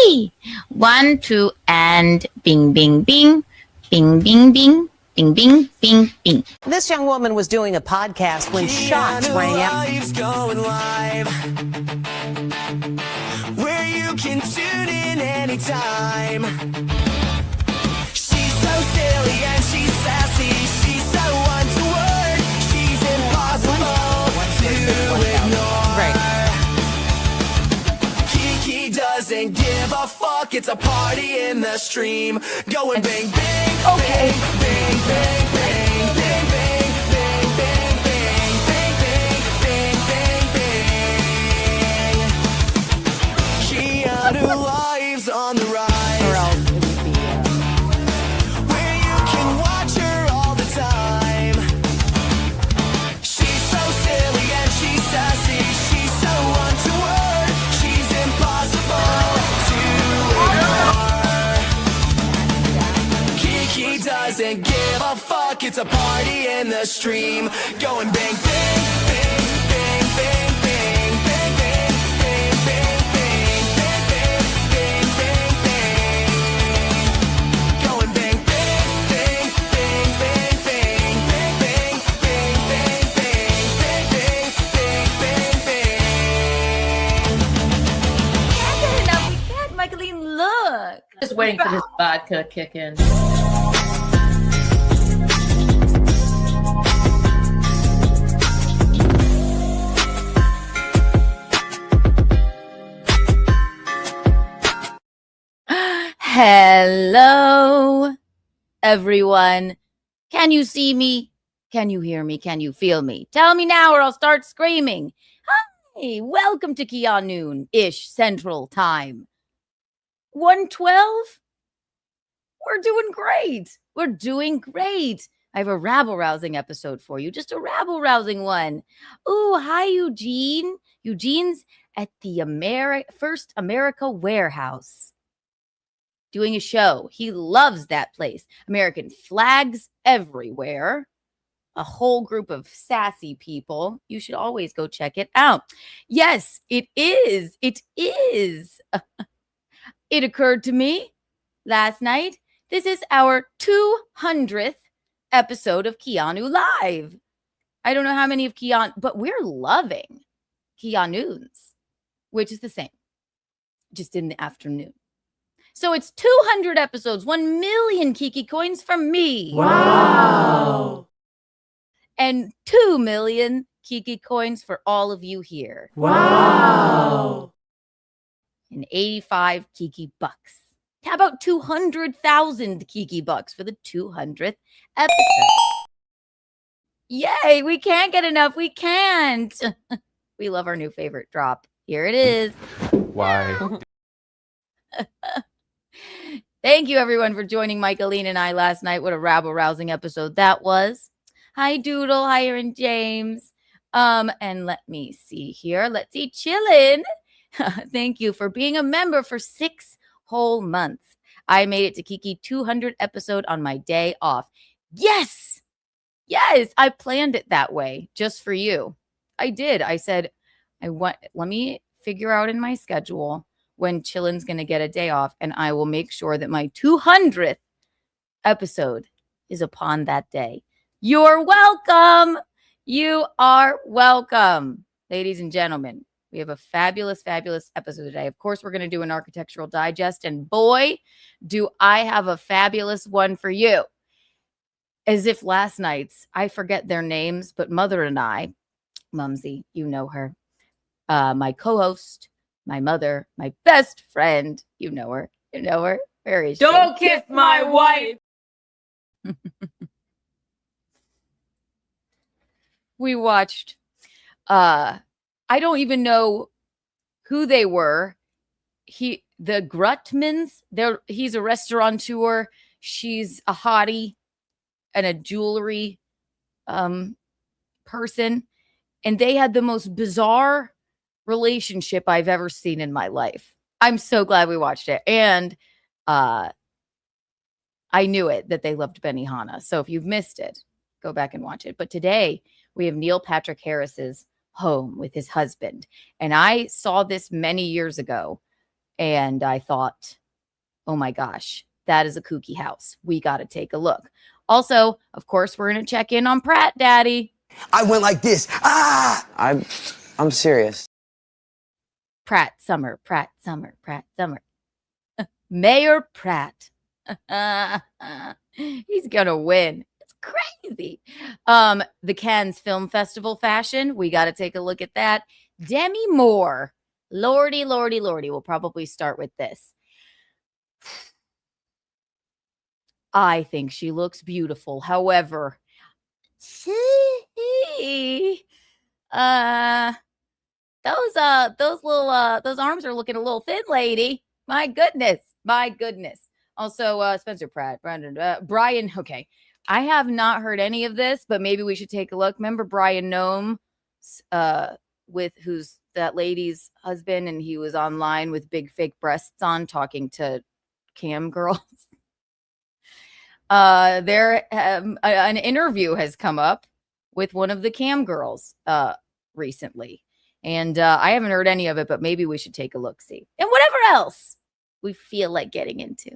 3. 1, 2, and bing, bing, bing. Bing, bing, bing. Bing, bing, bing, bing. This young woman was doing a podcast when shots rang out. Going live, where you can tune in anytime. She's so silly and she's sassy. She's so one-to-word. She's impossible to ignore. Right. Kiki doesn't give a fuck. It's a party in the stream. Going bang, bang, Okay. bang, bang, bang, bang, bang, bang, bang, bang, bang, bang, bang, bang, bang, bang. Keanu lives on the rise, Or else it would be, where you can watch her all the time. She's so silly and she's sassy. She's so one-to-word. She's impossible to ignore. Kiki doesn't give a fuck. It's a party in the stream. Going bang, bang, bang, bang, bang, bang, bang, bang, bang, bang, bang, bang, bang, bang, bang, bang. Going bang, bang, bang, bang, bang, bang, bang, bang, bang, bang, bang, bang, bang, bang, bang. Can't get enough. We can't, Michaeline, look. Just waiting for this vodka to kick in. Hello, everyone. Can you see me? Can you hear me? Can you feel me? Tell me now or I'll start screaming. Hi, welcome to Keanu-ish Central Time. 112? We're doing great. We're doing great. I have a rabble-rousing episode for you, just a rabble-rousing one. Ooh, hi, Eugene. Eugene's at the First America Warehouse doing a show. He loves that place. American flags everywhere. A whole group of sassy people. You should always go check it out. Yes, it is. It is. It occurred to me last night. This is our 200th episode of Keanu Live. I don't know how many of Keanu, but we're loving Keanu's, which is the same, just in the afternoon. So it's 200 episodes, 1 million Kiki coins from me. Wow. And 2 million Kiki coins for all of you here. Wow. And 85 Kiki bucks. How about 200,000 Kiki bucks for the 200th episode? Yay, we can't get enough. We can't. We love our new favorite drop. Here it is. Why? Thank you, everyone, for joining Michaeline and I last night. What a rabble-rousing episode that was. Hi, Doodle. Hi, Aaron James. And let me see here. Let's see. Chillin'. Thank you for being a member for 6 whole months. I made it to Kiki 200 episode on my day off. Yes. Yes. I planned it that way just for you. I did. I said, let me figure out in my schedule when Chillin's going to get a day off, and I will make sure that my 200th episode is upon that day. You're welcome. You are welcome, ladies and gentlemen. We have a fabulous, fabulous episode today. Of course, we're going to do an architectural digest, and boy, do I have a fabulous one for you. As if last night's, I forget their names, but Mother and I, Mumsy, you know her, my co-host, my mother, my best friend, you know her. Where is she? Don't kiss my wife. We watched, I don't even know who they were. The Grutmans, he's a restaurateur. She's a hottie and a jewelry person. And they had the most bizarre relationship I've ever seen in my life. I'm so glad we watched it. And I knew it that they loved Benihana. So if you've missed it, go back and watch it. But today we have Neil Patrick Harris's home with his husband. And I saw this many years ago. And I thought, oh my gosh, that is a kooky house. We got to take a look. Also, of course, we're going to check in on Pratt, Daddy. I went like this. Ah! I'm serious. Pratt Summer, Pratt Summer, Pratt Summer. Mayor Pratt. He's going to win. It's crazy. The Cannes Film Festival fashion. We got to take a look at that. Demi Moore. Lordy, lordy, lordy. We'll probably start with this. I think she looks beautiful. However, those arms are looking a little thin, lady. My goodness. Also, Spencer Pratt, Brian. Okay. I have not heard any of this, but maybe we should take a look. Remember Brian Nome, who's that lady's husband, and he was online with big fake breasts on talking to cam girls. An interview has come up with one of the cam girls recently, and I haven't heard any of it, but maybe we should take a look, see, and whatever else we feel like getting into.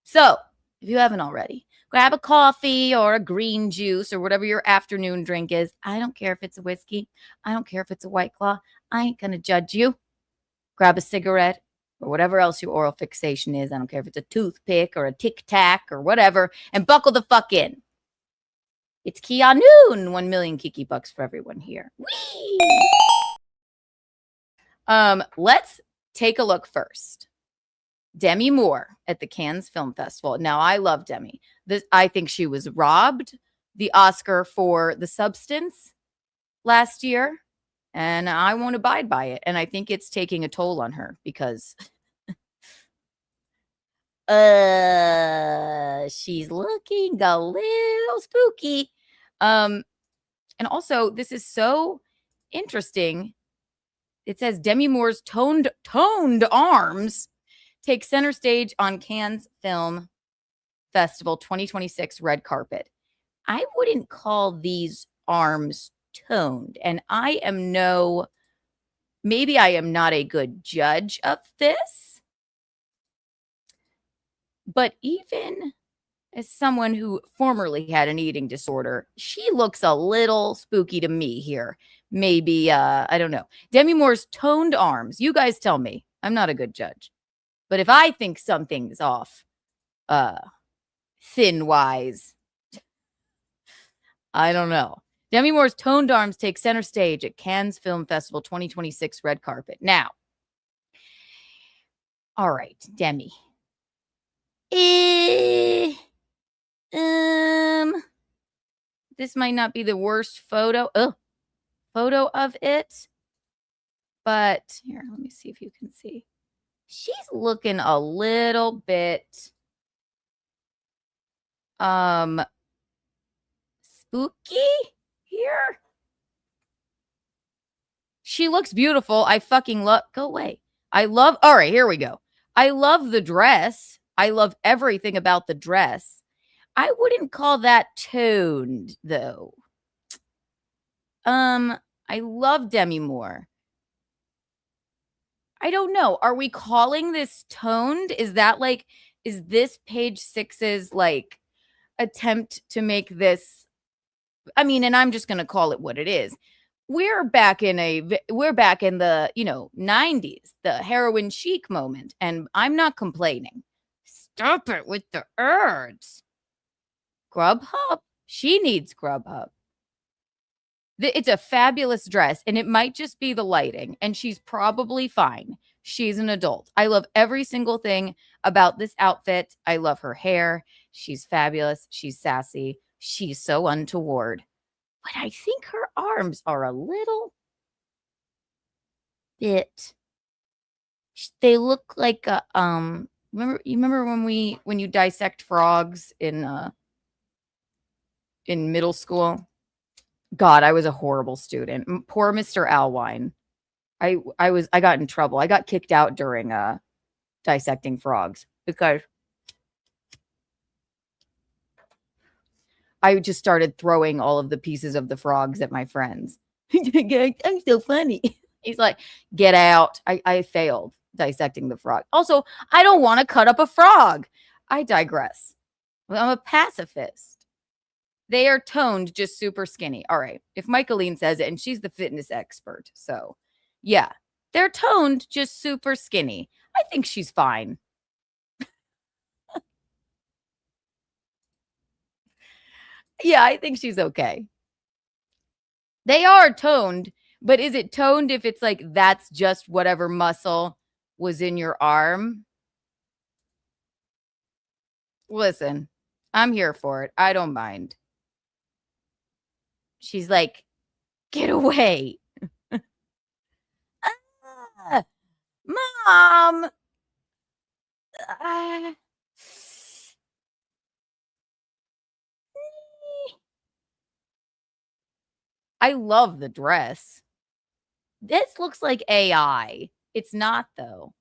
So if you haven't already, grab a coffee or a green juice or whatever your afternoon drink is. I don't care if it's a whiskey. I don't care if it's a White Claw. I ain't gonna judge you. Grab a cigarette or whatever else your oral fixation is. I don't care if it's a toothpick or a Tic Tac or whatever, and buckle the fuck in. It's Keanu, 1 million Kiki bucks for everyone here. Whee! Let's take a look first. Demi Moore at the Cannes Film Festival. Now, I love Demi. I think she was robbed the Oscar for The Substance last year, and I won't abide by it. And I think it's taking a toll on her because she's looking a little spooky. And also, this is so interesting. It says Demi Moore's toned arms take center stage on Cannes Film Festival 2026 red carpet. I wouldn't call these arms toned, and maybe I am not a good judge of this, but even as someone who formerly had an eating disorder, she looks a little spooky to me here. Maybe, I don't know. Demi Moore's toned arms. You guys tell me. I'm not a good judge. But if I think something's off, thin-wise, I don't know. Demi Moore's toned arms take center stage at Cannes Film Festival 2026 red carpet. Now, all right, Demi. This might not be the worst photo of it, but here, let me see if you can see. She's looking a little bit spooky here. She looks beautiful. I fucking love. Go away. All right, here we go. I love the dress. I love everything about the dress. I wouldn't call that toned, though. I love Demi Moore. I don't know. Are we calling this toned? Is this page 6's like attempt to make this? I mean, and I'm just going to call it what it is. We're back in the, 90s, the heroin chic moment, and I'm not complaining. Stop it with the urds. Grubhub? She needs Grubhub. It's a fabulous dress, and it might just be the lighting, and she's probably fine. She's an adult. I love every single thing about this outfit. I love her hair. She's fabulous. She's sassy. She's so untoward. But I think her arms are a little bit. They look like a remember when you dissect frogs in middle school? God, I was a horrible student. Poor Mr. Alwine. I got in trouble. I got kicked out during dissecting frogs because I just started throwing all of the pieces of the frogs at my friends. I'm so funny. He's like, get out. I failed dissecting the frog. Also, I don't want to cut up a frog. I digress. I'm a pacifist. They are toned, just super skinny. All right. If Michaeline says it, and she's the fitness expert. So, yeah. They're toned, just super skinny. I think she's fine. Yeah, I think she's okay. They are toned, but is it toned if it's like that's just whatever muscle was in your arm? Listen, I'm here for it. I don't mind. She's like, get away. Ah, Mom. Ah. I love the dress. This looks like AI. It's not, though.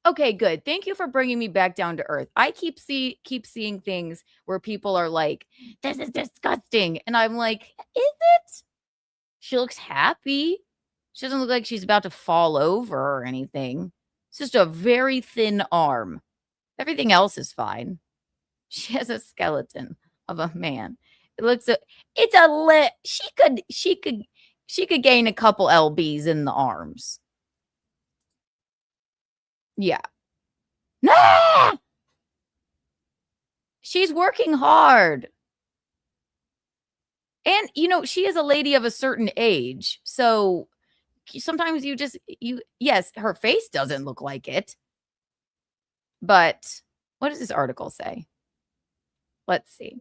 Okay, good. Thank you for bringing me back down to earth. I keep seeing things where people are like, "This is disgusting," and I'm like, "Is it?" She looks happy. She doesn't look like she's about to fall over or anything. It's just a very thin arm. Everything else is fine. She has a skeleton of a man. It looks it's a lit. She could gain a couple lbs in the arms. Yeah. Nah! She's working hard. And she is a lady of a certain age. So sometimes yes, her face doesn't look like it. But what does this article say? Let's see.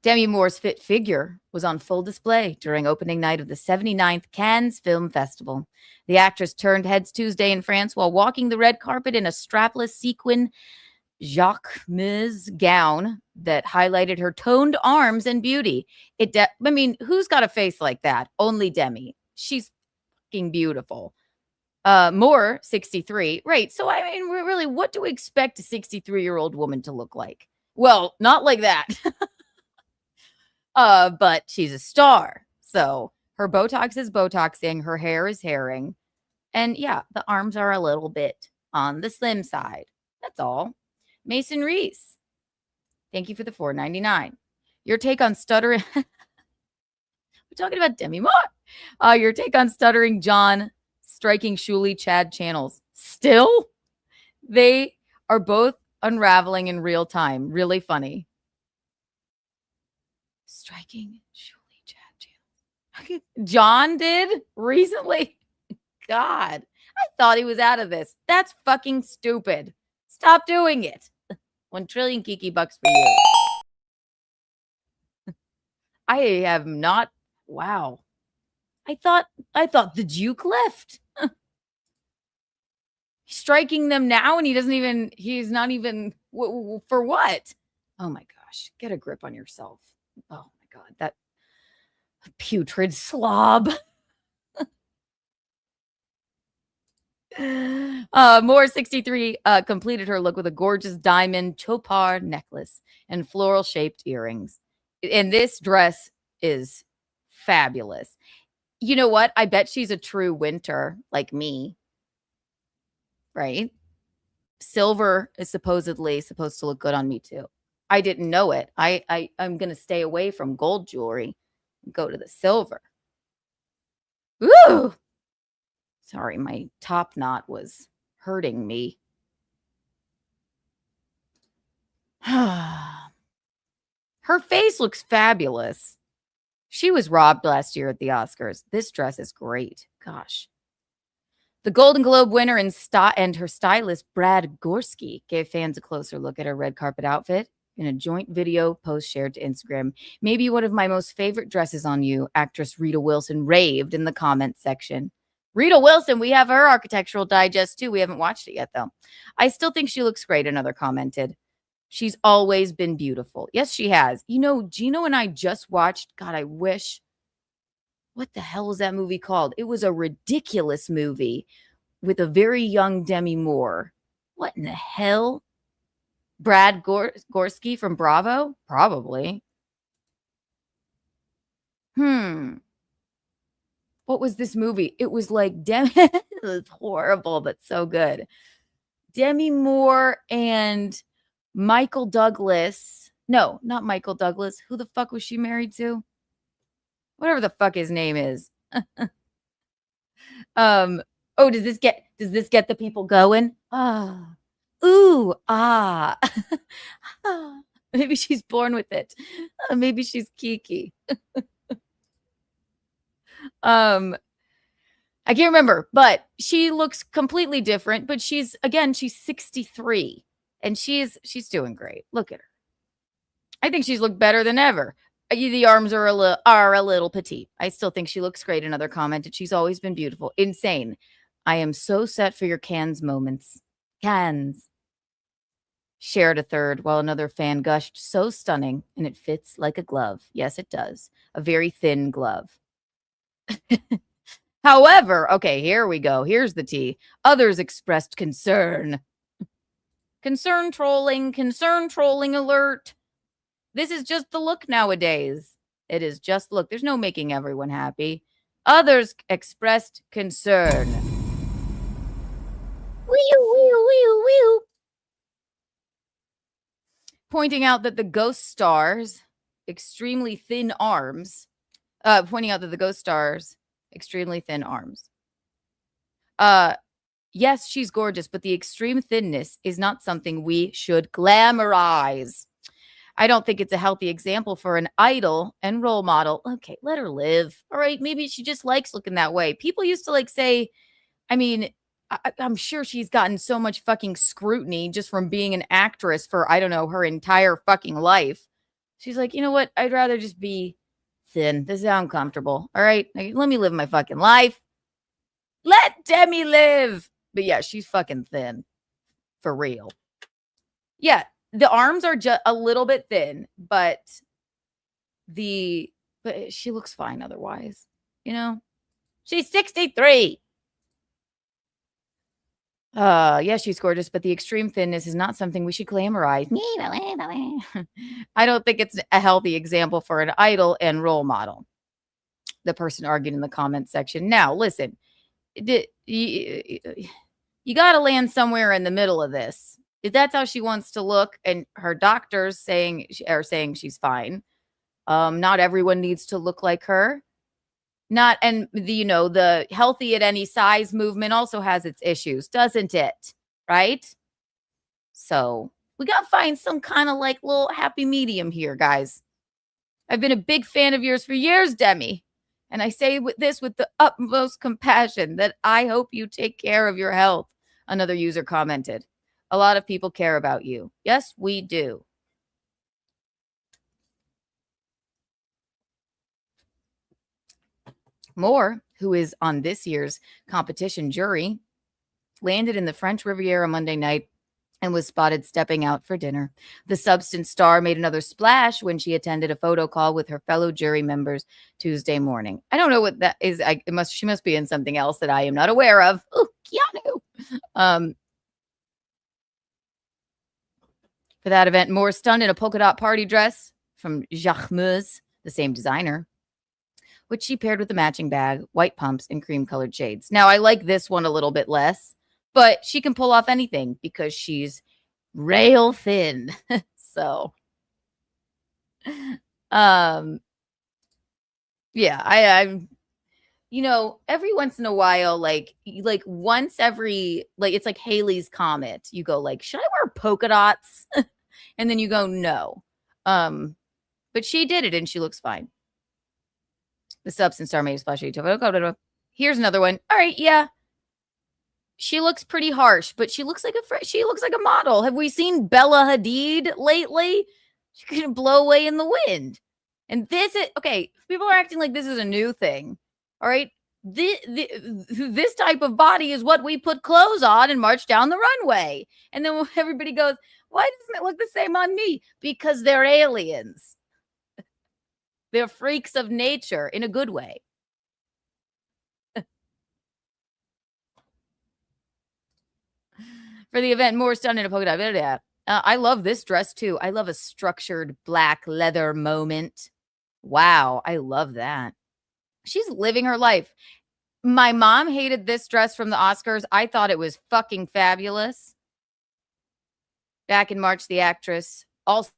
Demi Moore's fit figure was on full display during opening night of the 79th Cannes Film Festival. The actress turned heads Tuesday in France while walking the red carpet in a strapless sequin Jacquemus gown that highlighted her toned arms and beauty. I mean, who's got a face like that? Only Demi. She's fucking beautiful. Moore, 63. Right. So, I mean, really, what do we expect a 63-year-old woman to look like? Well, not like that. But she's a star. So her Botox is Botoxing, her hair is hairing. And yeah, the arms are a little bit on the slim side. That's all. Mason Reese, thank you for the $4.99. Your take on stuttering. We're talking about Demi Moore. Your take on stuttering John, striking Shuli Chad channels. Still, they are both unraveling in real time. Really funny. Striking Shuli Chad channels. John did recently. God, I thought he was out of this. That's fucking stupid. Stop doing it. 1 trillion Kiki bucks for you. I have not. Wow. I thought the Duke left. Striking them now and he's not even for what? Oh my gosh. Get a grip on yourself. Oh my God. That putrid slob. Moore 63 completed her look with a gorgeous diamond chopard necklace and floral shaped earrings. And this dress is fabulous. You know what? I bet she's a true winter like me. Right? Silver is supposedly supposed to look good on me too. I didn't know it. I'm going to stay away from gold jewelry and go to the silver. Ooh. Sorry, my top knot was hurting me. Her face looks fabulous. She was robbed last year at the Oscars. This dress is great. Gosh. The Golden Globe winner and her stylist, Brad Gorski, gave fans a closer look at her red carpet outfit in a joint video post shared to Instagram. Maybe one of my most favorite dresses on you, actress Rita Wilson raved in the comments section. Rita Wilson, we have her Architectural Digest too. We haven't watched it yet, though. I still think she looks great, another commented. She's always been beautiful. Yes, she has. Gino and I just watched, God, I wish. What the hell was that movie called? It was a ridiculous movie with a very young Demi Moore. What in the hell? Brad Gorski from Bravo? Probably. What what was this movie? It was like it was horrible, but so good. Demi Moore and Michael Douglas. No, not Michael Douglas. Who the fuck was she married to? Whatever the fuck his name is. Oh, does this get the people going? Ah. Ooh, ah. Maybe she's born with it. Maybe she's Kiki. I can't remember, but she looks completely different, but she's 63 and she's doing great. Look at her. I think she's looked better than ever. The arms are a little petite. I still think she looks great. Another commented, she's always been beautiful. Insane. I am so set for your cans moments. Cans. Shared a third while another fan gushed, so stunning, and it fits like a glove. Yes, it does. A very thin glove. However, okay, here we go. Here's the tea. Others expressed concern. Concern trolling alert. This is just the look nowadays. It is just look. There's no making everyone happy. Others expressed concern. Pointing out that the ghost stars extremely thin arms. Yes, she's gorgeous, but the extreme thinness is not something we should glamorize. I don't think it's a healthy example for an idol and role model. Okay, let her live. All right, maybe she just likes looking that way. People used to say, I mean, I'm sure she's gotten so much fucking scrutiny just from being an actress for, I don't know, her entire fucking life. She's like, you know what? I'd rather just be thin. This is uncomfortable. All right, let me live my fucking life. Let Demi live. But yeah, she's fucking thin. For real. Yeah, the arms are just a little bit thin, but she looks fine otherwise. You know? She's 63. Yeah, she's gorgeous, but the extreme thinness is not something we should glamorize. I don't think it's a healthy example for an idol and role model. The person argued in the comments section. Now, listen, you got to land somewhere in the middle of this. If that's how she wants to look, and her doctors saying she's fine. Not everyone needs to look like her. The healthy at any size movement also has its issues, doesn't it? Right? So we got to find some kind of little happy medium here, guys. I've been a big fan of yours for years, Demi. And I say this with the utmost compassion that I hope you take care of your health. Another user commented. A lot of people care about you. Yes, we do. Moore, who is on this year's competition jury, landed in the French Riviera Monday night and was spotted stepping out for dinner. The Substance star made another splash when she attended a photo call with her fellow jury members Tuesday morning. I don't know what that is. She must be in something else that I am not aware of. Ooh, Keanu. For that event, Moore stunned in a polka dot party dress from Jacquemus, the same designer, which she paired with a matching bag, white pumps, and cream-colored shades. Now, I like this one a little bit less, but she can pull off anything because she's rail thin. So, yeah, I'm, every once in a while, like once every, it's like Haley's Comet. You go should I wear polka dots? And then you go, no. But she did it and she looks fine. The Substance star made a splash. Here's another one. All right, yeah. She looks pretty harsh, but she looks like a model. Have we seen Bella Hadid lately? She can blow away in the wind. And this is okay. People are acting like this is a new thing. All right. This type of body is what we put clothes on and march down the runway. And then everybody goes, why doesn't it look the same on me? Because they're aliens. They're freaks of nature in a good way. For the event, Moore stunned in a polka dot. I love this dress too. I love a structured black leather moment. Wow, I love that. She's living her life. My mom hated this dress from the Oscars. I thought it was fucking fabulous. Back in March, the actress also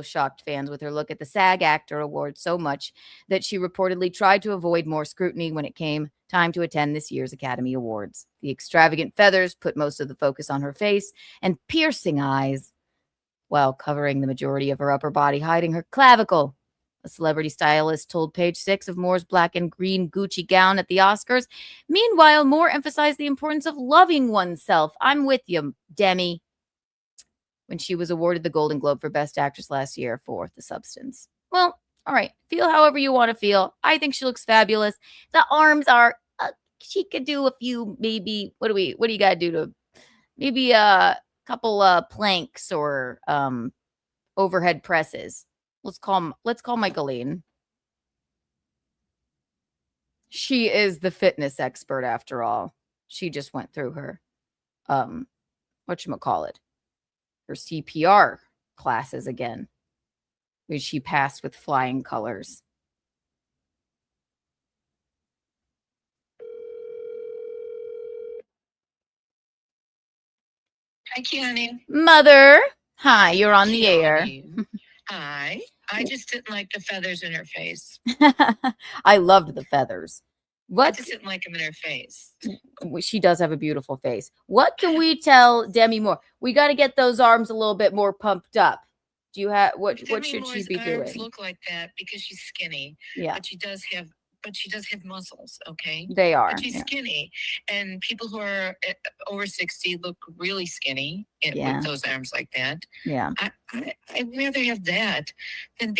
shocked fans with her look at the SAG Actor Award so much that she reportedly tried to avoid more scrutiny when it came time to attend this year's Academy Awards. The extravagant feathers put most of the focus on her face and piercing eyes, while covering the majority of her upper body, hiding her clavicle. A celebrity stylist told Page Six of Moore's black and green Gucci gown at the Oscars. Meanwhile, Moore emphasized the importance of loving oneself. I'm with you, Demi, when she was awarded the Golden Globe for Best Actress last year for The Substance. Well, all right. Feel however you want to feel. I think she looks fabulous. The arms are, she could do a few, maybe, what do you got to do to, maybe a couple planks or overhead presses. Let's call Michaeline. She is the fitness expert after all. She just went through her whatchamacallit, her CPR classes again, which she passed with flying colors. Hi, Keanu. Mother, hi, you're on the air. Keanu. Hi. I just didn't like the feathers in her face. I loved the feathers. I What? just didn't like them in her face. She does have a beautiful face. What can we tell Demi Moore? We got to get those arms a little bit more pumped up. Do you have what Demi should she Moore's be arms doing? look like that because she's skinny. Yeah, But she does have muscles, okay? they are. But she's Yeah. skinny. And people who are over 60 look really skinny Yeah. with those arms like that. Yeah. I'd rather have that than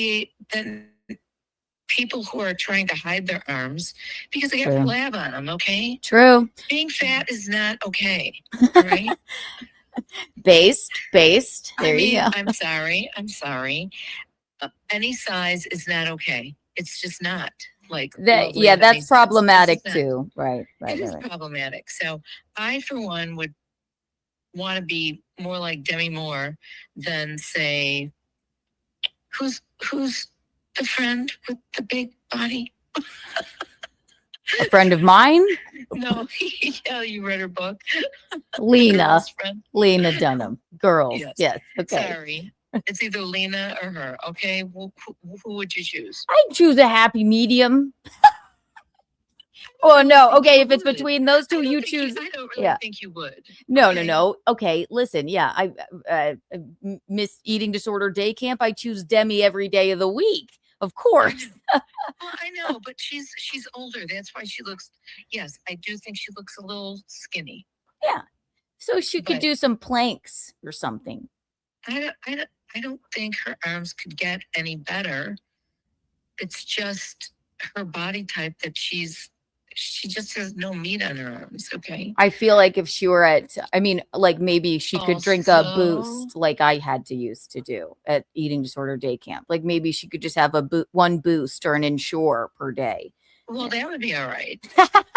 people who are trying to hide their arms because they got True. flab on them, okay? True. Being fat is not okay, all right? Based. There you go. I'm sorry. Any size is not okay. It's just not. Like That, lovely yeah, at any that's size. problematic It's just not. too. Right. It is problematic. So I, for one, would want to be more like Demi Moore than say, who's the friend with the big body? A friend of mine, No, yeah, you read her book. Lena. Girl's friend. Lena Dunham. Girls. Yes. Yes. Okay. Sorry. It's either Lena or her. Okay. Who would you choose? I choose a happy medium. Oh no. Okay, if it's between those two, you choose. I don't really Yeah. think you would. No. Okay. Okay, listen. Yeah, I miss eating disorder day camp. I choose Demi every day of the week, of course. Well, I know, but she's older. That's why she looks. Yes, I do think she looks a little skinny. Yeah. So she could But- do some planks or something. I don't think her arms could get any better. It's just her body type that she just has no meat on her arms. Okay. I feel like if she were like maybe she could drink a Also- boost like I had to used to do at eating disorder day camp. Like maybe she could just have one boost or an Ensure per day. Well, that would be all right.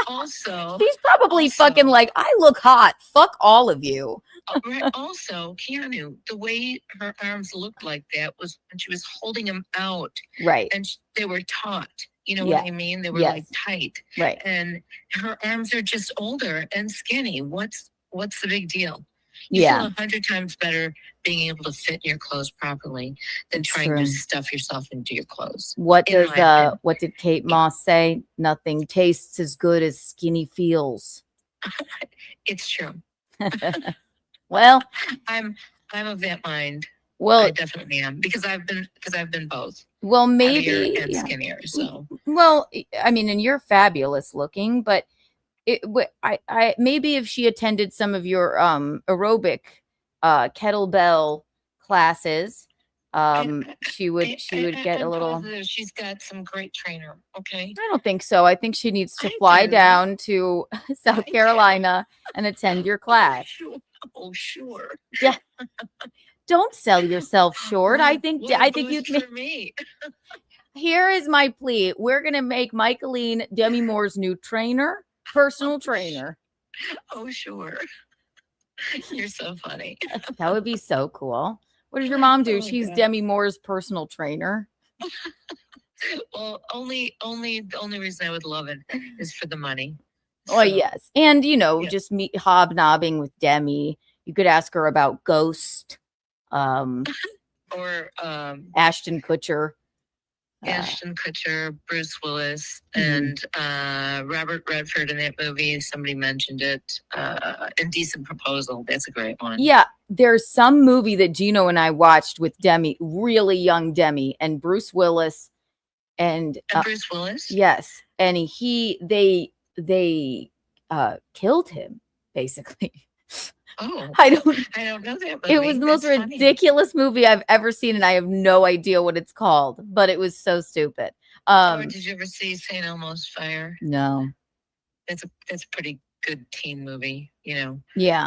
Also, She's probably Also- fucking like, I look hot. Fuck all of you. right, also, Keanu, the way her arms looked like that was when she was holding them out, Right. and they were taut. You know Yeah. what I mean? They were Yes. like tight, Right. and her arms are just older and skinny. What's the big deal? You Yeah. feel 100 times better being able to fit in your clothes properly than trying True. to stuff yourself into your clothes. What in does my opinion. what did Kate Moss say? Nothing tastes as good as skinny feels. It's true. Well, I'm of that mind. I well, definitely am because I've been both well, heavier maybe. and Yeah. skinnier. So Well, I mean, and you're fabulous looking, but I maybe if she attended some of your aerobic kettlebell classes, she would get I'm a little. positive she's got some great trainer. Okay. I don't think so. I think she needs to I fly do. down to South I do. Carolina and attend your class. Oh, sure. Don't sell yourself short. I think What a I think you boost for me. Here is my plea. We're gonna make Michaeline Demi Moore's new trainer, personal trainer. Oh, sure. You're so funny. That would be so cool. What does your mom do? Oh, She's God. Demi Moore's personal trainer. Well, the only reason I would love it is for the money. Oh, yes. And, Yeah. just meet hobnobbing with Demi. You could ask her about Ghost, Or Ashton Kutcher. Ashton Kutcher, Bruce Willis, Mhm. and Robert Redford in that movie. Somebody mentioned it. Indecent Proposal. That's a great one. Yeah, there's some movie that Gino and I watched with Demi, really young Demi, and Bruce Willis, and And Bruce Willis. yes, and they killed him basically. Oh, I don't. I don't know that movie. It was the most That's funny. ridiculous movie I've ever seen, and I have no idea what it's called, but it was so stupid. Or did you ever see St. Elmo's Fire? No. That's a pretty good teen movie. Yeah.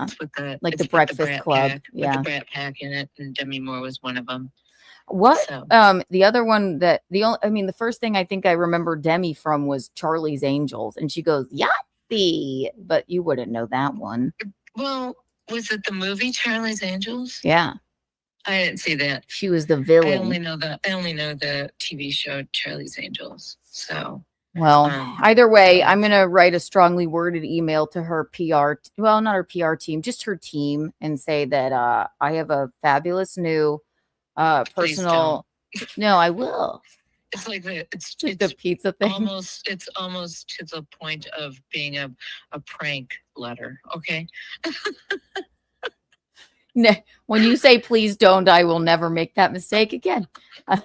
It's with the Like it's the with Breakfast Brat Club. Pack, Yeah. with the Brat Pack in it, and Demi Moore was one of them. What? So. The other one the first thing I think I remember Demi from was Charlie's Angels, and she goes Yahtzee, but you wouldn't know that one. Well, was it the movie Charlie's Angels? Yeah, I didn't see that. she was the villain. I only know the TV show Charlie's Angels. So, well, either way, I'm gonna write a strongly worded email to her PR. Well, not her PR team, just her team, and say that I have a fabulous new personal. No, I will. It's like it's the pizza thing. It's almost to the point of being a prank letter. Okay. When you say please don't, I will never make that mistake again.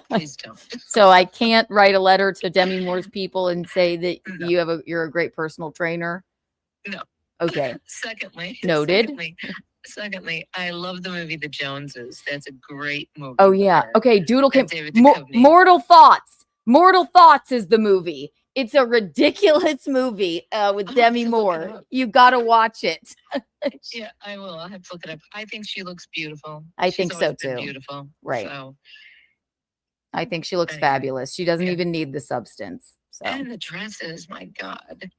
Please don't. So I can't write a letter to Demi Moore's people and say that you're a great personal trainer. No. Okay. Secondly, I love the movie The Joneses. That's a great movie. Oh yeah. Okay, Doodle came. David Duchovny. Mortal Thoughts. Mortal Thoughts is the movie. It's a ridiculous movie with Demi Moore. You got to watch it. Yeah, I will. I'll have to look it up. I think she looks beautiful. I think so too. Beautiful. Right. So, I think she looks fabulous. She doesn't even need the substance. So. And the dresses, my God.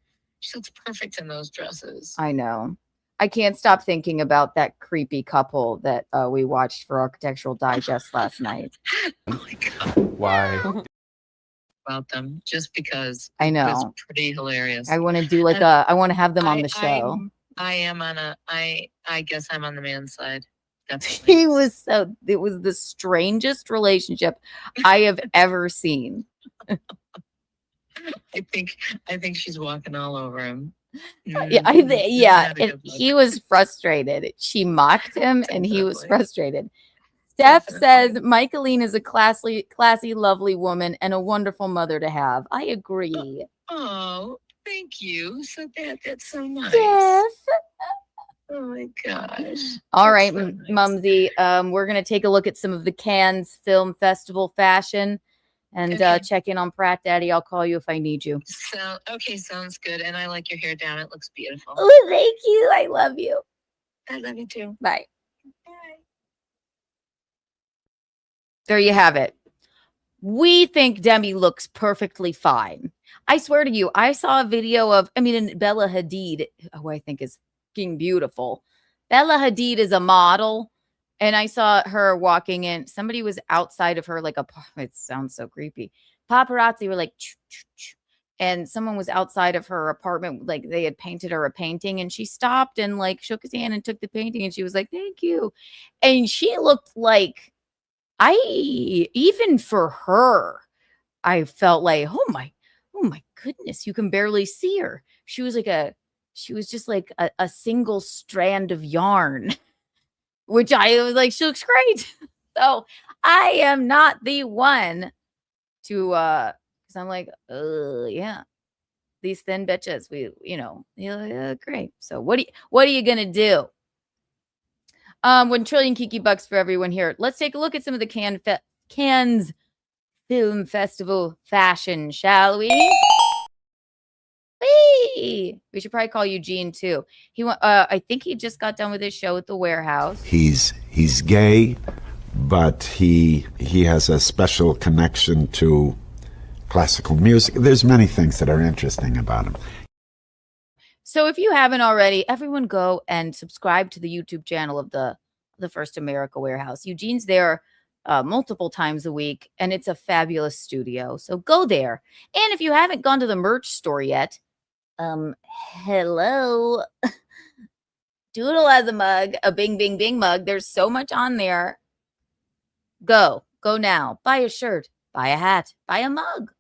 She looks perfect in those dresses. I know. I can't stop thinking about that creepy couple that we watched for Architectural Digest last night. Oh my God. Why? About them just because I know. It was pretty hilarious. I want to do I want to have them on the show. I guess I'm on the man's side. Definitely. It was the strangest relationship I have ever seen. I think she's walking all over him. Yeah, he was frustrated. She mocked him and he was frustrated. Steph says Michaeline is a classy, lovely woman and a wonderful mother to have. I agree. Oh, thank you. So that's so nice. Steph. Oh my gosh. All right, so nice. Mumsy. We're gonna take a look at some of the Cannes Film Festival fashion and check in on Pratt Daddy. I'll call you if I need you. Sounds good. And I like your hair down. It looks beautiful. Oh, thank you. I love you. I love you too. Bye. There you have it. We think Demi looks perfectly fine. I swear to you, I saw a video of, Bella Hadid, who I think is fucking beautiful. Bella Hadid is a model, and I saw her walking in. Somebody was outside of her, it sounds so creepy. Paparazzi were like, choo, choo, choo. And someone was outside of her apartment, like they had painted her a painting, and she stopped and shook his hand and took the painting, and she was like, thank you. And she looked like, even for her, I felt like, oh my goodness, you can barely see her. She was just like a single strand of yarn, which I was like, she looks great. So I am not the one to, because I'm like, yeah, these thin bitches, yeah, great. So what are you gonna do? 1 trillion Kiki bucks for everyone here. Let's take a look at some of the Cannes Film Festival fashion, shall we? Whee! We should probably call Eugene too. I think he just got done with his show at the Warehouse. He's gay, but he has a special connection to classical music. There's many things that are interesting about him. So if you haven't already, everyone go and subscribe to the YouTube channel of the First America Warehouse. Eugene's there multiple times a week, and it's a fabulous studio. So go there. And if you haven't gone to the merch store yet, Hello. Doodle has a mug, a bing, bing, bing mug. There's so much on there. Go now. Buy a shirt, buy a hat, buy a mug.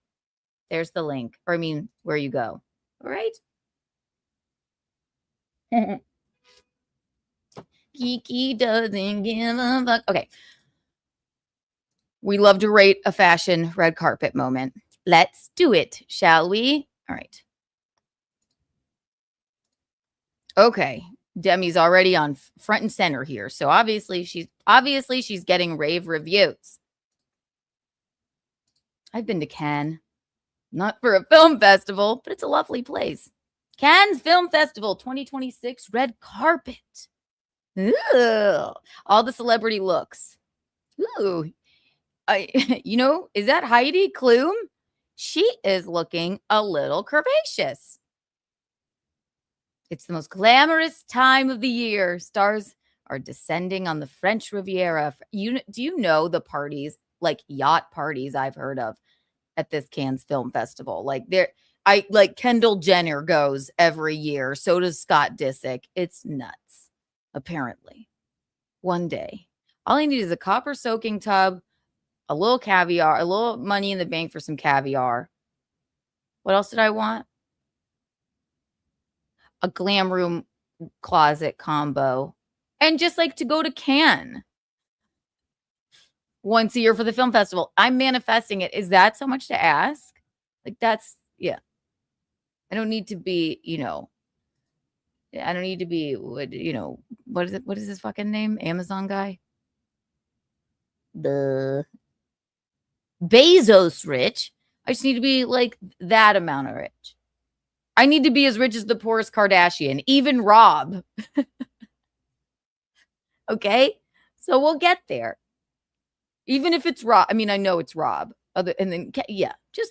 There's the link, or I mean, where you go. All right. Kiki doesn't give a fuck. Okay. We love to rate a fashion red carpet moment. Let's do it, shall we? All right. Okay. Demi's already on front and center here. So obviously she's getting rave reviews. I've been to Cannes, not for a film festival, but it's a lovely place. Cannes Film Festival 2026 red carpet. Ooh, all the celebrity looks. Ooh, is that Heidi Klum? She is looking a little curvaceous. It's the most glamorous time of the year. Stars are descending on the French Riviera. Do you know the parties, like yacht parties I've heard of at this Cannes Film Festival? Like Kendall Jenner goes every year. So does Scott Disick. It's nuts, apparently. One day. All I need is a copper soaking tub, a little caviar, a little money in the bank for some caviar. What else did I want? A glam room closet combo. And just like to go to Cannes once a year for the film festival. I'm manifesting it. Is that so much to ask? Like that's, yeah. I don't need to be, I don't need to be, what is it? What is his fucking name? Amazon guy? The Bezos rich. I just need to be like that amount of rich. I need to be as rich as the poorest Kardashian, even Rob. Okay? So we'll get there. Even if it's Rob. I mean, I know it's Rob. Just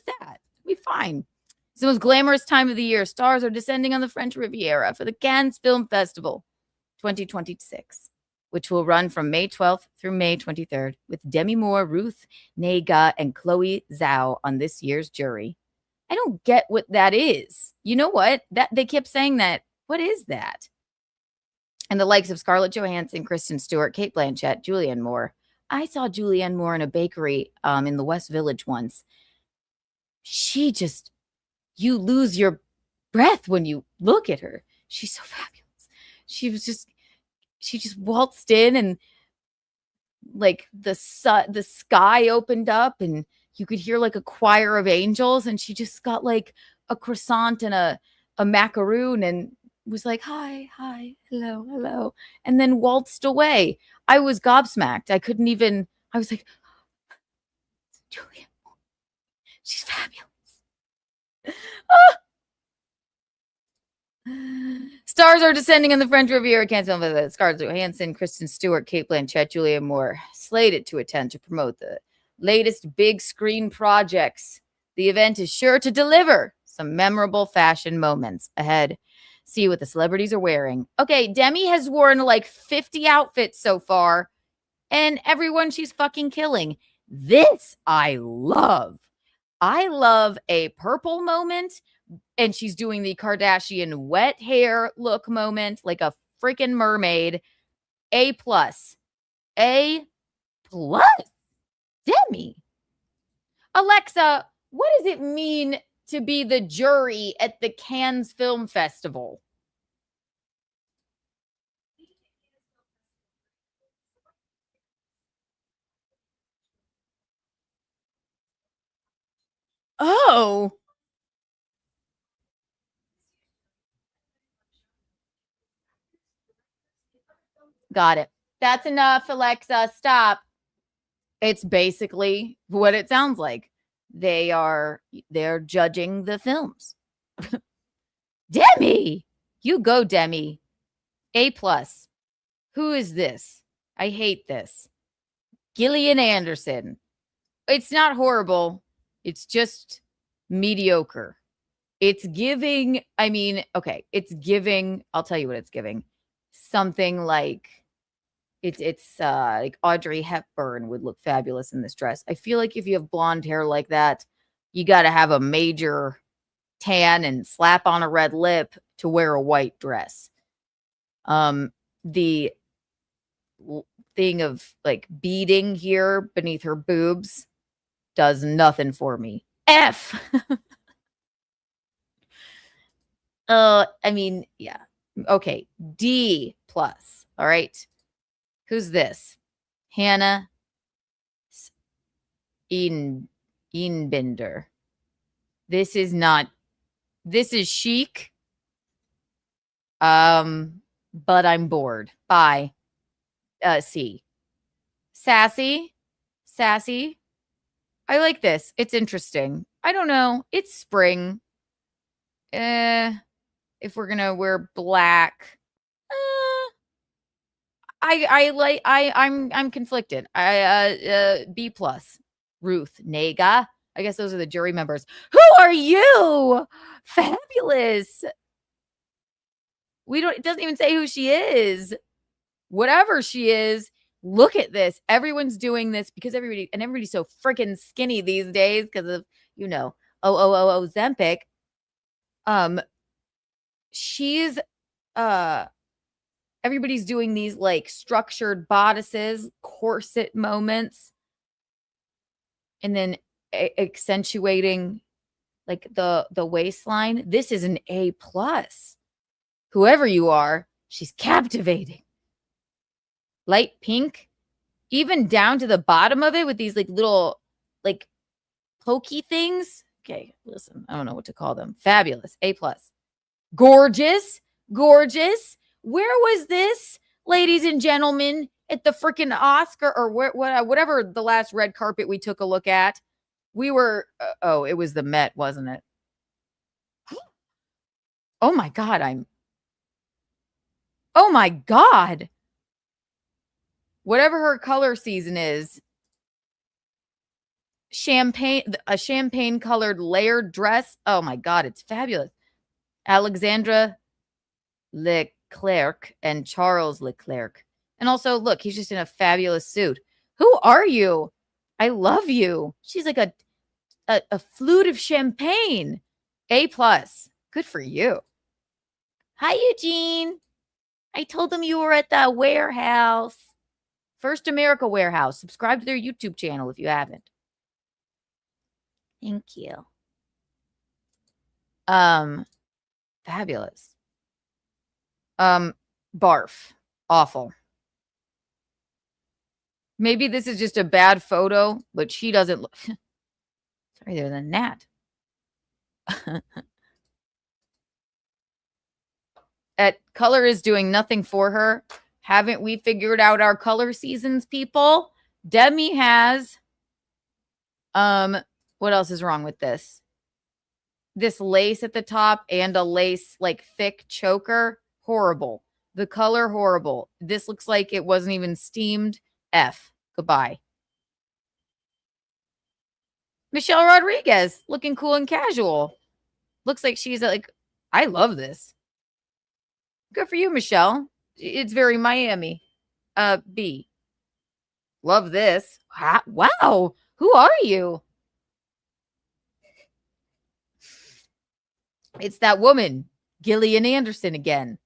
that. We'll be fine. It's the most glamorous time of the year. Stars are descending on the French Riviera for the Cannes Film Festival 2026, which will run from May 12th through May 23rd with Demi Moore, Ruth Negga, and Chloe Zhao on this year's jury. I don't get what that is. You know what? That they kept saying that. What is that? And the likes of Scarlett Johansson, Kristen Stewart, Cate Blanchett, Julianne Moore. I saw Julianne Moore in a bakery in the West Village once. You lose your breath when you look at her. She's so fabulous. She just waltzed in and like the sky opened up and you could hear like a choir of angels, and she just got like a croissant and a macaroon and was like, hi, hello, and then waltzed away. I was gobsmacked. I was like, Julia, she's fabulous. Stars are descending on the French Riviera. Can't tell me Scarlett Johansson, Kristen Stewart, Cate Blanchett, Julianne Moore slated to attend to promote the latest big screen projects. The event is sure to deliver some memorable fashion moments ahead. See what the celebrities are wearing. Okay, Demi has worn like 50 outfits so far, and everyone she's fucking killing. This I love. I love a purple moment, and she's doing the Kardashian wet hair look moment like a freaking mermaid. A+. A+. Demi. Alexa, what does it mean to be the jury at the Cannes Film Festival? Oh. Got it. That's enough, Alexa. Stop. It's basically what it sounds like. They're judging the films. Demi! You go, Demi. A+. Who is this? I hate this. Gillian Anderson. It's not horrible. It's just mediocre. It's giving, it's giving, I'll tell you what it's giving. Something like, it's like Audrey Hepburn would look fabulous in this dress. I feel like if you have blonde hair like that, you got to have a major tan and slap on a red lip to wear a white dress. The thing of like beading here beneath her boobs does nothing for me. F. I mean, yeah. Okay. D plus. All right. Who's this? Hannah Eanbinder. This is chic. But I'm bored. Bye. C. Sassy. I like this. It's interesting. I don't know. It's spring. If we're gonna wear black, I'm conflicted. B plus. Ruth Nega. I guess those are the jury members. Who are you? Fabulous. It doesn't even say who she is. Whatever she is, look at this. Everyone's doing this because everybody's so freaking skinny these days because of, Ozempic. She's everybody's doing these like structured bodices, corset moments, and then accentuating like the waistline. This is an A plus. Whoever you are, she's captivating. Light pink, even down to the bottom of it with these like little like pokey things. Okay, listen, I don't know what to call them. Fabulous. A plus. Gorgeous. Where was this, ladies and gentlemen, at the freaking Oscar or whatever the last red carpet we took a look at? We were, it was the Met, wasn't it? Oh my God, oh my God. Whatever her color season is, a champagne colored layered dress. Oh my God, it's fabulous. Alexandra Leclerc and Charles Leclerc. And also, look, he's just in a fabulous suit. Who are you? I love you. She's like a flute of champagne. A plus. Good for you. Hi, Eugene. I told them you were at the warehouse. First America Warehouse. Subscribe to their YouTube channel if you haven't. Thank you. Fabulous. Barf. Awful. Maybe this is just a bad photo, but she doesn't look. Sorry, there's a gnat. Color is doing nothing for her. Haven't we figured out our color seasons, people? Demi has. What else is wrong with this? This lace at the top and a lace like thick choker. Horrible. The color, horrible. This looks like it wasn't even steamed. F. Goodbye. Michelle Rodriguez, looking cool and casual. Looks like she's like, I love this. Good for you, Michelle. It's very Miami. B. Love this. Wow. Who are you? It's that woman, Gillian Anderson again.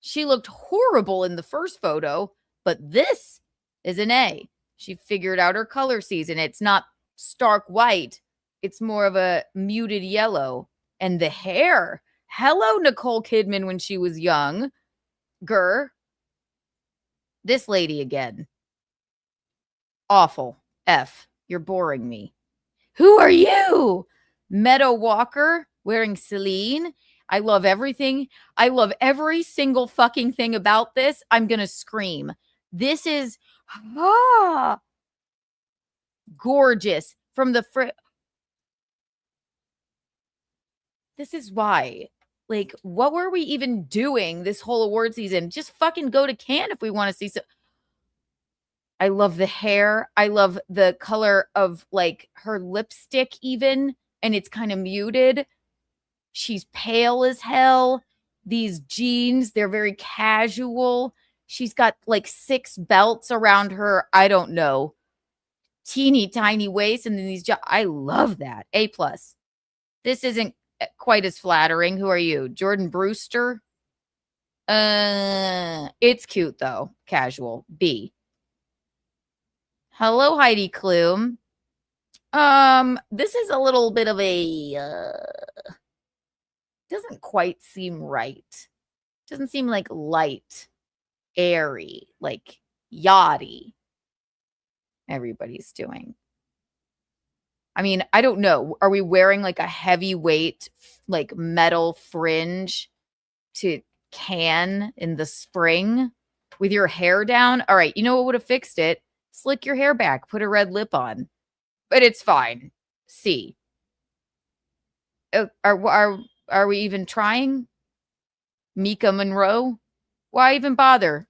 She looked horrible in the first photo, but this is an A. She figured out her color season. It's not stark white. It's more of a muted yellow. And the hair. Hello, Nicole Kidman when she was young. This lady again. Awful. F. You're boring me. Who are you? Meadow Walker wearing Celine. I love everything. I love every single fucking thing about this. I'm going to scream. This is gorgeous from the This is why. Like, what were we even doing this whole award season? Just fucking go to Cannes if we want to see so. I love the hair. I love the color of like her lipstick even. And it's kind of muted. She's pale as hell. These jeans, they're very casual. She's got like 6 belts around her. I don't know. Teeny tiny waist. And then I love that. A plus. This isn't quite as flattering. Who are you? Jordan Brewster? It's cute though. Casual. B. Hello, Heidi Klum. This is a little bit of a doesn't quite seem right. Doesn't seem like light, airy, like yachty. Everybody's doing. I mean, I don't know. Are we wearing like a heavyweight, like metal fringe to Cannes in the spring with your hair down? All right, you know what would have fixed it? Slick your hair back, put a red lip on. But it's fine. C. Are we even trying? Mika Monroe? Why even bother?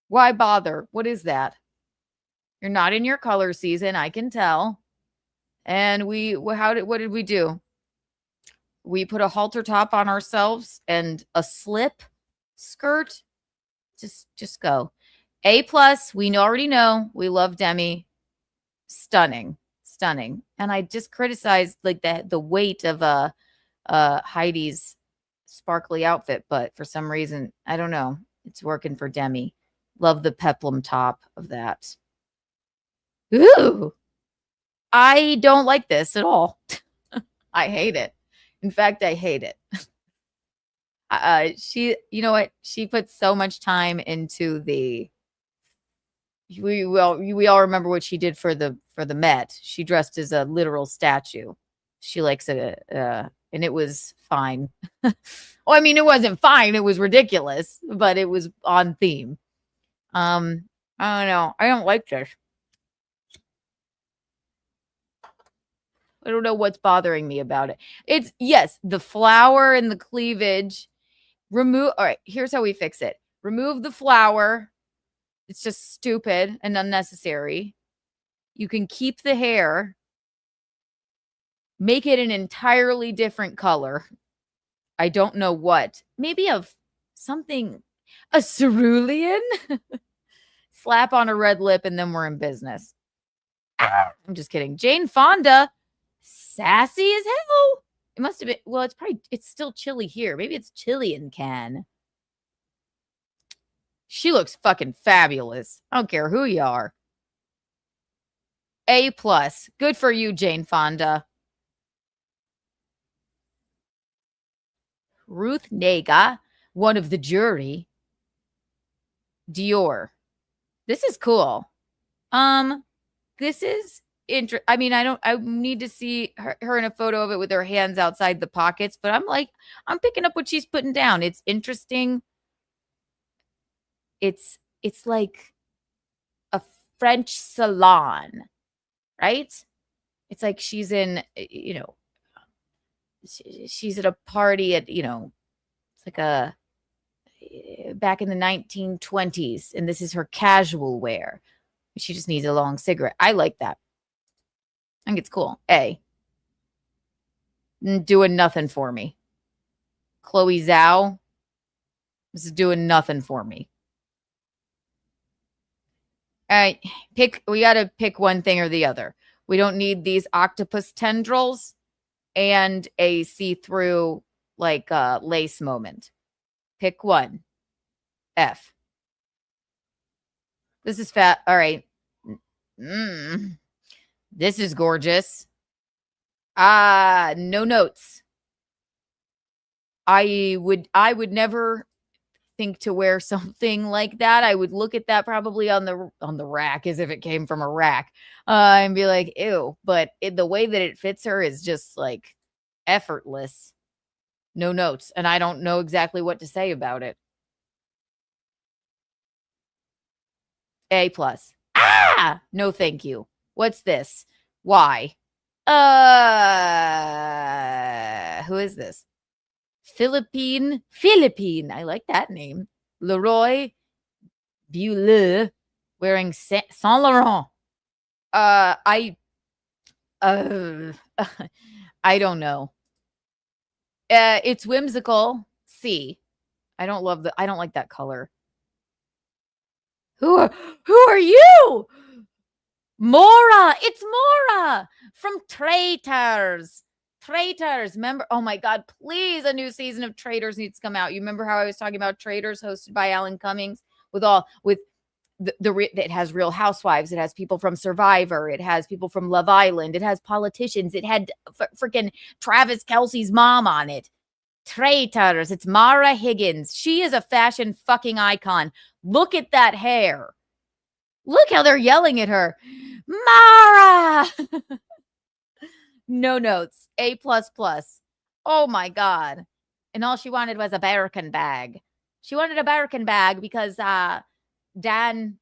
Why bother? What is that? You're not in your color season, I can tell. And what did we do? We put a halter top on ourselves and a slip skirt. Just go. A+, we already know. We love Demi. Stunning. And I just criticized like the weight of Heidi's sparkly outfit, but for some reason, I don't know. It's working for Demi. Love the peplum top of that. Ooh. I don't like this at all. I hate it. In fact, I hate it. You know what? She put so much time into the. We all remember what she did for the Met. She dressed as a literal statue. She likes it, and it was fine. Well, I mean, it wasn't fine. It was ridiculous, but it was on theme. I don't know. I don't like this. I don't know what's bothering me about it. It's, yes, the flower and the cleavage. All right, here's how we fix it. Remove the flower. It's just stupid and unnecessary. You can keep the hair. Make it an entirely different color. I don't know what. Maybe of something, a cerulean? Slap on a red lip and then we're in business. I'm just kidding. Jane Fonda. Sassy as hell. It must have been, well, it's still chilly here. Maybe it's chilly in Cannes. She looks fucking fabulous. I don't care who you are. A+. Good for you, Jane Fonda. Ruth Nega, one of the jury. Dior. This is cool. This is I mean, I need to see her in a photo of it with her hands outside the pockets, but I'm picking up what she's putting down. It's interesting. It's like a French salon, right? It's like she's in, she's at a party at, it's like back in the 1920s, and this is her casual wear. She just needs a long cigarette. I like that. I think it's cool. A. Doing nothing for me. Chloe Zhao. This is doing nothing for me. All right. We got to pick one thing or the other. We don't need these octopus tendrils and a see-through like lace moment. Pick one. F. This is fat. All right. This is gorgeous. No notes. I would never think to wear something like that. I would look at that probably on the rack as if it came from a rack and be like, ew. But the way that it fits her is just like effortless. No notes. And I don't know exactly what to say about it. A+. No, thank you. What's this? Why? Who is this? Philippine. I like that name. Leroy Beaulieu wearing Saint Laurent. I don't know. It's whimsical. C. I don't like that color. Who are you? Mora. It's Mora from Traitors. Traitors. Remember? Oh my God, please, a new season of Traitors needs to come out. You remember how I was talking about Traitors hosted by Alan Cummings with it has Real Housewives. It has people from Survivor. It has people from Love Island. It has politicians. It had freaking Travis Kelce's mom on it. Traitors. It's Mara Higgins. She is a fashion fucking icon. Look at that hair. Look how they're yelling at her. Mara. No notes. A++. Oh my God. And all she wanted was a Birkin bag. She wanted a Birkin bag because Dan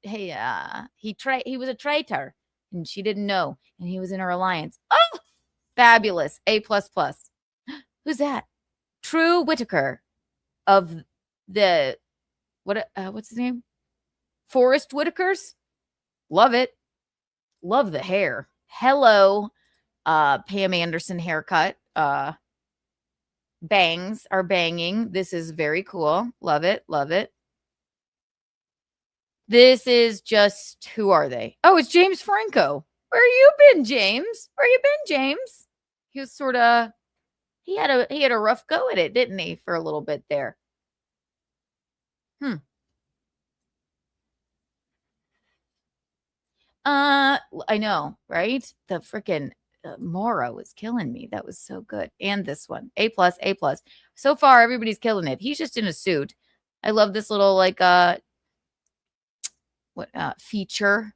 he was a traitor and she didn't know, and he was in her alliance. Oh, fabulous. A++. Who's that? True Whitaker of the what's his name? Forrest Whitakers. Love it. Love the hair. Hello, Pam Anderson haircut. Bangs are banging. This is very cool. Love it. Love it. This is just, who are they? Oh, it's James Franco. Where you been, James? Where you been, James? He was sort of, he had a rough go at it, didn't he, for a little bit there? I know, right? The freaking Mora was killing me. That was so good. And this one, A+. So far, everybody's killing it. He's just in a suit. I love this little feature,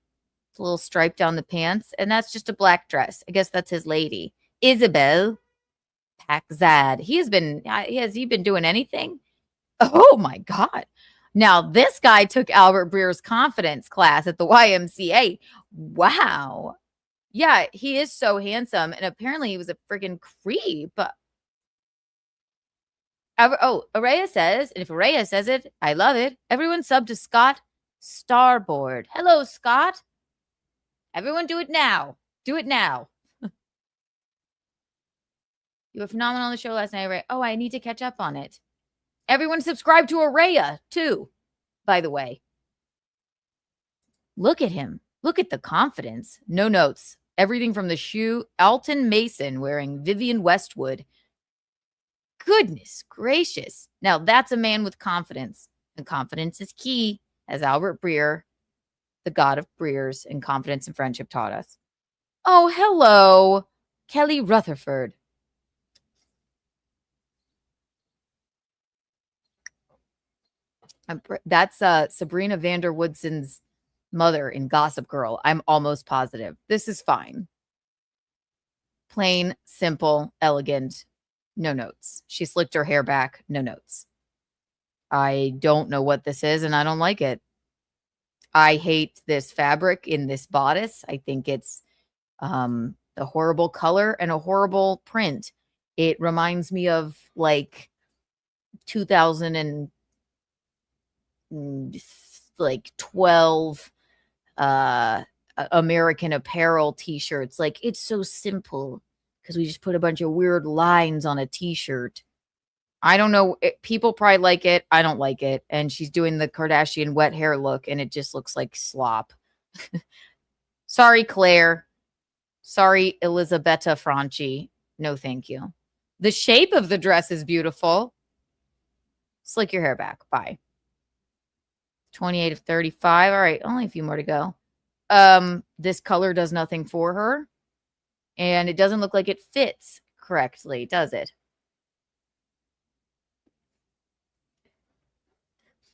a little stripe down the pants, and that's just a black dress. I guess that's his lady, Isabel Paxad. Has he been doing anything? Oh my God. Now, this guy took Albert Breer's confidence class at the YMCA. Wow. Yeah, he is so handsome. And apparently he was a freaking creep. Araya says, and if Araya says it, I love it. Everyone sub to Scott Starboard. Hello, Scott. Everyone do it now. Do it now. You were phenomenal on the show last night, Araya. Oh, I need to catch up on it. Everyone subscribe to Araya, too, by the way. Look at him. Look at the confidence. No notes. Everything from the shoe. Alton Mason wearing Vivienne Westwood. Goodness gracious. Now, that's a man with confidence. And confidence is key, as Albert Breer, the god of Breers and confidence and friendship, taught us. Oh, hello, Kelly Rutherford. That's Sabrina Vanderwoodson's mother in Gossip Girl. I'm almost positive. This is fine. Plain, simple, elegant. No notes. She slicked her hair back. No notes. I don't know what this is, and I don't like it. I hate this fabric in this bodice. I think it's a horrible color and a horrible print. It reminds me of like 2012 American Apparel t-shirts. Like, it's so simple because we just put a bunch of weird lines on a t-shirt. I don't know. People probably like it. I don't like it. And she's doing the Kardashian wet hair look, and it just looks like slop. Sorry, Claire. Sorry, Elisabetta Franchi. No, thank you. The shape of the dress is beautiful. Slick your hair back. Bye. 28 of 35. All right, only a few more to go. This color does nothing for her. And it doesn't look like it fits correctly, does it?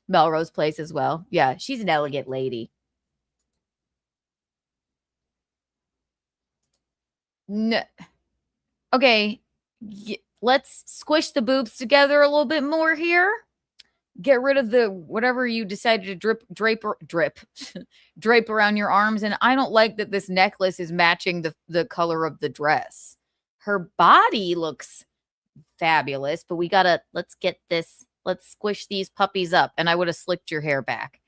Melrose Place as well. Yeah, she's an elegant lady. No. Okay, let's squish the boobs together a little bit more here. Get rid of the whatever you decided to drape around your arms. And I don't like that this necklace is matching the color of the dress. Her body looks fabulous, but let's squish these puppies up. And I would have slicked your hair back.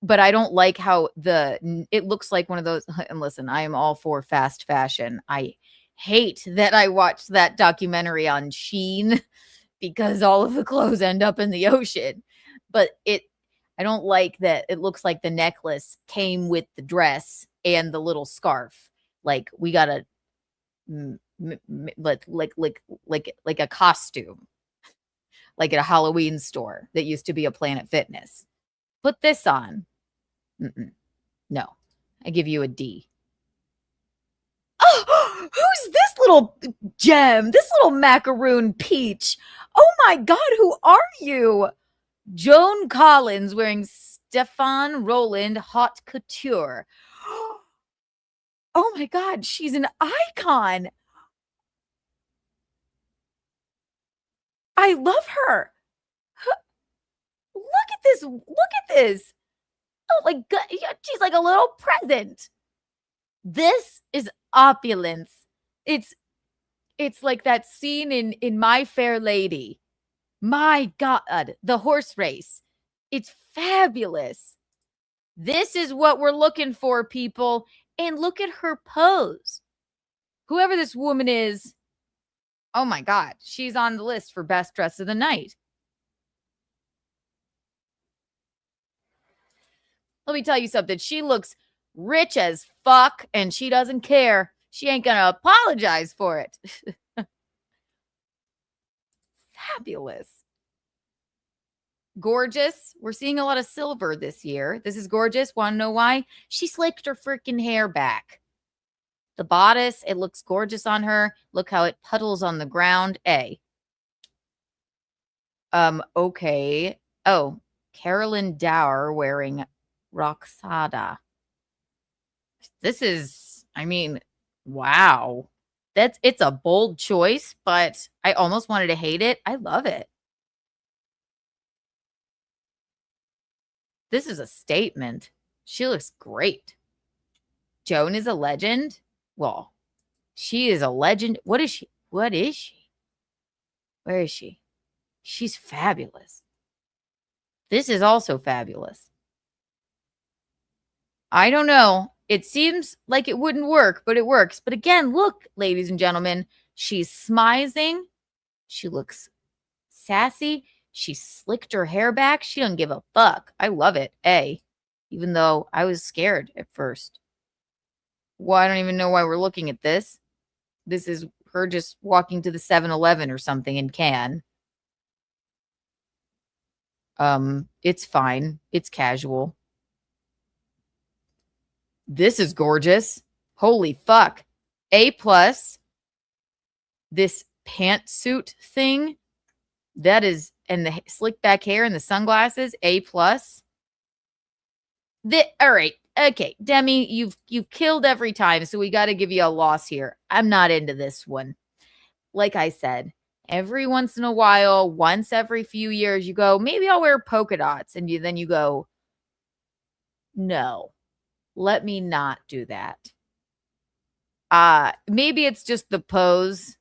But I don't like how it looks like one of those. And listen, I am all for fast fashion. I hate that I watched that documentary on Shein because all of the clothes end up in the ocean. But I don't like that it looks like the necklace came with the dress and the little scarf. Like, we got to like a costume, like at a Halloween store that used to be a Planet Fitness. Put this on. No, I give you a D. Oh, who's this little gem? This little macaroon peach? Oh my God, who are you? Joan Collins wearing Stefan Roland haute couture. Oh my God, she's an icon. I love her. Look at this. Look at this. Oh my God, she's like a little present. This is opulence. It's like that scene in My Fair Lady. My God, the horse race. It's fabulous. This is what we're looking for, people. And look at her pose. Whoever this woman is, oh my God, she's on the list for best dress of the night. Let me tell you something. She looks rich as fuck, and she doesn't care. She ain't gonna apologize for it. Fabulous. Gorgeous. We're seeing a lot of silver this year. This is gorgeous. Want to know why? She slicked her freaking hair back. The bodice, it looks gorgeous on her. Look how it puddles on the ground. A. Okay. Oh, Carolyn Dower wearing Roxada. This is, I mean, wow. It's a bold choice, but I almost wanted to hate it. I love it. This is a statement. She looks great. Joan is a legend. Well, she is a legend. What is she? What is she? Where is she? She's fabulous. This is also fabulous. I don't know. It seems like it wouldn't work, but it works. But again, look, ladies and gentlemen, she's smizing. She looks sassy. She slicked her hair back. She doesn't give a fuck. I love it. A. Even though I was scared at first. Well, I don't even know why we're looking at this. This is her just walking to the 7-Eleven or something in Cannes. It's fine. It's casual. This is gorgeous. Holy fuck. A+. This pantsuit thing. That is, and the slick back hair and the sunglasses. A+. All right. Okay, Demi, you've killed every time, so we got to give you a loss here. I'm not into this one. Like I said, every once in a while, once every few years, you go, maybe I'll wear polka dots, and then you go, no, let me not do that. Maybe it's just the pose.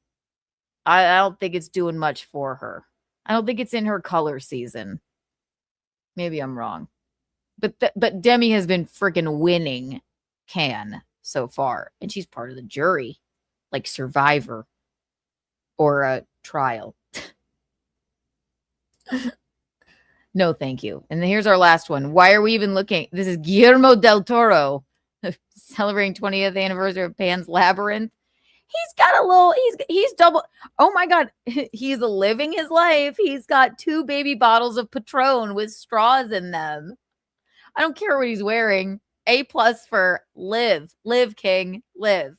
I don't think it's doing much for her. I don't think it's in her color season. Maybe I'm wrong. But Demi has been freaking winning Cannes so far. And she's part of the jury. Like Survivor. Or a trial. No, thank you. And here's our last one. Why are we even looking? This is Guillermo del Toro. Celebrating 20th anniversary of Pan's Labyrinth. He's got a little, he's double. Oh my God. He's living his life. He's got 2 baby bottles of Patron with straws in them. I don't care what he's wearing. A+ for live. Live, King. Live.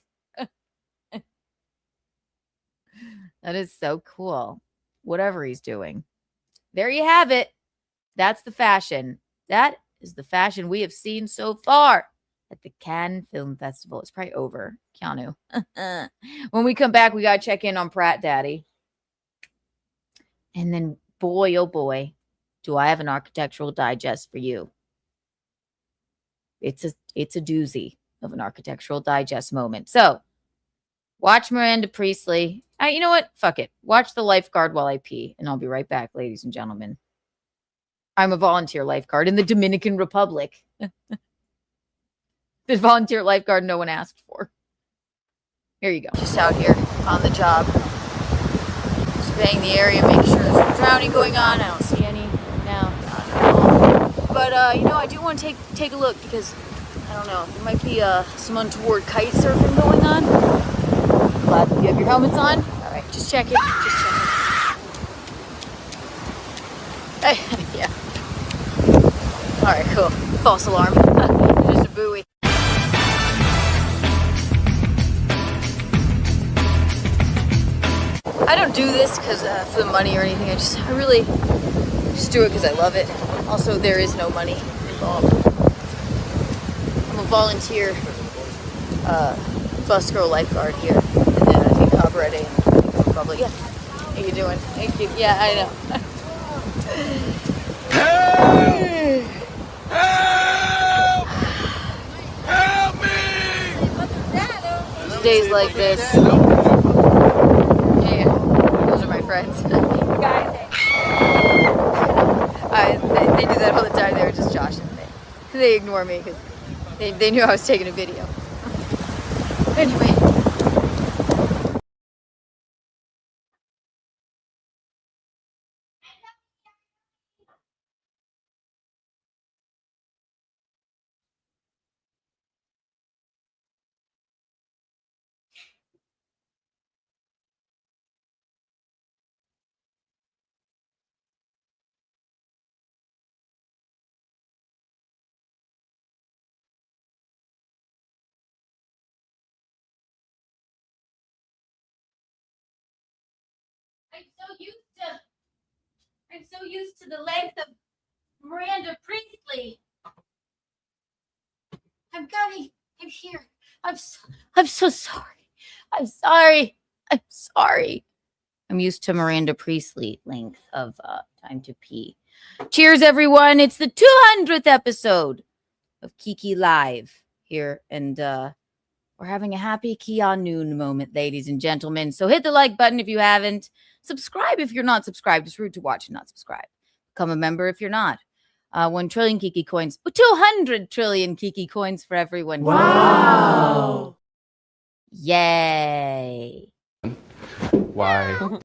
That is so cool. Whatever he's doing. There you have it. That's the fashion. That is the fashion we have seen so far at the Cannes Film Festival. It's probably over. Keanu. When we come back, we got to check in on Pratt Daddy. And then, boy, oh boy, do I have an architectural digest for you. It's a doozy of an architectural digest moment. So, watch Miranda Priestley. You know what? Fuck it. Watch The Lifeguard while I pee, and I'll be right back, ladies and gentlemen. I'm a volunteer lifeguard in the Dominican Republic. The volunteer lifeguard no one asked for. Here you go. Just out here on the job. Surveying the area, making sure there's no drowning going on. I don't see any now. Not at all. But, you know, I do want to take a look because, I don't know, there might be some untoward kite surfing going on. glad that you have your helmets on. All right, just check it. Just check it. Yeah. All right, cool. False alarm. Just a buoy. I don't do this because for the money or anything. I really just do it because I love it. Also, there is no money involved. I'm a volunteer bus girl lifeguard here, and then I take Cabaret and probably yeah. How you doing? Thank you. Yeah, I know. Help me! Days like this. Yeah, those are my friends. Guys, they do that all the time. They were just joshing. They ignore me because they knew I was taking a video. Anyway. I'm so used to the length of Miranda Priestley. I'm here. I'm so sorry. I'm sorry. I'm sorry. I'm used to Miranda Priestley length of time to pee. Cheers, everyone. It's the 200th episode of Kiki Live here. And we're having a happy Keanu moment, ladies and gentlemen. So hit the like button if you haven't. Subscribe if you're not subscribed. It's rude to watch and not subscribe. Become a member if you're not. 1 trillion Kiki coins. 200 trillion Kiki coins for everyone. Wow. Yay. Why?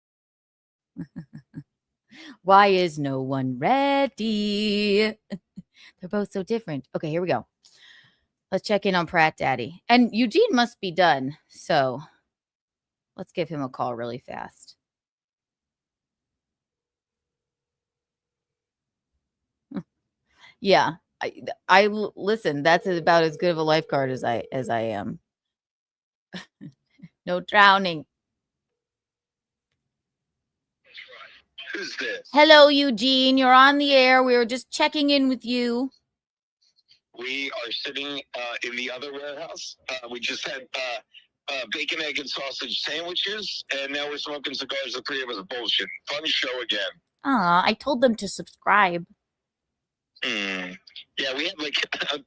Why is no one ready? They're both so different. Okay, here we go. Let's check in on Pratt Daddy. And Eugene must be done. So let's give him a call really fast. Yeah. I listen, that's about as good of a lifeguard as I am. No drowning. Who's this? Hello, Eugene. You're on the air. We were just checking in with you. We are sitting in the other warehouse. We just had bacon, egg, and sausage sandwiches, and now we're smoking cigars. The three of us. Bullshit. Fun show again. I told them to subscribe. Yeah, we had like,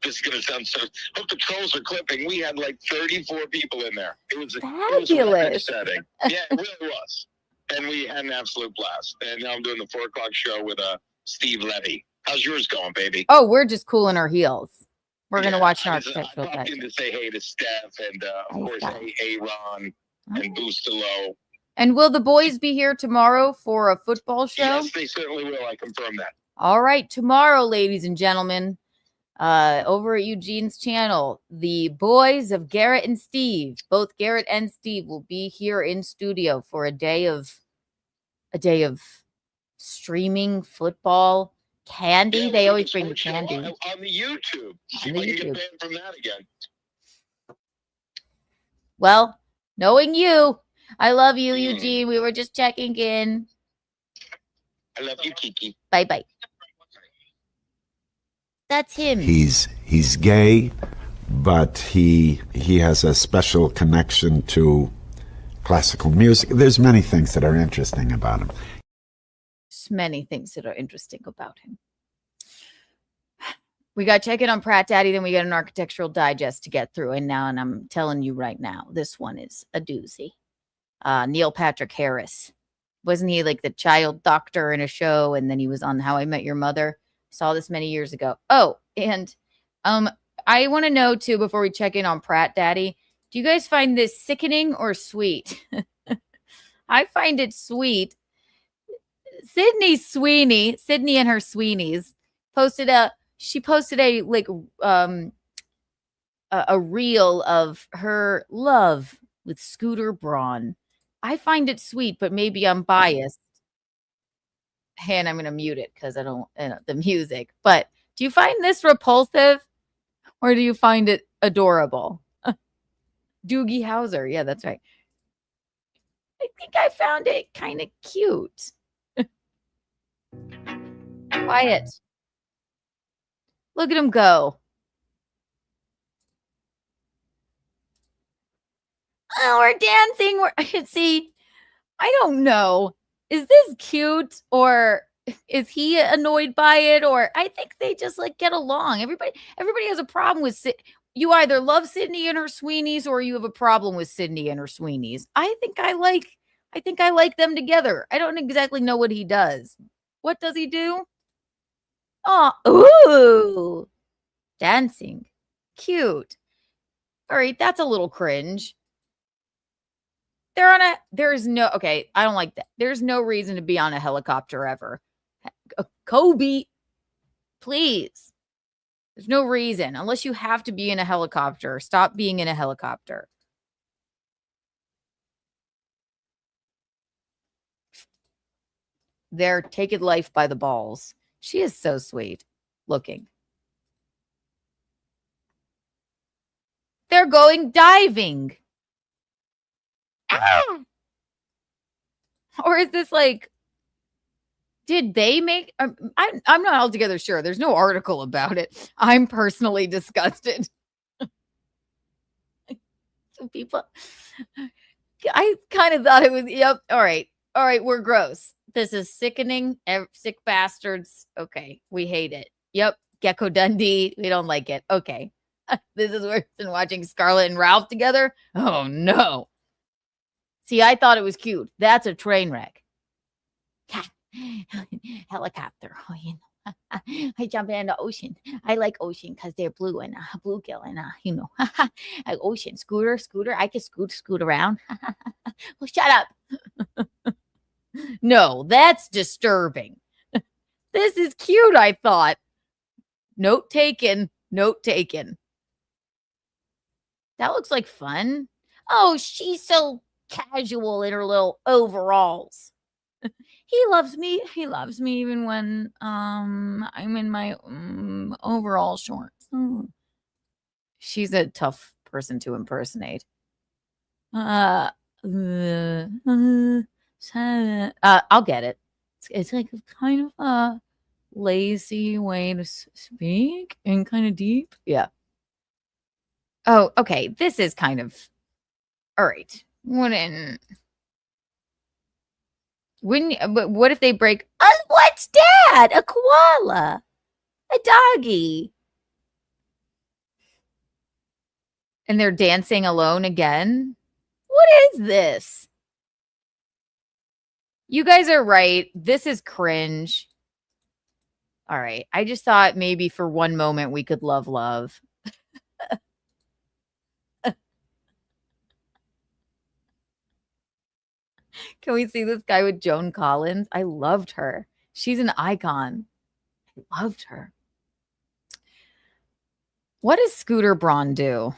this is going to sound so, hope the trolls are clipping. We had like 34 people in there. It was Fabulous. setting. Yeah, it really was. And we had an absolute blast. And now I'm doing the 4 o'clock show with Steve Levy. How's yours going, baby? Oh, we're just cooling our heels. We're going to watch an I architectural popped in to say hey to Steph and, of course, hey, Ron and Boostalo. And will the boys be here tomorrow for a football show? Yes, they certainly will. I confirm that. All right. Tomorrow, ladies and gentlemen, over at Eugene's channel, the boys of Garrett and Steve, both Garrett and Steve, will be here in studio for a day of streaming football candy. Yeah, they we're always doing bring a the show candy on the YouTube. See On if the I can YouTube. get banned from that again. Well, knowing you, I love you, Eugene. We were just checking in. I love you, Kiki. Bye bye. That's him. He's gay, but he has a special connection to classical music. There's many things that are interesting about him. There's many things that are interesting about him. We got check in on Pratt Daddy, then we got an architectural digest to get through. And I'm telling you right now, this one is a doozy. Neil Patrick Harris. Wasn't he like the child doctor in a show? And then he was on How I Met Your Mother. Saw this many years ago. Oh, and I want to know too, before we check in on Pratt Daddy, do you guys find this sickening or sweet? I find it sweet. Sydney and her Sweeneys posted a reel of her love with Scooter Braun. I find it sweet, but maybe I'm biased. And I'm going to mute it because I don't the music. But do you find this repulsive or do you find it adorable? Doogie Howser. Yeah, that's right. I think I found it kind of cute. Quiet. Look at him go. Oh, we're dancing. See, I don't know. Is this cute or is he annoyed by it? Or I think they just like get along. Everybody has a problem with you either love Sydney and her Sweeneys or you have a problem with Sydney and her Sweeneys. I think I like them together. I don't exactly know what he does. What does he do? Oh, ooh. Dancing. Cute. All right, that's a little cringe. There's no, okay, I don't like that. There's no reason to be on a helicopter ever. Kobe, please. There's no reason unless you have to be in a helicopter. Stop being in a helicopter. They're taking life by the balls. She is so sweet looking. They're going diving. Ah! Or is this like, did they make, I'm not altogether sure. There's no article about it. I'm personally disgusted. Some people, I kind of thought it was, yep. All right, we're gross. This is sickening. Sick bastards. Okay, we hate it. Yep, Gecko Dundee. We don't like it. Okay. This is worse than watching Scarlett and Ralph together. Oh, no. See, I thought it was cute. That's a train wreck. Helicopter. Oh, you know. I jump in the ocean. I like ocean because they're blue and bluegill and you know, like ocean scooter. I can scoot around. Well, shut up. No, that's disturbing. This is cute. I thought. Note taken. That looks like fun. Oh, she's so casual in her little overalls. He loves me even when I'm in my overall shorts. She's a tough person to impersonate. I'll get it. It's like kind of a lazy way to speak and kind of deep. Yeah. Oh, okay. This is kind of all right. But what if they break? What's that? A koala, a doggy, and they're dancing alone again. What is this? You guys are right. This is cringe. All right. I just thought maybe for one moment we could love. Can we see this guy with Joan Collins? I loved her. She's an icon. I loved her. What does Scooter Braun do?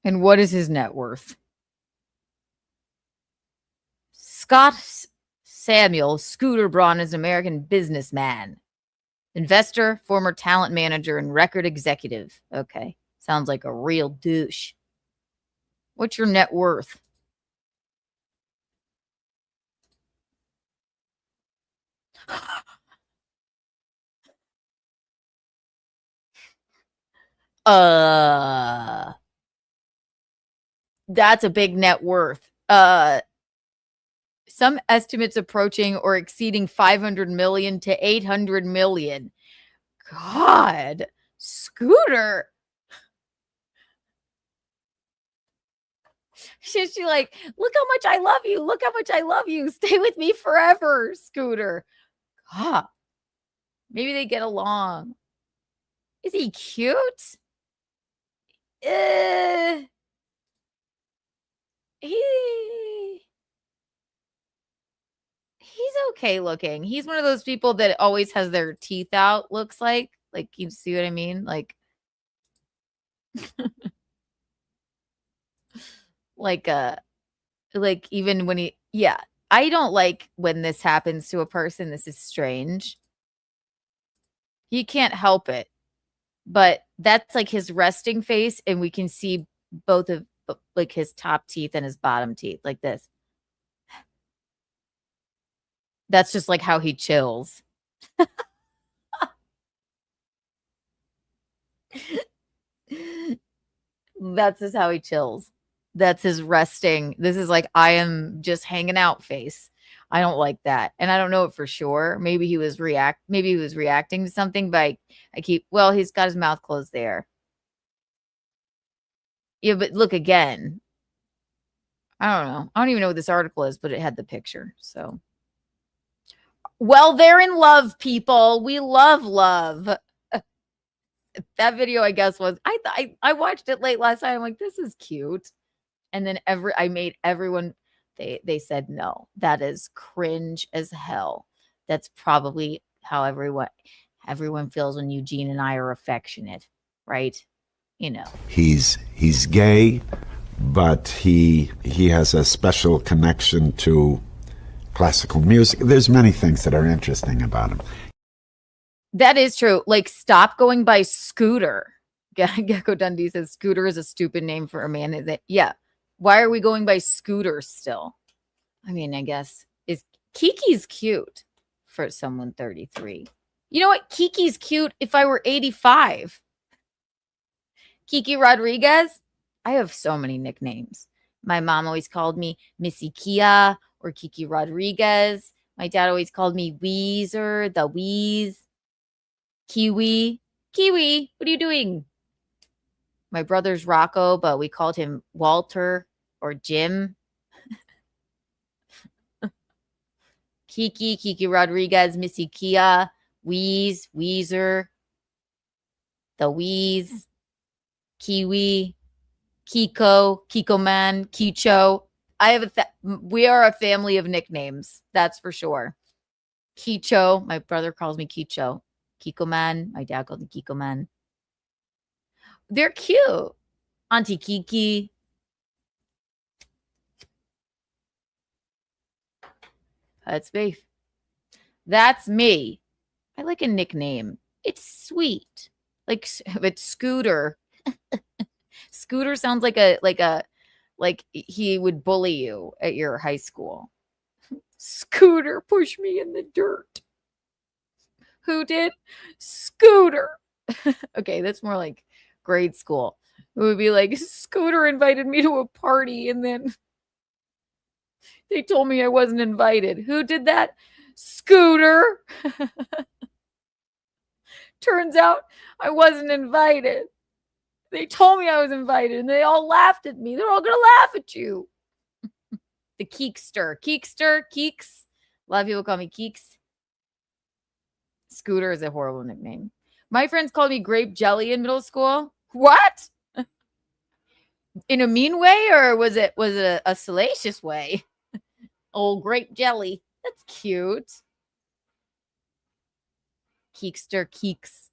And what is his net worth? Scott Samuel Scooter Braun is an American businessman, investor, former talent manager, and record executive. Okay. Sounds like a real douche. What's your net worth? That's a big net worth. Some estimates approaching or exceeding 500 million to 800 million. God, Scooter. She's like, look how much I love you. Look how much I love you. Stay with me forever, Scooter. God. Maybe they get along. Is he cute? He's okay looking. He's one of those people that always has their teeth out, looks like. Like, you see what I mean? Like, like even when I don't like when this happens to a person. This is strange. He can't help it. But that's like his resting face, and we can see both of like his top teeth and his bottom teeth like this. That's just like how he chills. That's just how he chills. That's his resting. This is like, I am just hanging out face. I don't like that. And I don't know it for sure. Maybe he was reacting to something, but he's got his mouth closed there. Yeah, but look again. I don't know. I don't even know what this article is, but it had the picture. So, well, they're in love, people. We love. That video, I guess, was I watched it late last night. I'm like, this is cute. And then I made everyone, they said no. That is cringe as hell. That's probably how everyone feels when Eugene and I are affectionate, right? You know. He's gay, but he has a special connection to classical music. There's many things that are interesting about him. That is true. Like, stop going by Scooter. Gecko Dundee says Scooter is a stupid name for a man. Is it? Yeah. Why are we going by Scooter still? I mean, I guess Kiki's cute for someone 33. You know what? Kiki's cute if I were 85. Kiki Rodriguez. I have so many nicknames. My mom always called me Missy Kia or Kiki Rodriguez. My dad always called me Weezer, the Wheeze. Kiwi, what are you doing? My brother's Rocco, but we called him Walter or Jim. Kiki Rodriguez, Missy Kia, Weezer, the Wheeze, Kiwi, Kiko Man, Kicho. We are a family of nicknames, that's for sure. Kicho, my brother calls me Kicho. Kiko Man, my dad called me Kiko Man. They're cute. Auntie Kiki. That's me. That's me. I like a nickname. It's sweet. Like, it's Scooter. Scooter sounds like he would bully you at your high school. Scooter, push me in the dirt. Who did? Scooter. Okay, that's more like grade school. It would be like, Scooter invited me to a party and then they told me I wasn't invited. Who did that? Scooter. Turns out I wasn't invited. They told me I was invited and they all laughed at me. They're all going to laugh at you. The Keekster. Keeks. A lot of people call me Keeks. Scooter is a horrible nickname. My friends called me Grape Jelly in middle school. What? In a mean way, or was it a salacious way? Old Grape Jelly. That's cute. Keekster, Keeks.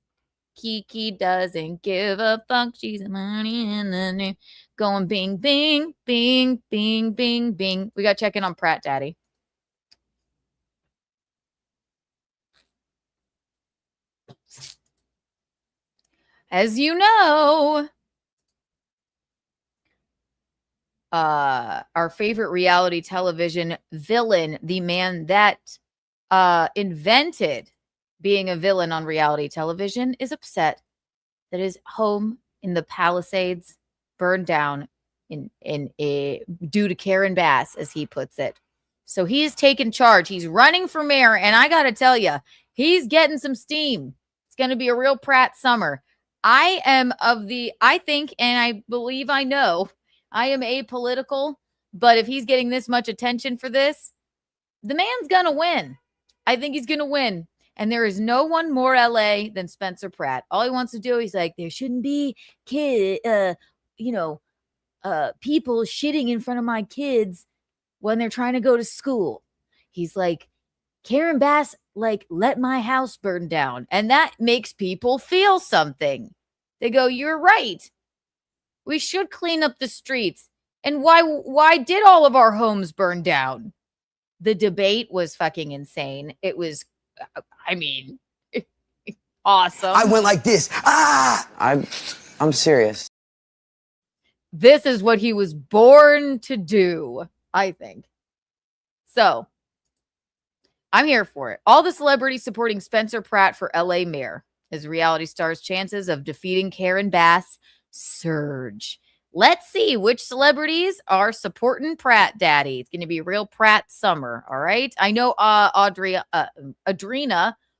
Kiki doesn't give a fuck. She's money in the name. Going bing, bing, bing, bing, bing, bing. We got to check in on Pratt, Daddy. As you know, our favorite reality television villain, the man that invented being a villain on reality television, is upset that his home in the Palisades burned down due to Karen Bass, as he puts it. So he's taken charge. He's running for mayor, and I got to tell you, he's getting some steam. It's going to be a real Pratt summer. I think, and I believe I know, I am apolitical, but if he's getting this much attention for this, the man's going to win. I think he's going to win. And there is no one more LA than Spencer Pratt. All he wants to do, he's like, there shouldn't be people shitting in front of my kids when they're trying to go to school. He's like, Karen Bass, like, let my house burn down. And that makes people feel something. They go, you're right. We should clean up the streets. And why did all of our homes burn down? The debate was fucking insane. It was, I mean, awesome. I went like this. I'm serious. This is what he was born to do, I think. So, I'm here for it. All the celebrities supporting Spencer Pratt for LA mayor. His reality star's chances of defeating Karen Bass surge. Let's see which celebrities are supporting Pratt Daddy. It's going to be real Pratt summer, all right? I know Adrena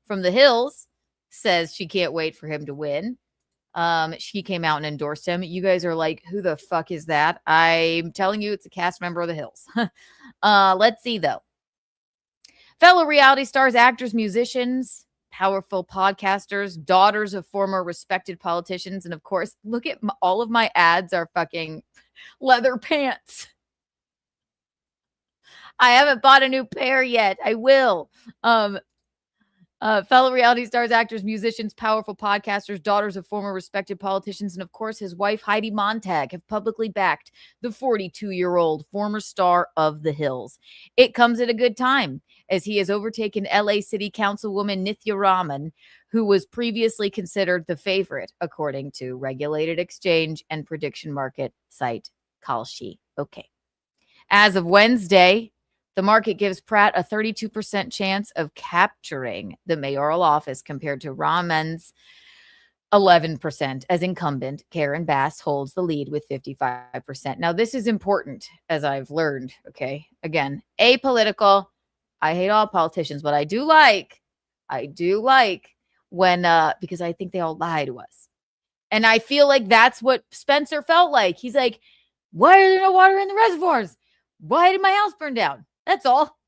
from The Hills says she can't wait for him to win. She came out and endorsed him. You guys are like, who the fuck is that? I'm telling you, it's a cast member of The Hills. Let's see, though. Fellow reality stars, actors, musicians, powerful podcasters, daughters of former respected politicians, and of course, look at all of my ads are fucking leather pants. I haven't bought a new pair yet. I will. Fellow reality stars, actors, musicians, powerful podcasters, daughters of former respected politicians, and of course, his wife, Heidi Montag, have publicly backed the 42-year-old former star of The Hills. It comes at a good time, as he has overtaken LA City Councilwoman Nithya Raman, who was previously considered the favorite, according to regulated exchange and prediction market site Kalshi. Okay. As of Wednesday, the market gives Pratt a 32% chance of capturing the mayoral office compared to Raman's 11%. As incumbent, Karen Bass holds the lead with 55%. Now, this is important, as I've learned, okay? Again, apolitical. I hate all politicians, but I do like when, because I think they all lie to us. And I feel like that's what Spencer felt like. He's like, why are there no water in the reservoirs? Why did my house burn down? That's all.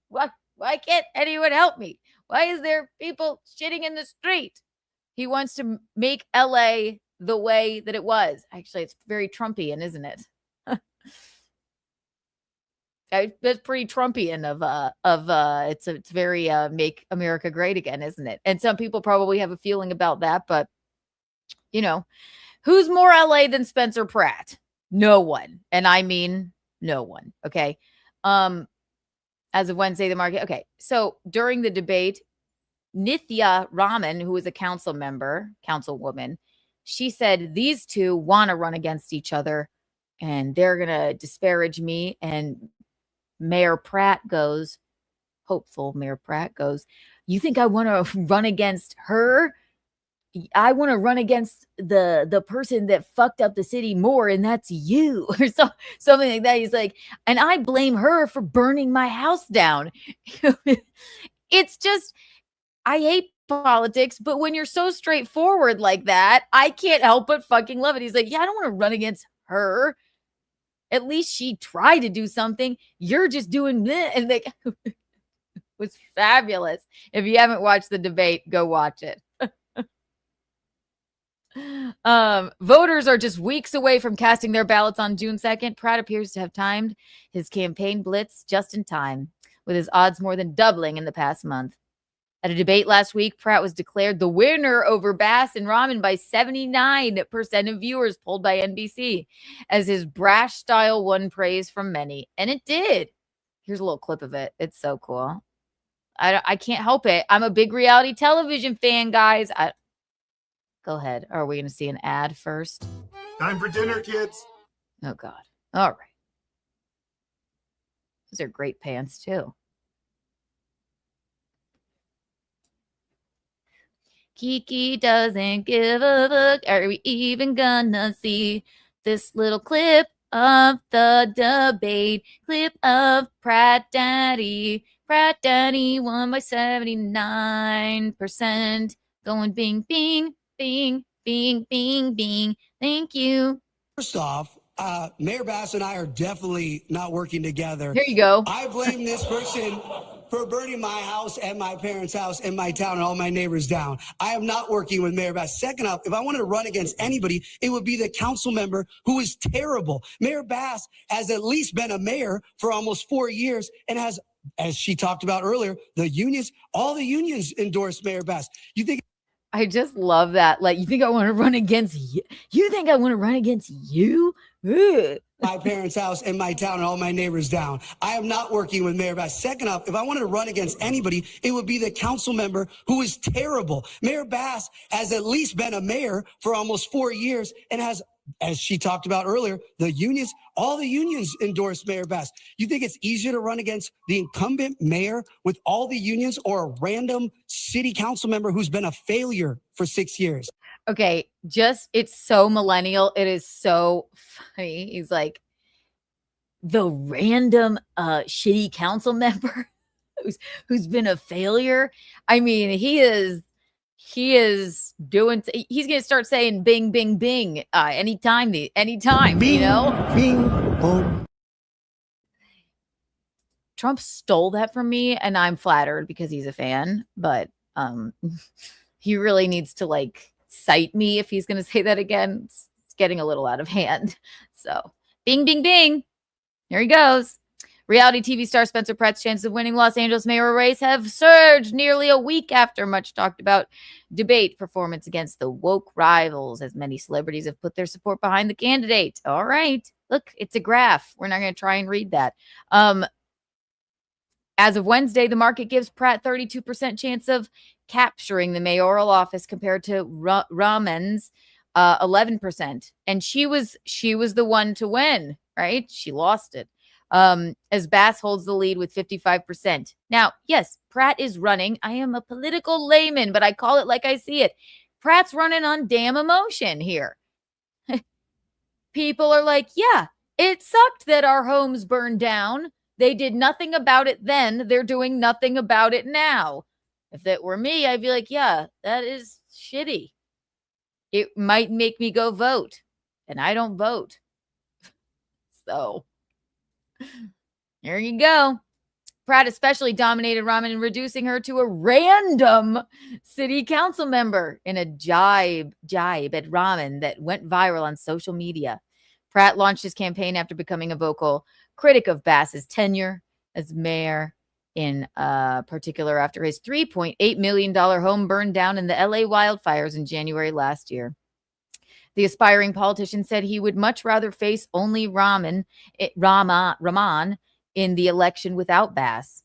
Why can't anyone help me? Why is there people shitting in the street? He wants to make LA the way that it was. Actually, it's very Trumpian, isn't it? That's pretty Trumpian of it's very make America great again, isn't it? And some people probably have a feeling about that, but you know, who's more LA than Spencer Pratt? No one. And I mean no one. Okay. As of Wednesday, the market. Okay. So during the debate, Nithya Raman, who was a councilwoman, she said these two want to run against each other and they're going to disparage me. And Mayor Pratt goes, hopeful Mayor Pratt goes, you think I want to run against her? I want to run against the person that fucked up the city more, and that's you, or something like that. He's like, and I blame her for burning my house down. It's just, I hate politics, but when you're so straightforward like that, I can't help but fucking love it. He's like, yeah, I don't want to run against her. At least she tried to do something. You're just doing this. And like, it was fabulous. If you haven't watched the debate, go watch it. Voters are just weeks away from casting their ballots on June 2nd. Pratt appears to have timed his campaign blitz just in time, with his odds more than doubling in the past month. At a debate last week, Pratt was declared the winner over Bass and Raman by 79% of viewers polled by NBC, as his brash style won praise from many. And it did. Here's a little clip of it. It's so cool. I can't help it. I'm a big reality television fan, guys. Go ahead. Are we going to see an ad first? Time for dinner, kids. Oh, God. All right. Those are great pants, too. Kiki doesn't give a fuck. Are we even gonna see this little clip of the debate? Clip of Pratt Daddy. Pratt Daddy won by 79%. Going bing, bing. Bing, bing, bing, bing. Thank you. First off, Mayor Bass and I are definitely not working together. Here you go. I blame this person for burning my house and my parents' house and my town and all my neighbors down. I am not working with Mayor Bass. Second off, if I wanted to run against anybody, it would be the council member who is terrible. Mayor Bass has at least been a mayor for almost 4 years and has, as she talked about earlier, the unions, all the unions endorsed Mayor Bass. You think I just love that. Like, you think I want to run against you? You think I want to run against you? Ugh. My parents' house and my town and all my neighbors down. I am not working with Mayor Bass. Second off, if I wanted to run against anybody, it would be the council member who is terrible. Mayor Bass has at least been a mayor for almost 4 years and has, as she talked about earlier, the unions, all the unions endorsed Mayor Bass. You think it's easier to run against the incumbent mayor with all the unions or a random city council member who's been a failure for 6 years? Okay, it's so millennial. It is so funny. He's like, the random shitty council member who's been a failure. I mean, he is doing, he's gonna start saying bing bing bing anytime, bing, you know, bing, boom. Trump stole that from me, and I'm flattered because he's a fan, but he really needs to like cite me if he's gonna say that again. It's getting a little out of hand. So bing bing bing, here he goes. Reality TV star Spencer Pratt's chances of winning Los Angeles mayoral race have surged nearly a week after much talked about debate performance against the woke rivals, as many celebrities have put their support behind the candidate. All right. Look, it's a graph. We're not going to try and read that. As of Wednesday, the market gives Pratt 32% chance of capturing the mayoral office compared to Rahman's 11%. And she was the one to win, right? She lost it. As Bass holds the lead with 55%. Now, yes, Pratt is running. I am a political layman, but I call it like I see it. Pratt's running on damn emotion here. People are like, yeah, it sucked that our homes burned down. They did nothing about it then. They're doing nothing about it now. If that were me, I'd be like, yeah, that is shitty. It might make me go vote, and I don't vote. So there you go. Pratt especially dominated Rahman in reducing her to a random city council member in a jibe at Rahman that went viral on social media. Pratt launched his campaign after becoming a vocal critic of Bass's tenure as mayor, in particular after his $3.8 million home burned down in the LA wildfires in January last year. The aspiring politician said he would much rather face only Rahman in the election without Bass.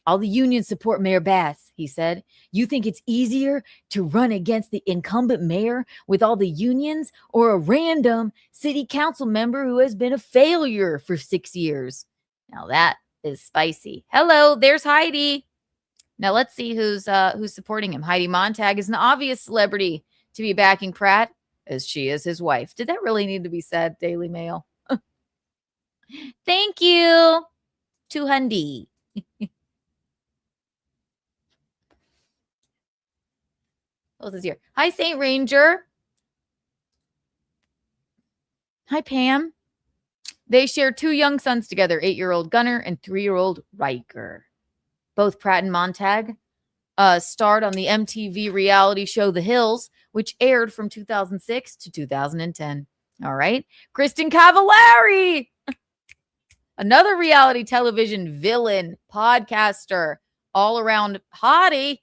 All the unions support Mayor Bass, he said. You think it's easier to run against the incumbent mayor with all the unions or a random city council member who has been a failure for 6 years? Now that is spicy. Hello, there's Heidi. Now let's see who's supporting him. Heidi Montag is an obvious celebrity to be backing Pratt, as she is his wife. Did that really need to be said, Daily Mail? Thank you to Hundy. What else is here? Hi, St. Ranger. Hi, Pam. They share 2 young sons together, 8-year-old Gunnar and 3-year-old Riker. Both Pratt and Montag starred on the MTV reality show The Hills, which aired from 2006 to 2010. All right. Kristen Cavallari, another reality television villain, podcaster, all around hottie.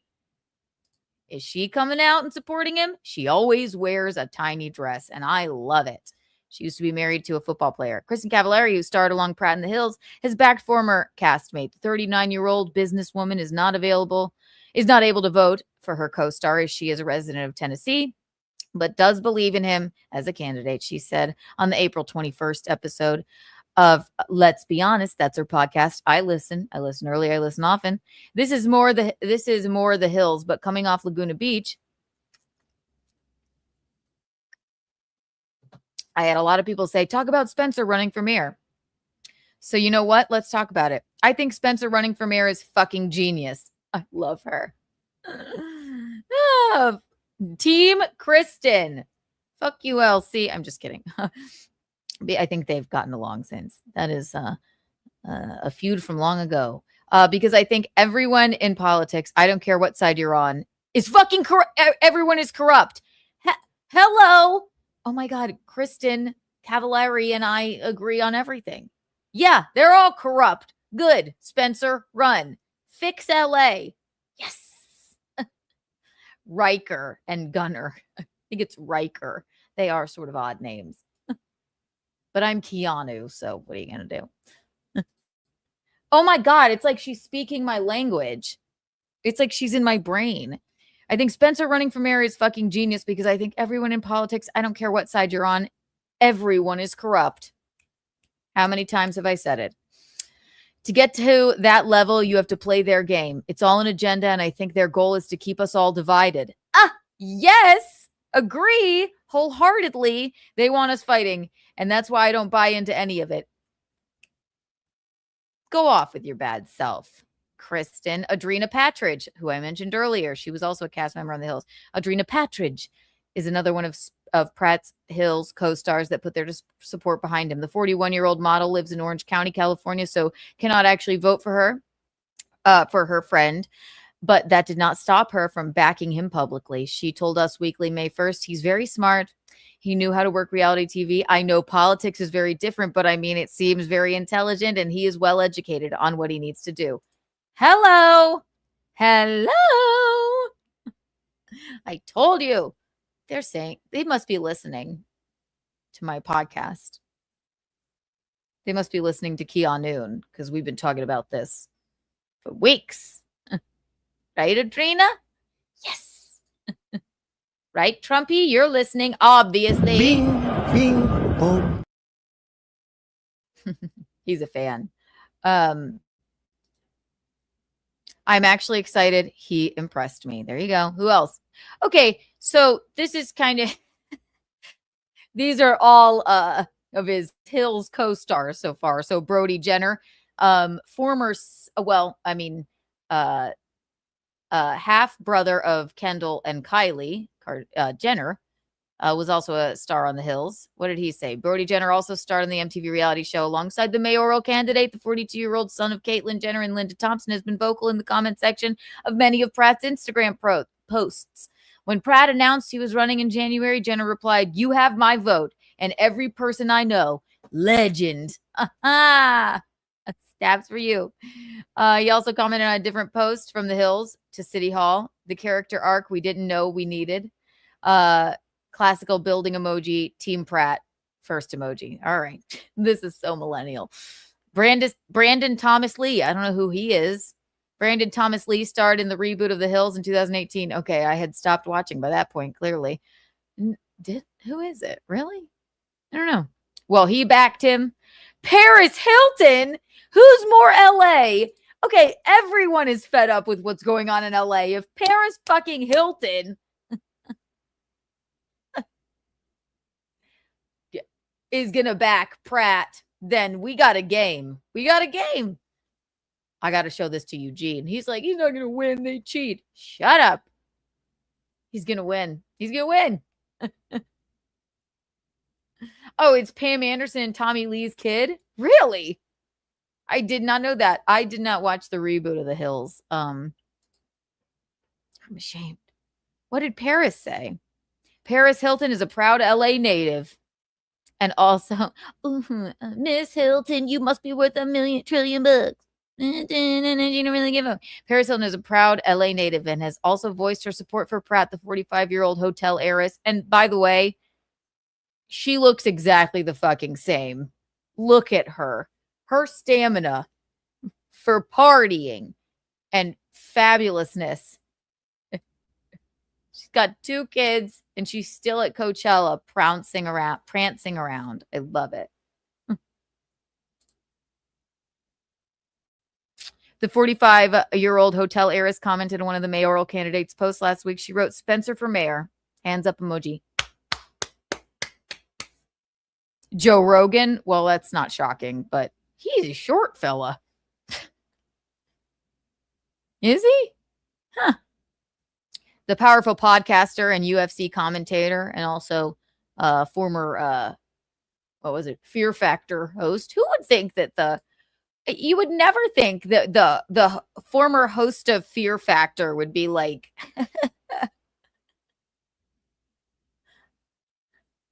Is she coming out and supporting him? She always wears a tiny dress, and I love it. She used to be married to a football player. Kristen Cavallari, who starred along Pratt in The Hills, has backed former castmate. The 39-year-old businesswoman is not able to vote for her co-star, as she is a resident of Tennessee, but does believe in him as a candidate, she said on the April 21st episode of Let's Be Honest. That's her podcast. I listen early, I listen often. This is more The Hills, but coming off Laguna Beach. I had a lot of people say, talk about Spencer running for mayor. So you know what? Let's talk about it. I think Spencer running for mayor is fucking genius. I love her. Team Kristen. Fuck you, LC. I'm just kidding. I think they've gotten along since. That is a feud from long ago. Because I think everyone in politics, I don't care what side you're on, is fucking corrupt. Everyone is corrupt. Hello. Oh my God. Kristen Cavallari and I agree on everything. Yeah, they're all corrupt. Good. Spencer, run. Fix LA. Yes. Riker and Gunner. I think it's Riker. They are sort of odd names. But I'm Keanu, so what are you going to do? Oh my God, it's like she's speaking my language. It's like she's in my brain. I think Spencer running for mayor is fucking genius because I think everyone in politics, I don't care what side you're on, everyone is corrupt. How many times have I said it? To get to that level, you have to play their game. It's all an agenda, and I think their goal is to keep us all divided. Yes, agree wholeheartedly. They want us fighting, and that's why I don't buy into any of it. Go off with your bad self. Kristen Adrena Patridge, who I mentioned earlier. She was also a cast member on The Hills. Adrena Patridge is another one of Pratt's Hills co-stars that put their support behind him. The 41-year-old model lives in Orange County, California, so cannot actually vote for her friend. But that did not stop her from backing him publicly. She told Us Weekly May 1st, he's very smart. He knew how to work reality TV. I know politics is very different, but I mean, it seems very intelligent and he is well educated on what he needs to do. Hello. I told you. They're saying they must be listening to my podcast. They must be listening to Keanu because we've been talking about this for weeks. Right, Adrena? Yes. Right, Trumpy? You're listening, obviously. Bing, bing, boom. He's a fan. I'm actually excited. He impressed me. There you go. Who else? Okay, so this is kind of these are all of his Hills co-stars so far. So Brody Jenner, half brother of Kendall and Kylie Jenner, was also a star on The Hills. What did he say? Brody Jenner also starred on the MTV reality show alongside the mayoral candidate. The 42-year-old son of Caitlyn Jenner and Linda Thompson has been vocal in the comment section of many of Pratt's Instagram posts. When Pratt announced he was running in January, Jenner replied, "You have my vote and every person I know. Legend." Stabs for you. He also commented on a different post from The Hills to City Hall. The character arc we didn't know we needed. Classical building emoji, Team Pratt, first emoji. All right. This is so millennial. Brandon Thomas Lee. I don't know who he is. Brandon Thomas Lee starred in the reboot of The Hills in 2018. Okay, I had stopped watching by that point, clearly. Who is it? Really? I don't know. Well, he backed him. Paris Hilton? Who's more LA? Okay, everyone is fed up with what's going on in LA. If Paris fucking Hilton is going to back Pratt, then we got a game. We got a game. I got to show this to Eugene. He's like, he's not going to win. They cheat. Shut up. He's going to win. He's going to win. Oh, it's Pam Anderson and Tommy Lee's kid? Really? I did not know that. I did not watch the reboot of The Hills. I'm ashamed. What did Paris say? Paris Hilton is a proud LA native. And also, Miss Hilton, you must be worth $1 trillion bucks. You don't really give a. Paris Hilton is a proud LA native and has also voiced her support for Pratt, the 45-year-old hotel heiress. And by the way, she looks exactly the fucking same. Look at her. Her stamina for partying and fabulousness. She's got 2 kids and she's still at Coachella prancing around. I love it. The 45-year-old hotel heiress commented on one of the mayoral candidates' posts last week. She wrote, "Spencer for mayor." Hands up emoji. Joe Rogan. Well, that's not shocking, but he's a short fella. Is he? Huh. The powerful podcaster and UFC commentator and also former, Fear Factor host. Who would think that you would never think that the former host of Fear Factor would be like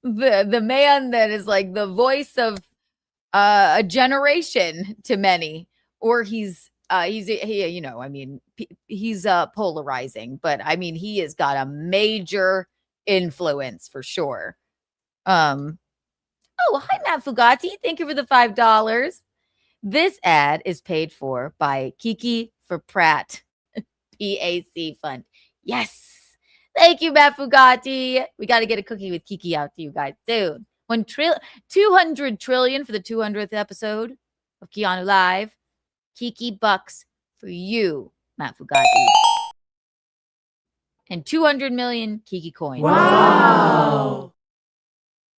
the man that is like the voice of a generation to many, or he's he's polarizing, but I mean, he has got a major influence for sure. Oh, hi, Matt Fugati. Thank you for the $5. This ad is paid for by Kiki for Pratt PAC Fund. Yes. Thank you, Matt Fugati. We got to get a cookie with Kiki out to you guys soon. 200 trillion for the 200th episode of Keanu Live. Kiki bucks for you, Matt Fugati. And 200 million Kiki coins. Wow.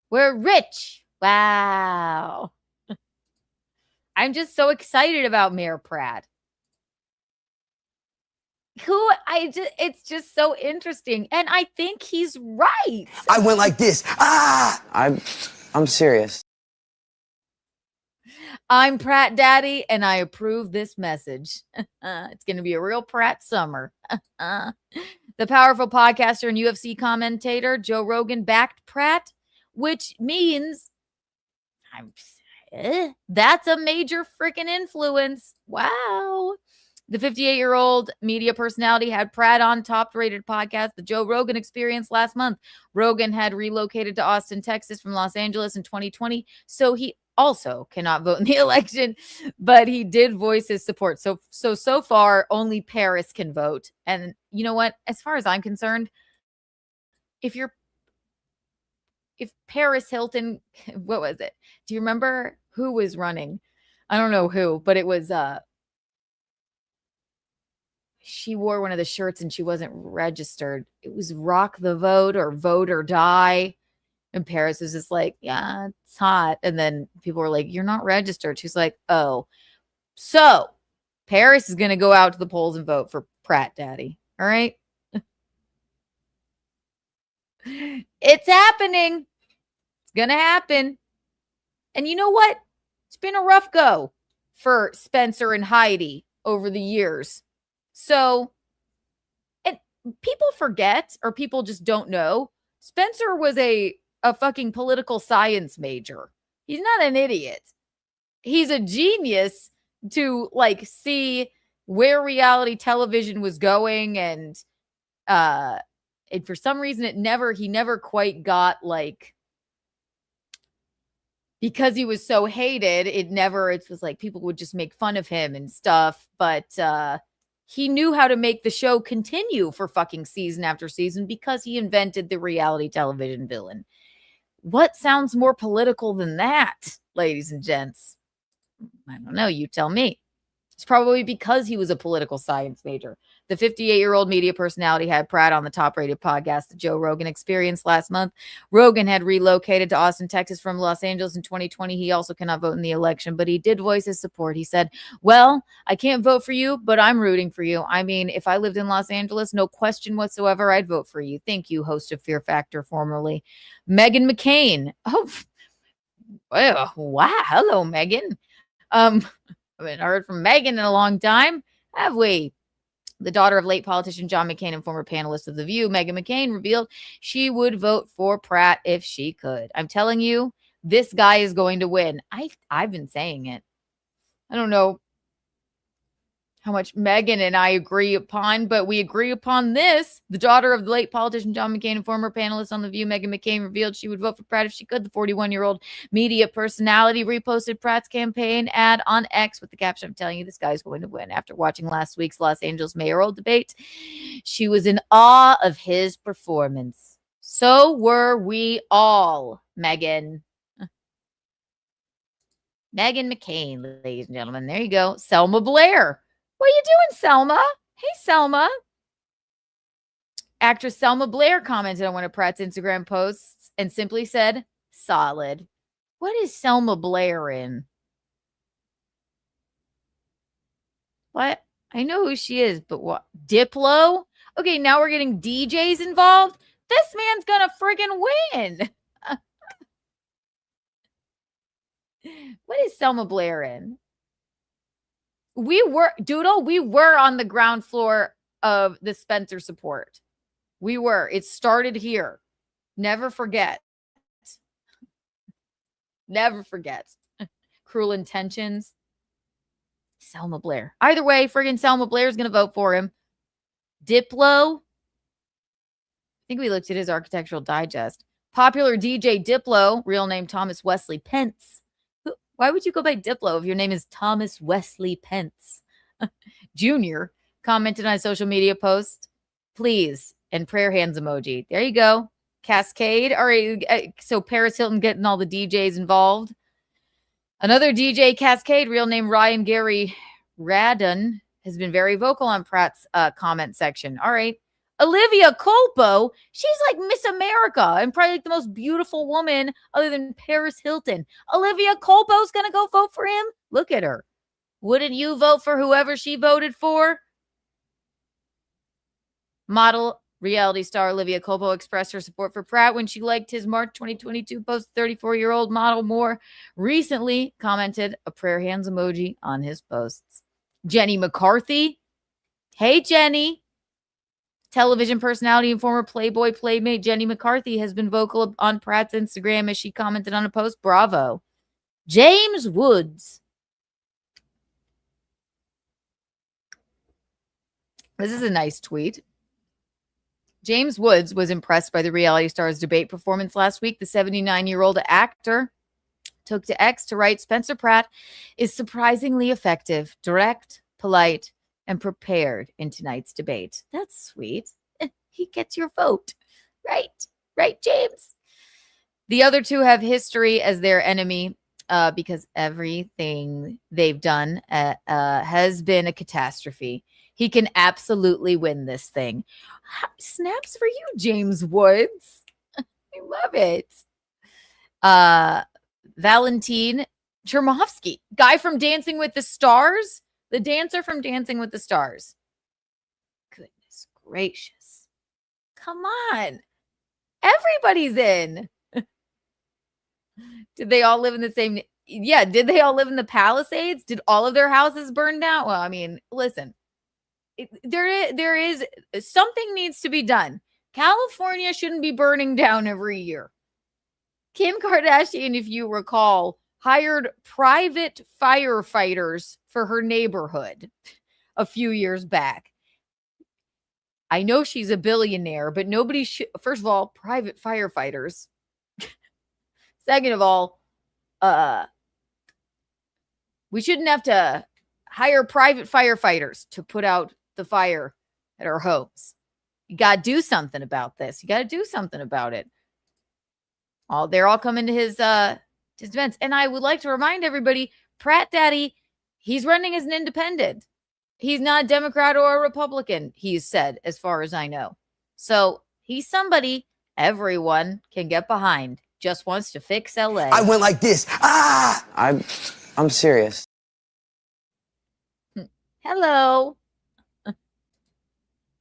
We're rich. Wow. I'm just so excited about Mayor Pratt. It's just so interesting. And I think he's right. I went like this. I'm serious. I'm Pratt Daddy, and I approve this message. It's going to be a real Pratt summer. The powerful podcaster and UFC commentator Joe Rogan backed Pratt, which means that's a major freaking influence. Wow. The 58-year-old media personality had Pratt on top-rated podcast, The Joe Rogan Experience, last month. Rogan had relocated to Austin, Texas from Los Angeles in 2020, so he also cannot vote in the election, but he did voice his support. So far, only Paris can vote. And you know what? As far as I'm concerned, if Paris Hilton, what was it? Do you remember who was running? I don't know who, but it was she wore one of the shirts and she wasn't registered. It was Rock the Vote or Vote or Die. And Paris was just like, yeah, it's hot. And then people were like, you're not registered. She's like, oh. So Paris is going to go out to the polls and vote for Pratt Daddy. All right. It's happening. It's going to happen. And you know what? It's been a rough go for Spencer and Heidi over the years. So, and people forget, or people just don't know, Spencer was a fucking political science major. He's not an idiot. He's a genius to like see where reality television was going, and for some reason he never quite got like, because he was so hated, it was like people would just make fun of him and stuff, but he knew how to make the show continue for fucking season after season because he invented the reality television villain. What sounds more political than that, ladies and gents? I don't know. You tell me. It's probably because he was a political science major. The 58-year-old media personality had Pratt on the top-rated podcast, The Joe Rogan Experience, last month. Rogan had relocated to Austin, Texas from Los Angeles in 2020. He also cannot vote in the election, but he did voice his support. He said, well, I can't vote for you, but I'm rooting for you. I mean, if I lived in Los Angeles, no question whatsoever, I'd vote for you. Thank you, host of Fear Factor, formerly Meghan McCain. Oh, well, wow. Hello, Meghan. I haven't heard from Meghan in a long time, have we? The daughter of late politician John McCain and former panelist of The View, Meghan McCain, revealed she would vote for Pratt if she could. I'm telling you, this guy is going to win. I've been saying it. I don't know how much Meghan and I agree upon, but we agree upon this. The daughter of the late politician John McCain and former panelist on The View, Meghan McCain, revealed she would vote for Pratt if she could. The 41-year-old media personality reposted Pratt's campaign ad on X with the caption, I'm telling you, this guy's going to win. After watching last week's Los Angeles mayoral debate, she was in awe of his performance. So were we all, Meghan. Meghan McCain, ladies and gentlemen. There you go. Selma Blair. What are you doing, Selma? Hey, Selma. Actress Selma Blair commented on one of Pratt's Instagram posts and simply said, solid. What is Selma Blair in? What? I know who she is, but what? Diplo? Okay, now we're getting DJs involved. This man's gonna friggin' win. What is Selma Blair in? We were on the ground floor of the Spencer support. We were. It started here. Never forget. Never forget. Cruel Intentions. Selma Blair. Either way, friggin' Selma Blair's going to vote for him. Diplo. I think we looked at his Architectural Digest. Popular DJ Diplo, real name Thomas Wesley Pence. Why would you go by Diplo if your name is Thomas Wesley Pence? Jr. commented on a social media post, please, and prayer hands emoji. There you go. Cascade. All right, so Paris Hilton getting all the DJs involved. Another DJ, Cascade, real name Ryan Gary Radon, has been very vocal on Pratt's comment section. All right. Olivia Culpo, she's like Miss America and probably like the most beautiful woman other than Paris Hilton. Olivia Culpo's going to go vote for him? Look at her. Wouldn't you vote for whoever she voted for? Model reality star Olivia Culpo expressed her support for Pratt when she liked his March 2022 post. 34-year-old model more recently commented a prayer hands emoji on his posts. Jenny McCarthy. Hey, Jenny. Television personality and former Playboy playmate Jenny McCarthy has been vocal on Pratt's Instagram as she commented on a post. Bravo. James Woods. This is a nice tweet. James Woods was impressed by the reality star's debate performance last week. The 79-year-old actor took to X to write, Spencer Pratt is surprisingly effective, direct, polite, and prepared in tonight's debate. That's sweet. He gets your vote. Right? Right, James? The other two have history as their enemy because everything they've done has been a catastrophe. He can absolutely win this thing. Snaps for you, James Woods. I love it. Valentine Chermovsky, guy from Dancing with the Stars, the dancer from Dancing with the Stars. Goodness gracious. Come on. Everybody's in. Did they all live in the same? Yeah. Did they all live in the Palisades? Did all of their houses burn down? Well, I mean, listen. There is something needs to be done. California shouldn't be burning down every year. Kim Kardashian, if you recall, hired private firefighters for her neighborhood a few years back. I know she's a billionaire, but nobody should. First of all, private firefighters. Second of all, we shouldn't have to hire private firefighters to put out the fire at our homes. You got to do something about this. You got to do something about it. They're all coming to his defense. And I would like to remind everybody, Pratt Daddy, he's running as an independent. He's not a Democrat or a Republican, he's said, as far as I know. So he's somebody everyone can get behind. Just wants to fix LA. I went like this. Ah! I'm serious. Hello.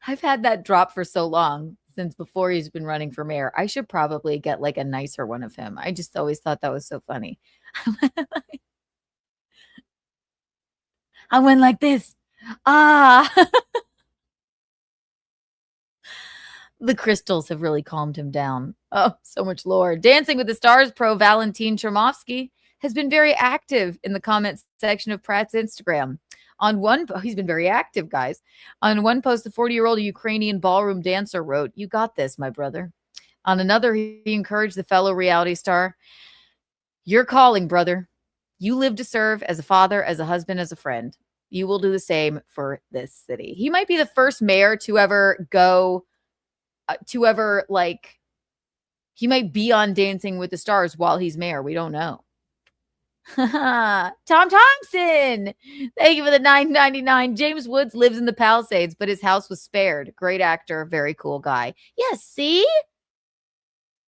I've had that drop for so long since before he's been running for mayor. I should probably get like a nicer one of him. I just always thought that was so funny. I went like this. Ah. The crystals have really calmed him down. Oh, so much lore. Dancing with the Stars pro Valentine Chermovsky has been very active in the comments section of Pratt's Instagram. He's been very active, guys. On one post, the 40-year-old Ukrainian ballroom dancer wrote, "You got this, my brother." On another, he encouraged the fellow reality star, "You're calling, brother. You live to serve as a father, as a husband, as a friend. You will do the same for this city." He might be the first mayor to ever go, he might be on Dancing with the Stars while he's mayor. We don't know. Tom Thompson, thank you for the $9.99. James Woods lives in the Palisades, but his house was spared. Great actor, very cool guy. Yes, see?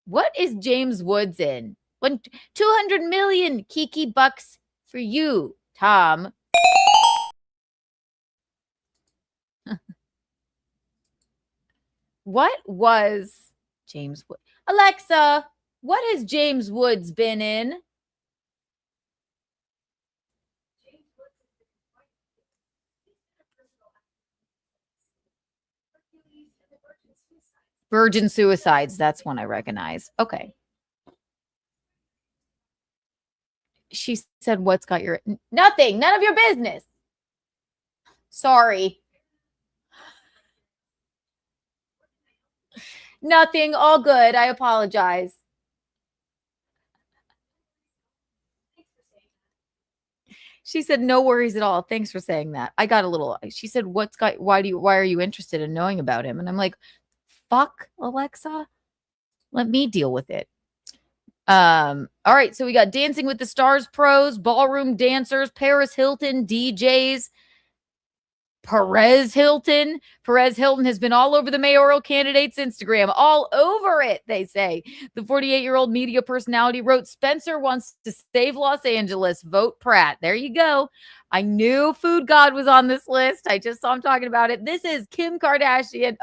What is James Woods in? 200 million Kiki bucks for you, Tom. What was James Woods? Alexa, what has James Woods been in? Virgin Suicides. That's one I recognize. Okay. She said, what's got your... Nothing. None of your business. Sorry. Nothing. All good. I apologize. She said, no worries at all. Thanks for saying that. I got a little, she said, why are you interested in knowing about him? And I'm like, fuck, Alexa, let me deal with it. All right. So we got Dancing with the Stars pros, ballroom dancers, Paris Hilton, DJs, Perez Hilton. Perez Hilton has been all over the mayoral candidate's Instagram, all over it, they say. The 48-year-old media personality wrote, Spencer wants to save Los Angeles. Vote Pratt. There you go. I knew Food God was on this list. I just saw him talking about it. This is Kim Kardashian,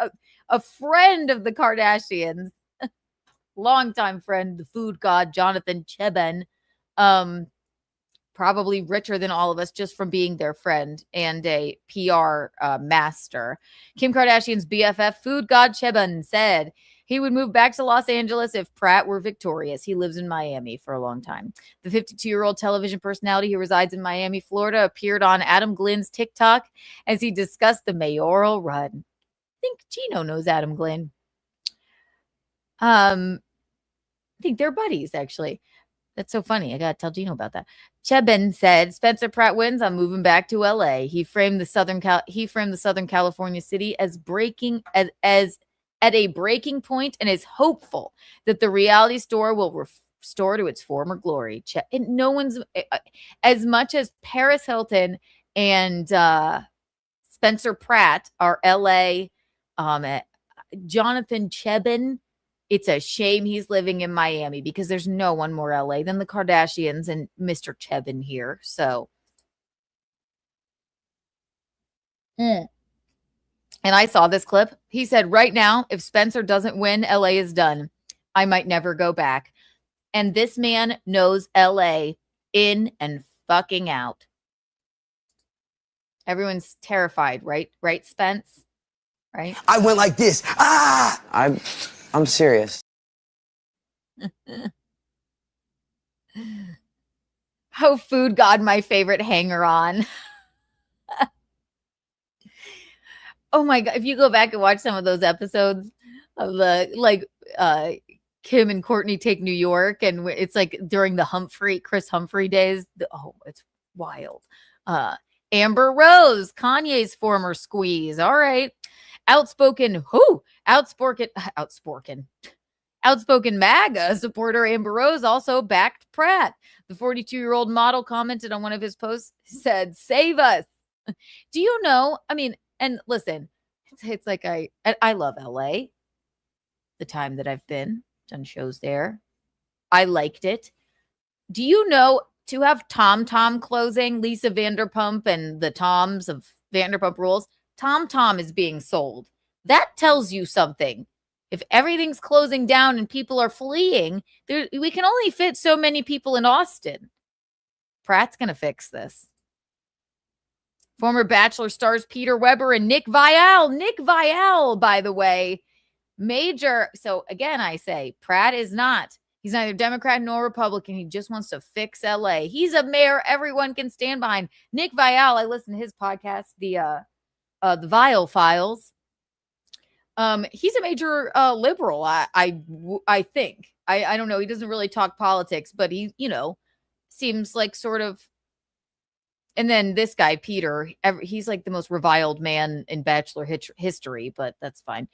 a friend of the Kardashians, longtime friend, the Food God, Jonathan Cheban. Probably richer than all of us just from being their friend and a PR master. Kim Kardashian's BFF, Food God Cheban, said he would move back to Los Angeles if Pratt were victorious. He lives in Miami for a long time. The 52-year-old television personality who resides in Miami, Florida, appeared on Adam Glynn's TikTok as he discussed the mayoral run. I think Gino knows Adam Glynn. I think they're buddies, actually. That's so funny. I got to tell Gino about that. Cheban said, Spencer Pratt wins. I'm moving back to LA. He framed the Southern California city as as at a breaking point and is hopeful that the reality store will restore to its former glory. No one's as much as Paris Hilton and Spencer Pratt are LA. Jonathan Cheban. It's a shame he's living in Miami because there's no one more LA than the Kardashians and Mr. Cheban here. So, and I saw this clip. He said, right now, if Spencer doesn't win, LA is done. I might never go back. And this man knows LA in and fucking out. Everyone's terrified, right? Right, Spence? Right? I went like this. Ah! I'm serious. Oh, Food God, my favorite hanger on. Oh my God. If you go back and watch some of those episodes of the Kim and Courtney Take New York, and it's like during the Chris Humphrey days. It's wild. Amber Rose, Kanye's former squeeze. All right. Outspoken MAGA supporter Amber Rose also backed Pratt. The 42-year-old model commented on one of his posts, said, save us. Do you know? I mean, and listen, it's like I love LA. The time that I've been done shows there. I liked it. Do you know to have Tom closing, Lisa Vanderpump and the Toms of Vanderpump Rules? Tom is being sold. That tells you something. If everything's closing down and people are fleeing, we can only fit so many people in Austin. Pratt's going to fix this. Former Bachelor stars Peter Weber and Nick Viall. Nick Viall, by the way, major. So again, I say Pratt is not. He's neither Democrat nor Republican. He just wants to fix LA. He's a mayor everyone can stand behind. Nick Viall, I listen to his podcast, the Viall Files. He's a major liberal. I think. I don't know. He doesn't really talk politics, but he, seems like sort of. And then this guy, Peter, he's like the most reviled man in Bachelor history, but that's fine.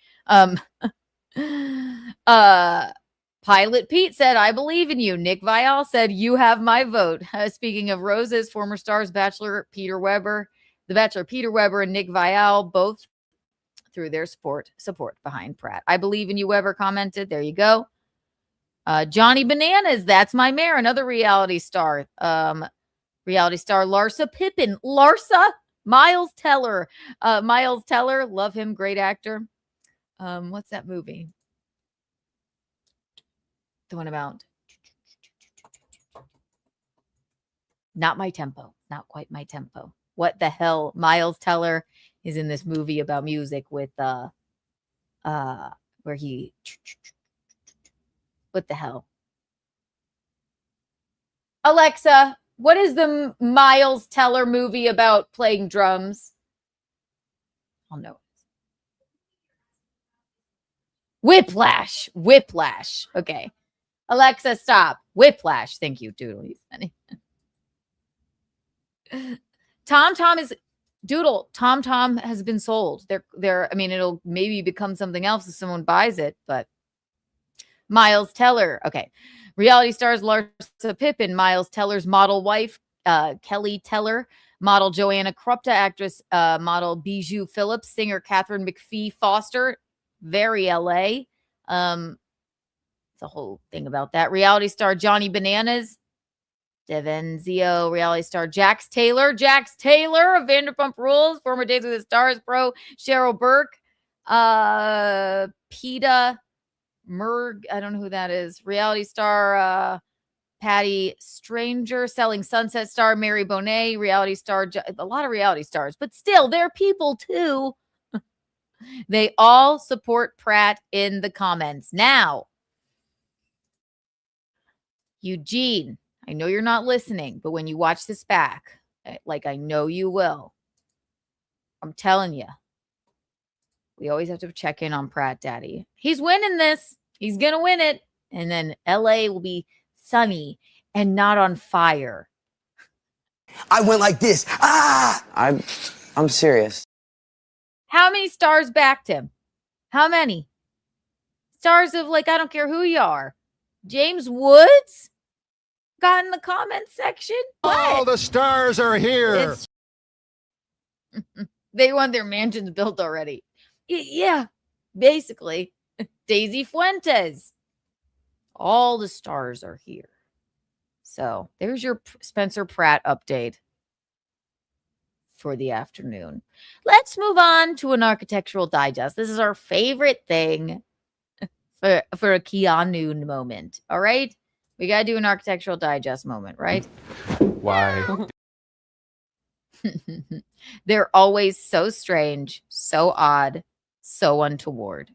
Pilot Pete said, I believe in you. Nick Viall said, you have my vote. Speaking of roses, former stars, The Bachelor Peter Weber and Nick Viall both threw their support behind Pratt. I believe in you, Weber commented. There you go. Johnny Bananas, that's my mayor. Another reality star. Larsa Pippen. Miles Teller. Love him. Great actor. What's that movie? The one about Not My Tempo. Not quite my tempo. What the hell? Miles Teller is in this movie about music with where he what the hell? Alexa, what is the Miles Teller movie about playing drums? I'll know. Whiplash. Whiplash. Okay. Alexa, stop. Whiplash. Thank you, Doodle. He's funny. Tom is Doodle. Tom has been sold. I mean, it'll maybe become something else if someone buys it, but Miles Teller. Okay. Reality stars Larsa Pippen, Miles Teller's model wife, Kelly Teller, model Joanna Krupta, actress, model Bijou Phillips, singer Catherine McPhee Foster, very LA. It's a whole thing about that. Reality star Johnny Bananas, Devenzio, reality star Jax Taylor of Vanderpump Rules, former Days with the Stars pro Cheryl Burke, PETA Merg, I don't know who that is. Reality star Patty Stranger, Selling Sunset star Mary Bonet, reality star, a lot of reality stars, but still, they're people too. They all support Pratt in the comments. Now, Eugene, I know you're not listening, but when you watch this back, like I know you will, I'm telling you, we always have to check in on Pratt Daddy. He's winning this. He's going to win it. And then LA will be sunny and not on fire. I went like this. I'm serious. How many stars backed him? How many? Stars of like, I don't care who you are. James Woods got in the comment section. All the stars are here. They want their mansions built already. Yeah, basically. Daisy Fuentes. All the stars are here. So there's your Spencer Pratt update for the afternoon. Let's move on to an architectural digest. This is our favorite thing for a Keanu moment. All right? We got to do an architectural digest moment, right? Why? They're always so strange, so odd, so untoward.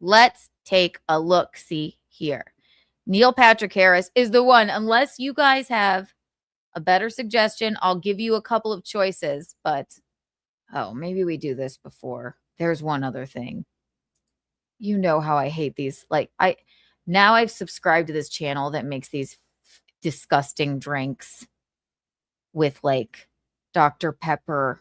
Let's take a look. See here. Neil Patrick Harris is the one. Unless you guys have a better suggestion, I'll give you a couple of choices. But, oh, maybe we do this before. There's one other thing. You know how I hate these. Like, now I've subscribed to this channel that makes these disgusting drinks with like Dr. Pepper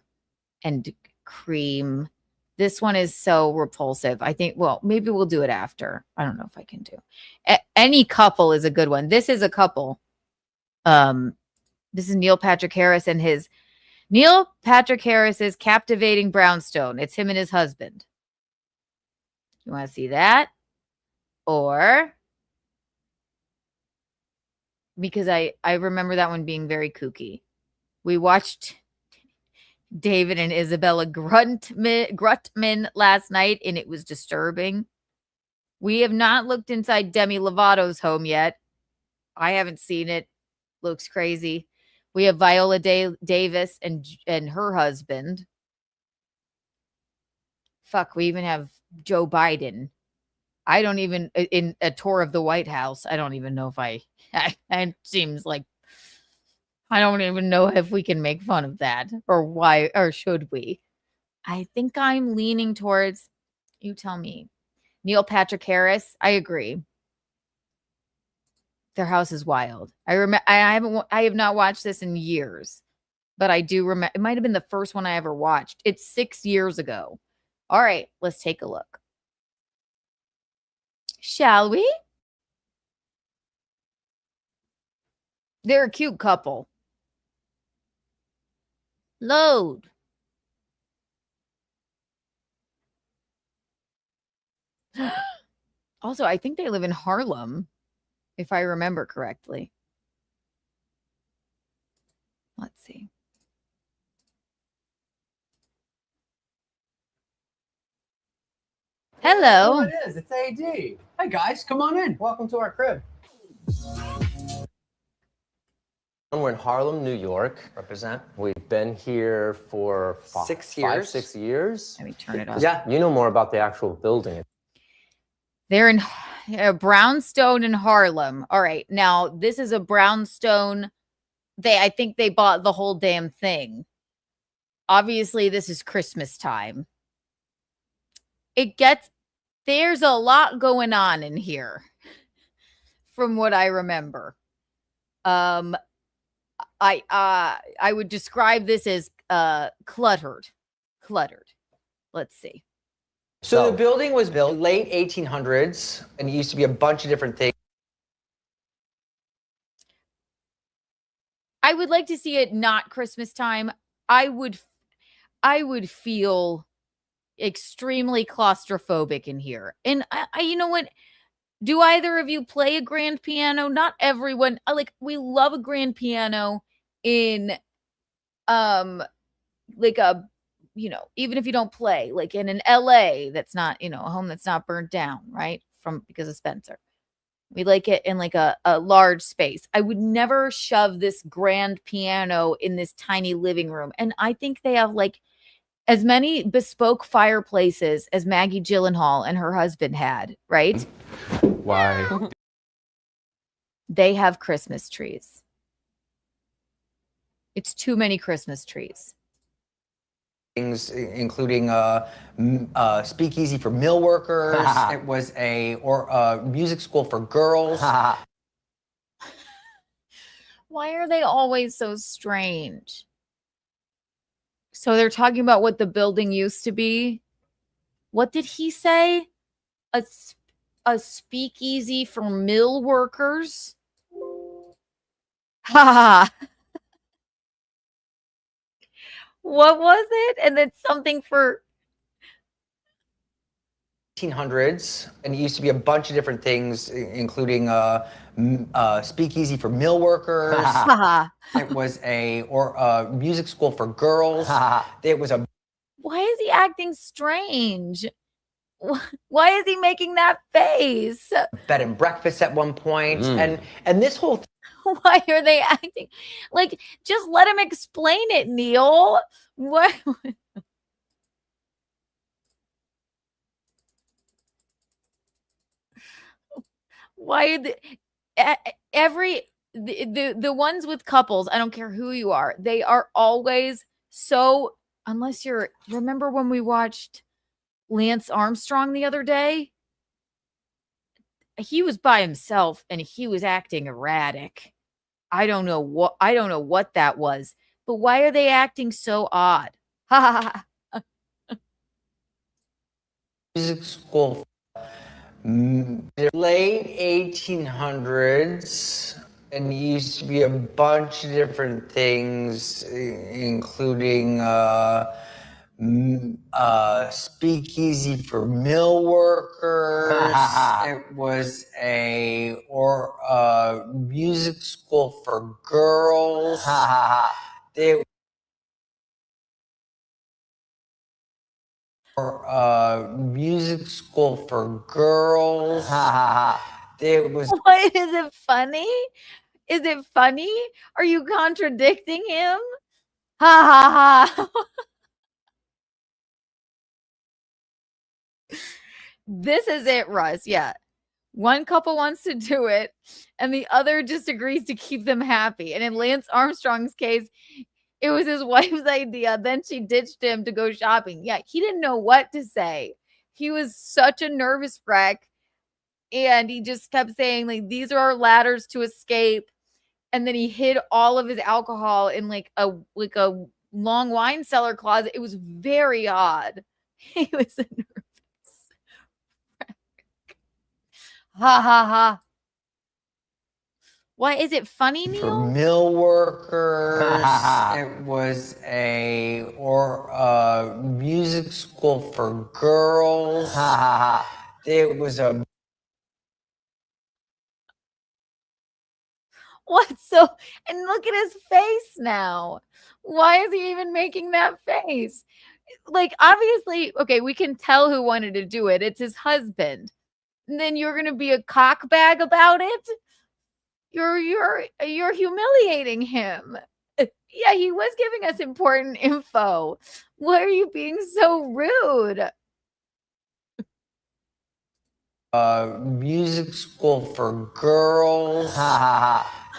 and cream. This one is so repulsive. I think, well, maybe we'll do it after. I don't know if I can do. Any couple is a good one. This is a couple. This is Neil Patrick Harris and Neil Patrick Harris's Captivating Brownstone. It's him and his husband. You want to see that? Or because I remember that one being very kooky. We watched David and Isabella Grutman last night, and it was disturbing. We have not looked inside Demi Lovato's home yet. I haven't seen it. Looks crazy. We have Viola Davis and her husband. Fuck, we even have Joe Biden. I don't even, in a tour of the White House, I don't even know if it seems like, I don't even know if we can make fun of that or why, or should we? I think I'm leaning towards, you tell me, Neil Patrick Harris. I agree. Their house is wild. I have not watched this in years, but I do remember, it might've been the first one I ever watched. It's 6 years ago. All right, let's take a look. Shall we? They're a cute couple. Load. Also, I think they live in Harlem, if I remember correctly. Let's see. Hello. Oh, it is. It's AD. Hi, guys. Come on in. Welcome to our crib. We're in Harlem, New York. Represent. We've been here for 6 years. 6 years. Let me turn it up. Yeah, you know more about the actual building. They're in a brownstone in Harlem. All right. Now, this is a brownstone. I think they bought the whole damn thing. obviously this is Christmas time. There's a lot going on in here from what I remember. I would describe this as cluttered. Let's see. So the building was built late 1800s, and it used to be a bunch of different things. I would like to see it not Christmas time. I would feel extremely claustrophobic in here. And I you know what? Do either of you play a grand piano? Not everyone. We love a grand piano in like a, even if you don't play, like in an LA that's not, a home that's not burnt down, right? Because of Spencer. We like it in like a large space. I would never shove this grand piano in this tiny living room. And I think they have like as many bespoke fireplaces as Maggie Gyllenhaal and her husband had, right? Why? They have Christmas trees. It's too many Christmas trees. Things including speakeasy for mill workers. It was a music school for girls. Why are they always so strange? So they're talking about what the building used to be. What did he say? A speakeasy for mill workers? Ha! What was it? And then something for 1800s, and it used to be a bunch of different things, including speakeasy for mill workers. It was a music school for girls. It was a. Why is he acting strange? Why is he making that face? Bed and breakfast at one point, and this whole. Why are they acting like? Just let him explain it, Neil. What? Why are the ones with couples? I don't care who you are. They are always so. Unless you're. Remember when we watched Lance Armstrong the other day? He was by himself and he was acting erratic. I don't know what that was. But why are they acting so odd? Ha ha ha. Music school. Late 1800s, and it used to be a bunch of different things, including speakeasy for mill workers. It was a music school for girls. It music school for girls. It was. What is it funny? Is it funny? Are you contradicting him? Ha ha ha. This is it, Russ. Yeah. One couple wants to do it, and the other just agrees to keep them happy. And in Lance Armstrong's case, it was his wife's idea. Then she ditched him to go shopping. Yeah, he didn't know what to say. He was such a nervous wreck. And he just kept saying, like, these are our ladders to escape. And then he hid all of his alcohol in like a long wine cellar closet. It was very odd. He was a nervous wreck. Ha ha ha. Why is it funny, Neil? For mill workers. It was a music school for girls. It was a. What? So, and look at his face now. Why is he even making that face? Like, obviously, okay, we can tell who wanted to do it. It's his husband. And then you're going to be a cockbag about it? You're humiliating him. Yeah, he was giving us important info. Why are you being so rude? Music school for girls.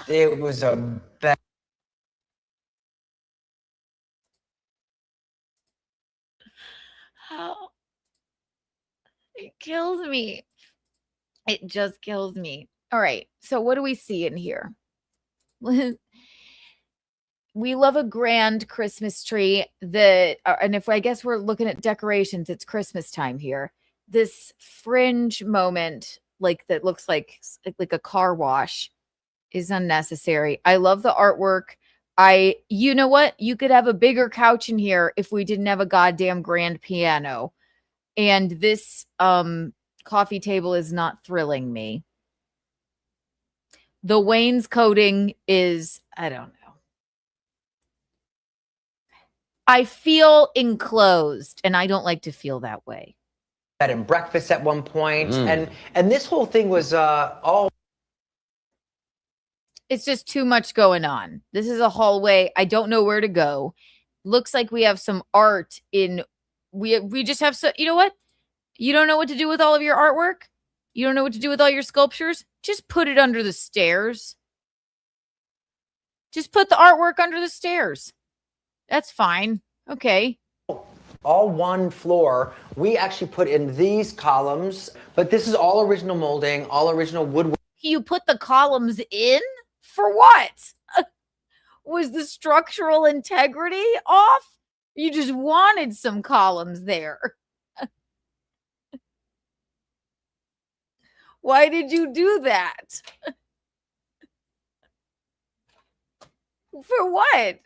It was a It kills me. It just kills me. All right. So what do we see in here? We love a grand Christmas tree that, and if I guess we're looking at decorations, it's Christmas time here. This fringe moment, like that looks like a car wash, is unnecessary. I love the artwork. You know what? You could have a bigger couch in here if we didn't have a goddamn grand piano. And this coffee table is not thrilling me. The wainscoting is, I don't know. I feel enclosed, and I don't like to feel that way. Bed and breakfast at one point, and this whole thing was all. It's just too much going on. This is a hallway. I don't know where to go. Looks like we have some art in. We just have so. You know what? You don't know what to do with all of your artwork? You don't know what to do with all your sculptures? Just put it under the stairs. Just put the artwork under the stairs. That's fine. Okay. All one floor. We actually put in these columns, but this is all original molding, all original woodwork. You put the columns in? For what? Was the structural integrity off? You just wanted some columns there. Why did you do that? For what?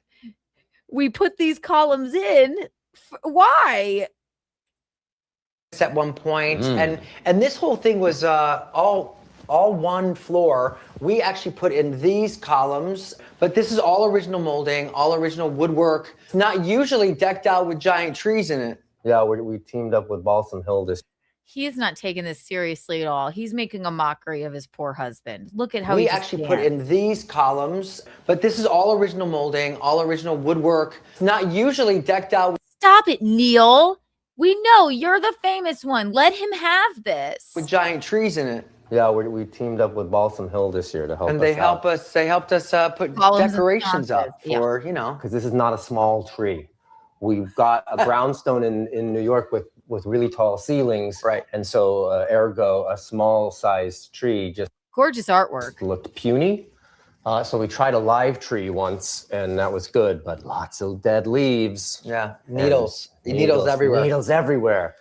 We put these columns in. Why? At one point, and this whole thing was all one floor. We actually put in these columns, but this is all original molding, all original woodwork. It's not usually decked out with giant trees in it. Yeah, we teamed up with Balsam Hill this. He is not taking this seriously at all. He's making a mockery of his poor husband. Look at how we he actually put in these columns, but this is all original molding, all original woodwork. It's not usually decked out. Stop it, Neil. We know you're the famous one. Let him have this. With giant trees in it. Yeah, we teamed up with Balsam Hill this year to help us. And they helped us put Columns decorations up for, you know. Because this is not a small tree. We've got a brownstone in New York with really tall ceilings. Right. And so ergo, a small sized tree just gorgeous artwork. Looked puny. So we tried a live tree once, and that was good, but lots of dead leaves. Yeah, needles everywhere. Needles everywhere.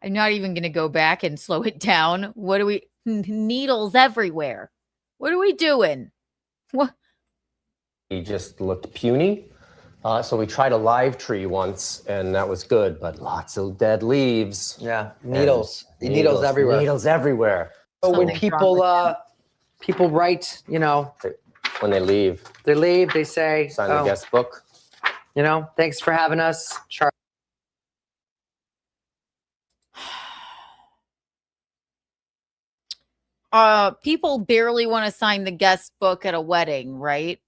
I'm not even going to go back and slow it down. What are we? Needles everywhere. What are we doing? What? He just looked puny. So we tried a live tree once, and that was good, but lots of dead leaves. Yeah, needles everywhere. Needles everywhere. So when people write, you know, when they leave, they say, sign the guest book. You know, thanks for having us, Charlie. People barely want to sign the guest book at a wedding, right?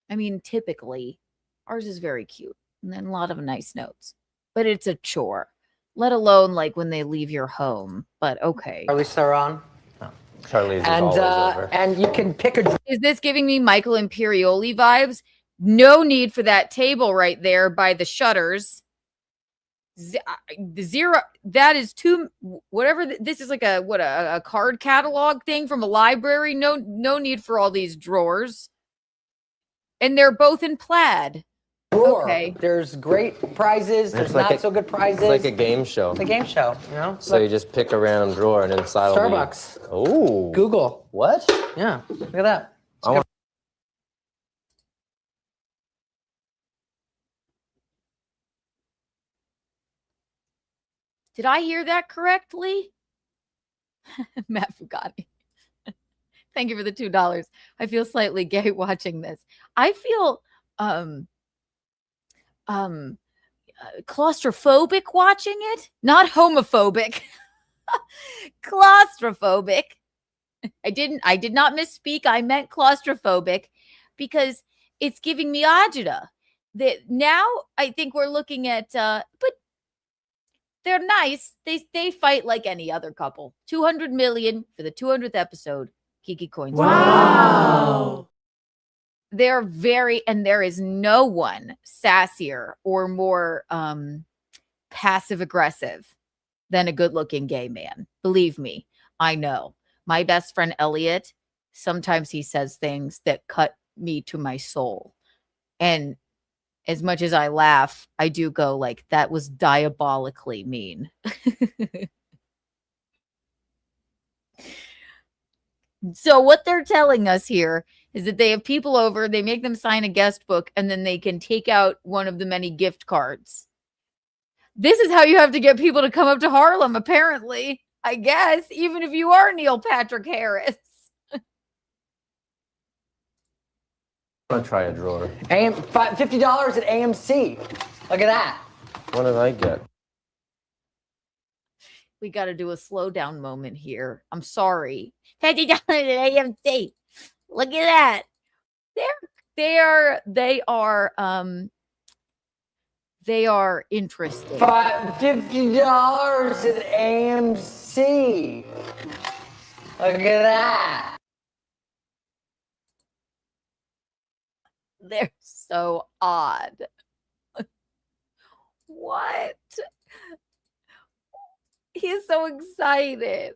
I mean, typically, ours is very cute and then a lot of nice notes, but it's a chore, let alone like when they leave your home. But okay. Charlize Theron. No. Charlize is always over. And you can pick a. Is this giving me Michael Imperioli vibes? No need for that table right there by the shutters. Zero. That is too. Whatever. This is like a card catalog thing from a library. No need for all these drawers. And they're both in plaid. Drawer. Okay. There's great prizes. There's like not so good prizes. It's like a game show. It's a game show, you know? So you just pick a random drawer and inside Starbucks. Oh. Google. What? Yeah. Look at that. Did I hear that correctly? Matt Fugati. Thank you for the $2. I feel slightly gay watching this. I feel claustrophobic watching it. Not homophobic. Claustrophobic. I did not misspeak. I meant claustrophobic because it's giving me agita. That now I think we're looking at but they're nice. They fight like any other couple. 200 million for the 200th episode. Kiki coins. Wow. They're very, and there is no one sassier or more passive aggressive than a good looking gay man. Believe me, I know. My best friend Elliot, sometimes he says things that cut me to my soul. And as much as I laugh, I do go like, that was diabolically mean. So what they're telling us here is that they have people over, they make them sign a guest book, and then they can take out one of the many gift cards. This is how you have to get people to come up to Harlem, apparently. I guess, even if you are Neil Patrick Harris. I'm gonna try a drawer. $50 at AMC. Look at that. What did I get? We got to do a slow down moment here. I'm sorry. $50 at AMC. Look at that. They are interesting. $50 at AMC. Look at that. They're so odd. What? He's so excited.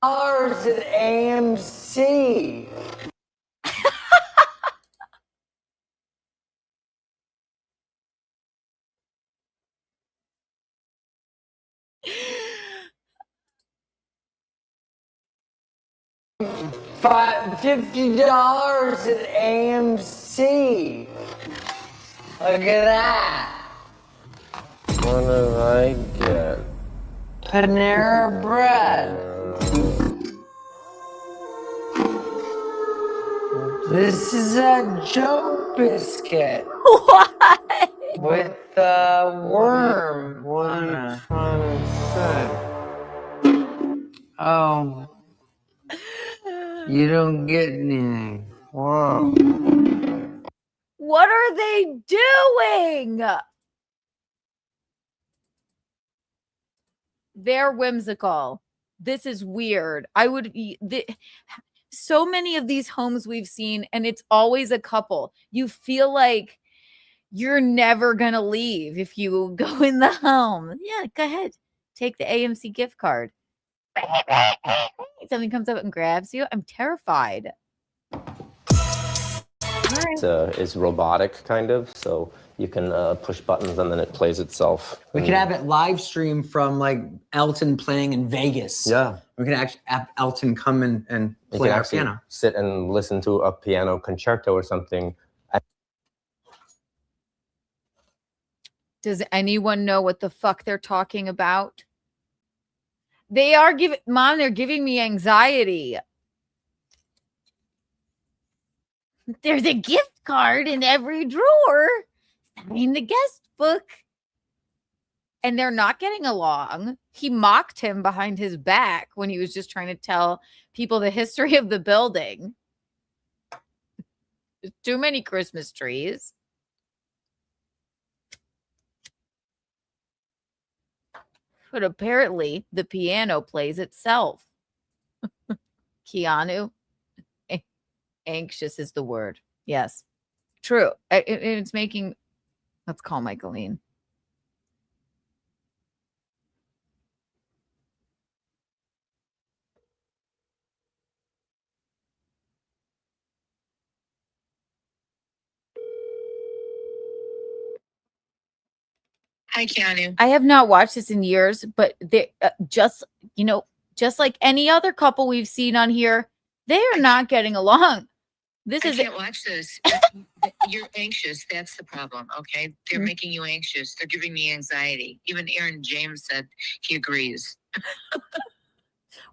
$50 at AMC. $50 at AMC. Look at that. What did I get? Panera Bread. This is a Joe biscuit. What? With a worm. What are you trying to say? Oh. You don't get anything. Wow. What are they doing? They're whimsical. This is weird. So many of these homes we've seen, and it's always a couple. You feel like you're never going to leave if you go in the home. Yeah, go ahead. Take the AMC gift card. Something comes up and grabs you. I'm terrified. It's robotic, kind of, so you can push buttons and then it plays itself. We could have it live stream from like Elton playing in Vegas. Yeah. We can actually have Elton come and play our piano. Sit and listen to a piano concerto or something. Does anyone know what the fuck they're talking about? They are Mom, they're giving me anxiety. There's a gift card in every drawer. Sign the guest book. And they're not getting along. He mocked him behind his back when he was just trying to tell people the history of the building. There's too many Christmas trees. But apparently the piano plays itself. Keanu. Anxious is the word. Yes. True. It's making... Let's call Michaeline. Hi, Keanu. I have not watched this in years, but they just like any other couple we've seen on here, they are not getting along. I can't watch this. You're anxious. That's the problem. Okay. They're making you anxious. They're giving me anxiety. Even Aaron James said he agrees.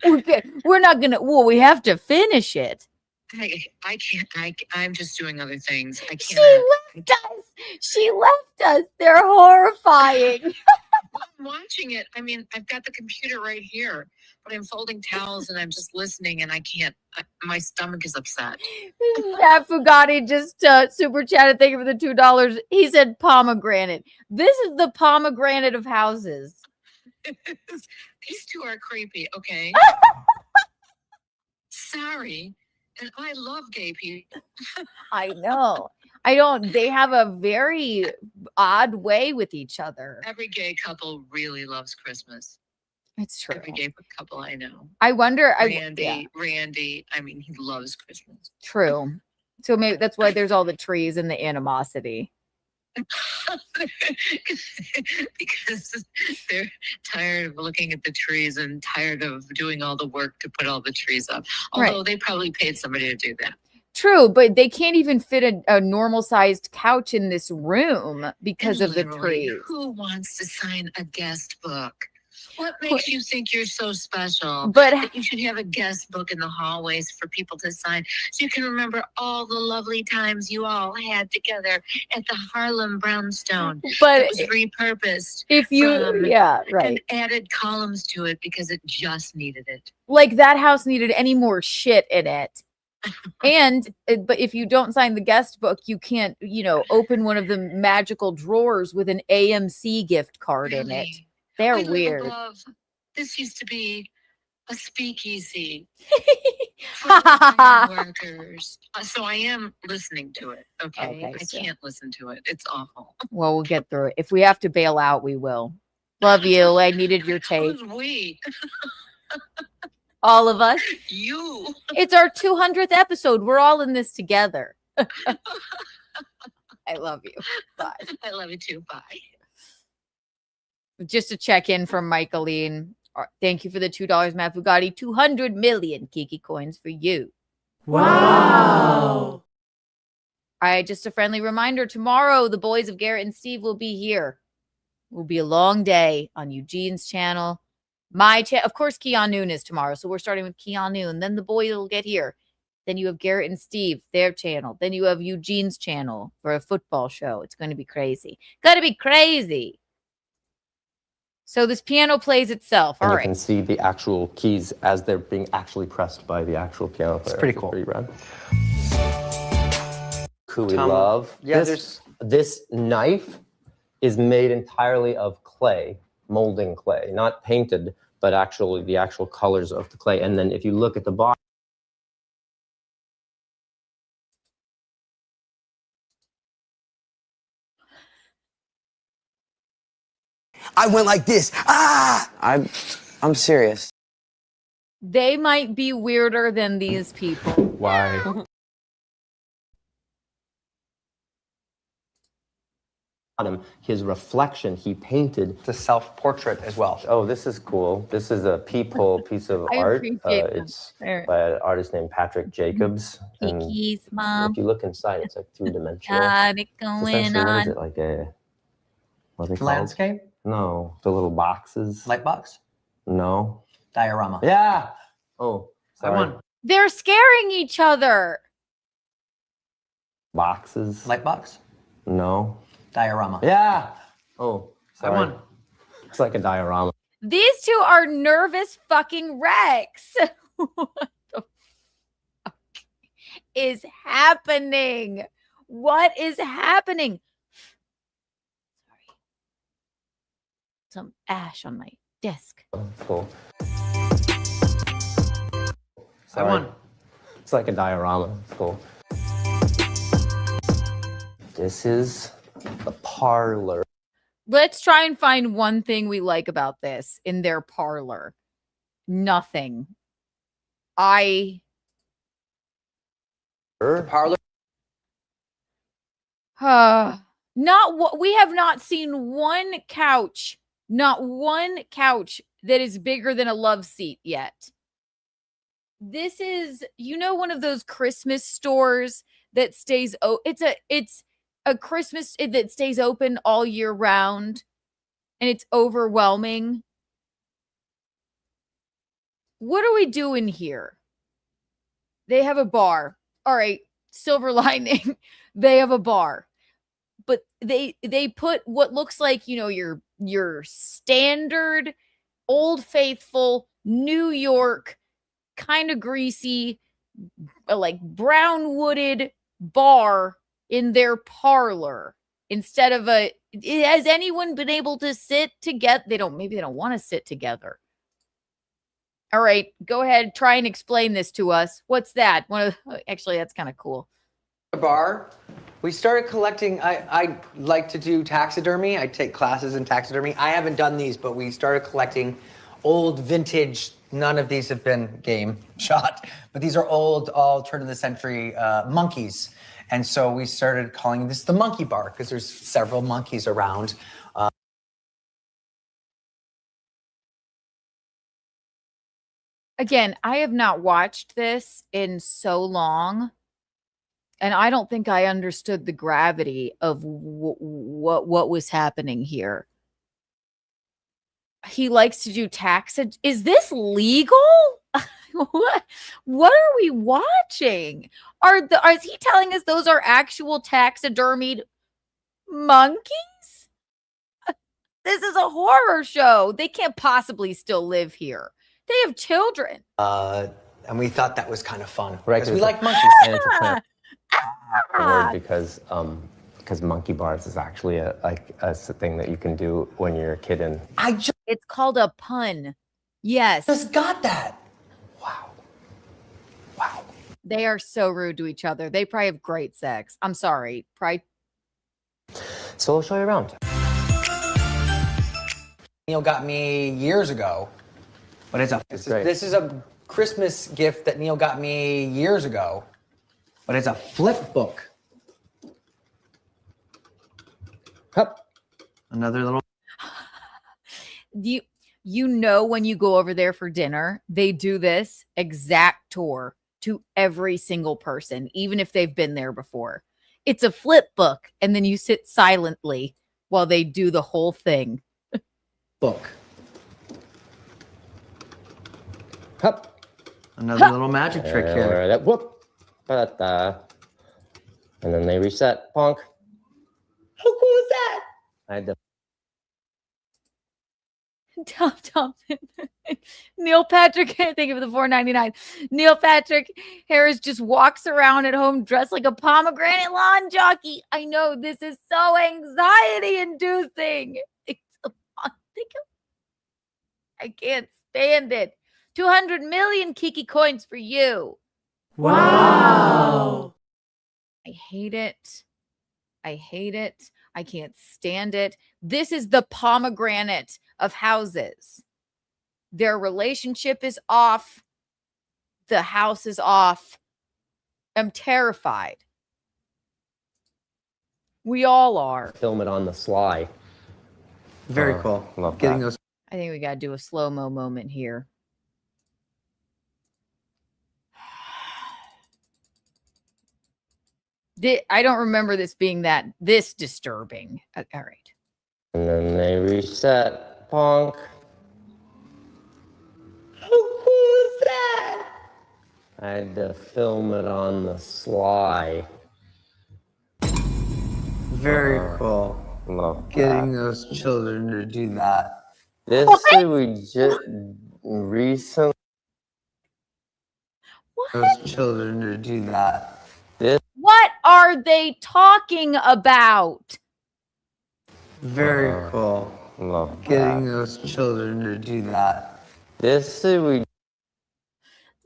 We're not going to, we have to finish it. I can't. I'm just doing other things. I can't. She left us. They're horrifying. I'm watching it. I mean, I've got the computer right here, but I'm folding towels and I'm just listening and I can't. My stomach is upset. That Fugati just super chatted. Thank you for the $2. He said pomegranate. This is the pomegranate of houses. These two are creepy. Okay. Sorry. And I love gay people. I know. They have a very odd way with each other. Every gay couple really loves Christmas. It's true. Every gay couple I know. I wonder. Randy, I mean, he loves Christmas. True. So maybe that's why there's all the trees and the animosity. Because they're tired of looking at the trees and tired of doing all the work to put all the trees up. Although they probably paid somebody to do that. True, but they can't even fit a normal sized couch in this room because of the trees. Who wants to sign a guest book? What makes you think you're so special? But that you should have a guest book in the hallways for people to sign so you can remember all the lovely times you all had together at the Harlem Brownstone. But it was repurposed. If you, And added columns to it because it just needed it. Like that house needed any more shit in it. But if you don't sign the guest book, you can't, open one of the magical drawers with an AMC gift card in it. They're weird. This used to be a speakeasy for workers. So I am listening to it. Okay. I can't listen to it. It's awful. Well, we'll get through it. If we have to bail out, we will. Love you. I needed your take. Who's we? All of us. You. It's our 200th episode. We're all in this together. I love you. Bye. I love you too. Bye. Just a check in from Michaeline. Thank you for the $2, Matt Bugatti. 200 million Kiki coins for you. Wow. Just a friendly reminder. Tomorrow, the boys of Garrett and Steve will be here. It will be a long day on Eugene's channel. My channel. Of course, Keanu is tomorrow. So we're starting with Keanu. And then the boys will get here. Then you have Garrett and Steve, their channel. Then you have Eugene's channel for a football show. It's going to be crazy. Got to be crazy. So this piano plays itself. All right. You can see the actual keys as they're being actually pressed by the actual piano player. It's pretty cool. Pretty rad. Who we love. Yeah, this knife is made entirely of clay, molding clay, not painted, but actually the actual colors of the clay. And then if you look at the bottom, I went like this. I'm serious. They might be weirder than these people. Why? his reflection he painted. It's a self-portrait as well. Oh, this is cool. This is a peephole piece of I art. appreciate that. It's by an artist named Patrick Jacobs. And Kiki's mom. if you look inside, it's like two-dimensional. Got it It's going essentially, what is on. it, like a... What are they called? Landscape? No, the little boxes. Light box? No. Diorama. Yeah. Oh, sorry. I won. They're scaring each other. Boxes. Light box? No. Diorama. Yeah. Oh, sorry. I won. It's like a diorama. These two are nervous fucking wrecks. What the fuck is happening? What is happening? Sorry. Some ash on my desk. Cool. I won. It's like a diorama. It's cool. This is the parlor. Let's try and find one thing we like about this in their parlor. Nothing. The parlor. Not what we have not seen one couch, not one couch that is bigger than a love seat yet. This is, one of those Christmas stores that stays it's a Christmas that stays open all year round, and it's overwhelming. What are we doing here? They have a bar. All right, silver lining. They have a bar. But they put what looks like, your standard Old Faithful New York kind of greasy, like brown wooded bar in their parlor instead of has anyone been able to sit together? Maybe they don't want to sit together. All right, go ahead, try and explain this to us. What's that? Actually, that's kind of cool. A bar We started collecting, I like to do taxidermy. I take classes in taxidermy. I haven't done these, but we started collecting old vintage, none of these have been game shot, but these are old, all turn of the century monkeys. And so we started calling this the monkey bar because there's several monkeys around. Again, I have not watched this in so long, and I don't think I understood the gravity of what was happening here. He likes to do Is this legal? What are we watching? Is he telling us those are actual taxidermied monkeys? This is a horror show. They can't possibly still live here. They have children. And we thought that was kind of fun. Right, Because we like monkeys. And it's a word because monkey bars is actually a thing that you can do when you're a kid. And it's called a pun. Yes. Just got that. Wow. They are so rude to each other. They probably have great sex. I'm sorry. So I'll show you around. Neil got me years ago. But this is a Christmas gift that Neil got me years ago. But it's a flip book. Hup. Another little. You know, when you go over there for dinner, they do this exact tour to every single person, even if they've been there before. It's a flip book, and then you sit silently while they do the whole thing. Book. Hup. Another little magic trick here. Whoop. And then they reset. Bonk. How cool is that? I had to. Tom Thompson. Neil Patrick, thank you for the $4.99. Neil Patrick Harris just walks around at home dressed like a pomegranate lawn jockey. I know, this is so anxiety inducing. I can't stand it. 200 million Kiki coins for you. Wow. I hate it. I can't stand it. This is the pomegranate of houses. Their relationship is off. The house is off. I'm terrified. We all are. Film it on the sly. Very cool. Love Getting that. those. I think we got to do a slow-mo moment here. I don't remember this being this disturbing. All right. And then they reset. Bonk. How cool is that? I had to film it on the sly. Very cool. Love Getting those children to do that. This we just recently. Those children to do that. What are they talking about? Very cool. Love Getting those children to do that. This we.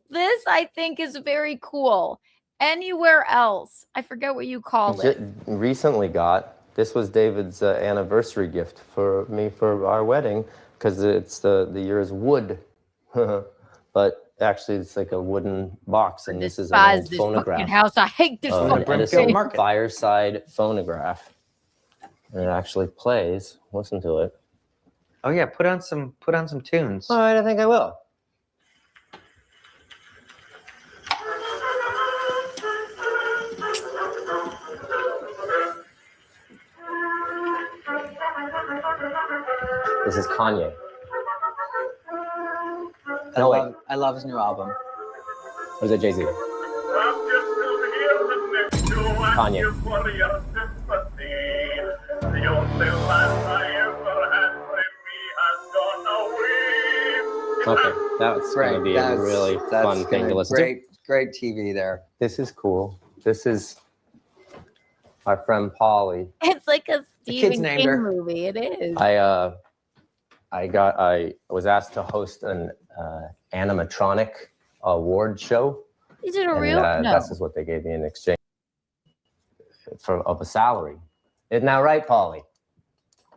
This, I think, is very cool. Anywhere else, I forget what you call it. Recently got. This was David's anniversary gift for me for our wedding because it's the year is wood, but actually it's like a wooden box, and this is an old phonograph. House. I hate this Edison fireside phonograph, and it actually plays. Listen to it. Oh yeah, put on some tunes. All right, I think I will. This is Kanye. I love his new album. Or is it Jay-Z? Kanye. Okay, that's going to be a really fun thing to listen to. Great TV there. This is cool. This is our friend Polly. It's like a Stephen King movie. It is. I was asked to host an animatronic award show. Is it a real? No. That's just what they gave me in exchange. of a salary. Isn't that right, Paulie?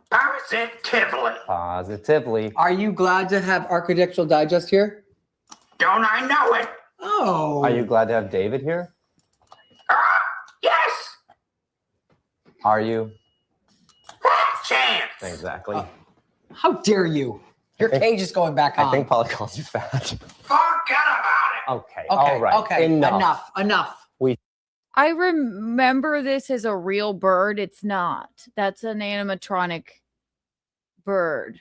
Positively. Positively. Are you glad to have Architectural Digest here? Don't I know it? Oh. Are you glad to have David here? Yes. Are you? Chance. Exactly. How dare you? Your cage is going back on. I think Paulie calls you fat. Forget about it. Okay. All right. Okay. Enough. Enough. I remember this as a real bird. It's not. That's an animatronic bird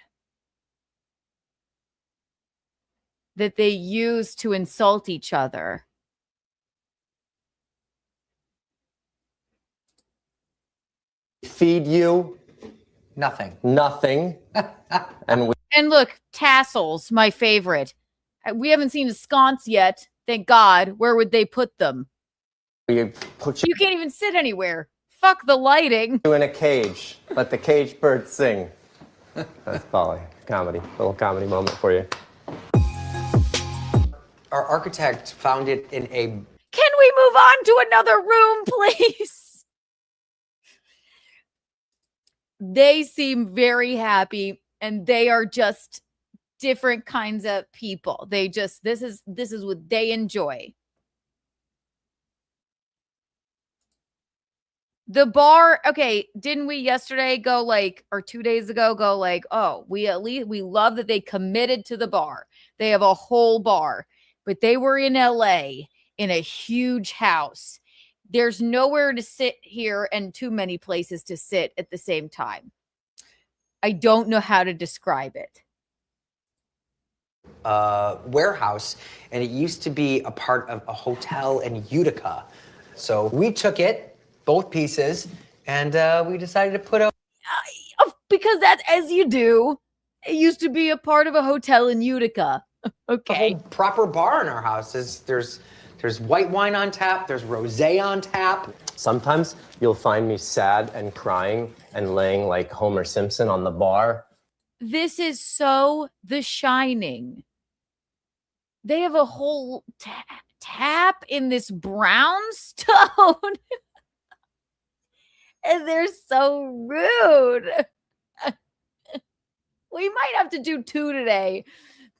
that they use to insult each other. Feed you Nothing. nothing. And look, tassels, my favorite. We haven't seen a sconce yet. Thank God. Where would they put them? we put You can't even sit anywhere. Fuck the lighting. you in a cage. Let the caged bird sing. That's Paulie. Comedy. Little comedy moment for you. Our architect found it in a... Can we move on to another room, please? They seem very happy, and they are just different kinds of people. They just, this is what they enjoy. The bar, okay, didn't we yesterday go like, or 2 days ago go like, oh, we love that they committed to the bar. They have a whole bar, but they were in LA in a huge house. There's nowhere to sit here and too many places to sit at the same time. I don't know how to describe it. warehouse, and it used to be a part of a hotel in Utica. So we took it, both pieces, and we decided to put a... Because that's as you do. It used to be a part of a hotel in Utica. Okay. A whole proper bar in our house. There's white wine on tap, there's rosé on tap. Sometimes you'll find me sad and crying and laying like Homer Simpson on the bar. This is so The Shining. They have a whole tap in this brownstone. And they're so rude. We might have to do 2 today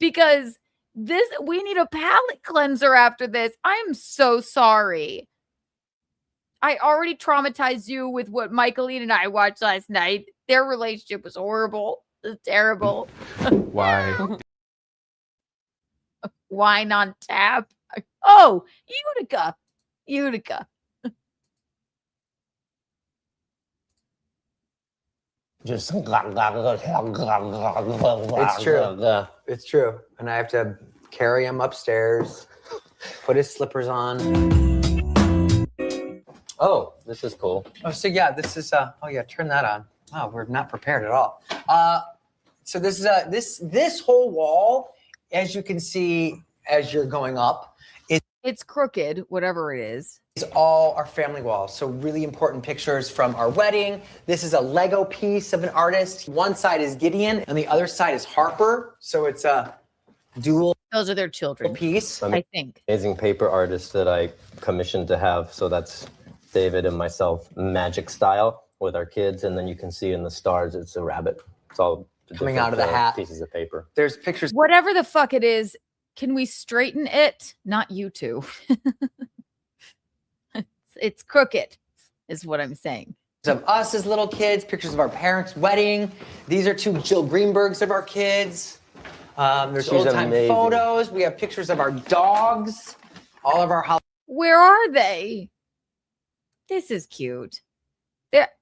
because we need a palate cleanser after this. I'm so sorry. I already traumatized you with what Michaeline and I watched last night. Their relationship was horrible. It was terrible. Why? Wine on tap. Oh, Utica. Just It's true. It's true. And I have to carry him upstairs, put his slippers on. Oh, this is cool. Oh, so yeah, this is oh yeah, turn that on. Wow, we're not prepared at all. So this is this whole wall, as you can see as you're going up, it's crooked, whatever it is. It's all our family walls. So really important pictures from our wedding. This is a Lego piece of an artist. One side is Gideon and the other side is Harper. So it's a dual. Those are their children. Piece. I think. Amazing paper artist that I commissioned to have. So that's David and myself, magic style with our kids. And then you can see in the stars, it's a rabbit. It's all coming out of the hat. Pieces of paper. There's pictures. Whatever the fuck it is, can we straighten it? Not you two. It's crooked, is what I'm saying. Of us as little kids, pictures of our parents' wedding. These are 2 Jill Greenbergs of our kids. There's old-time photos. We have pictures of our dogs. All of our... Where are they? This is cute.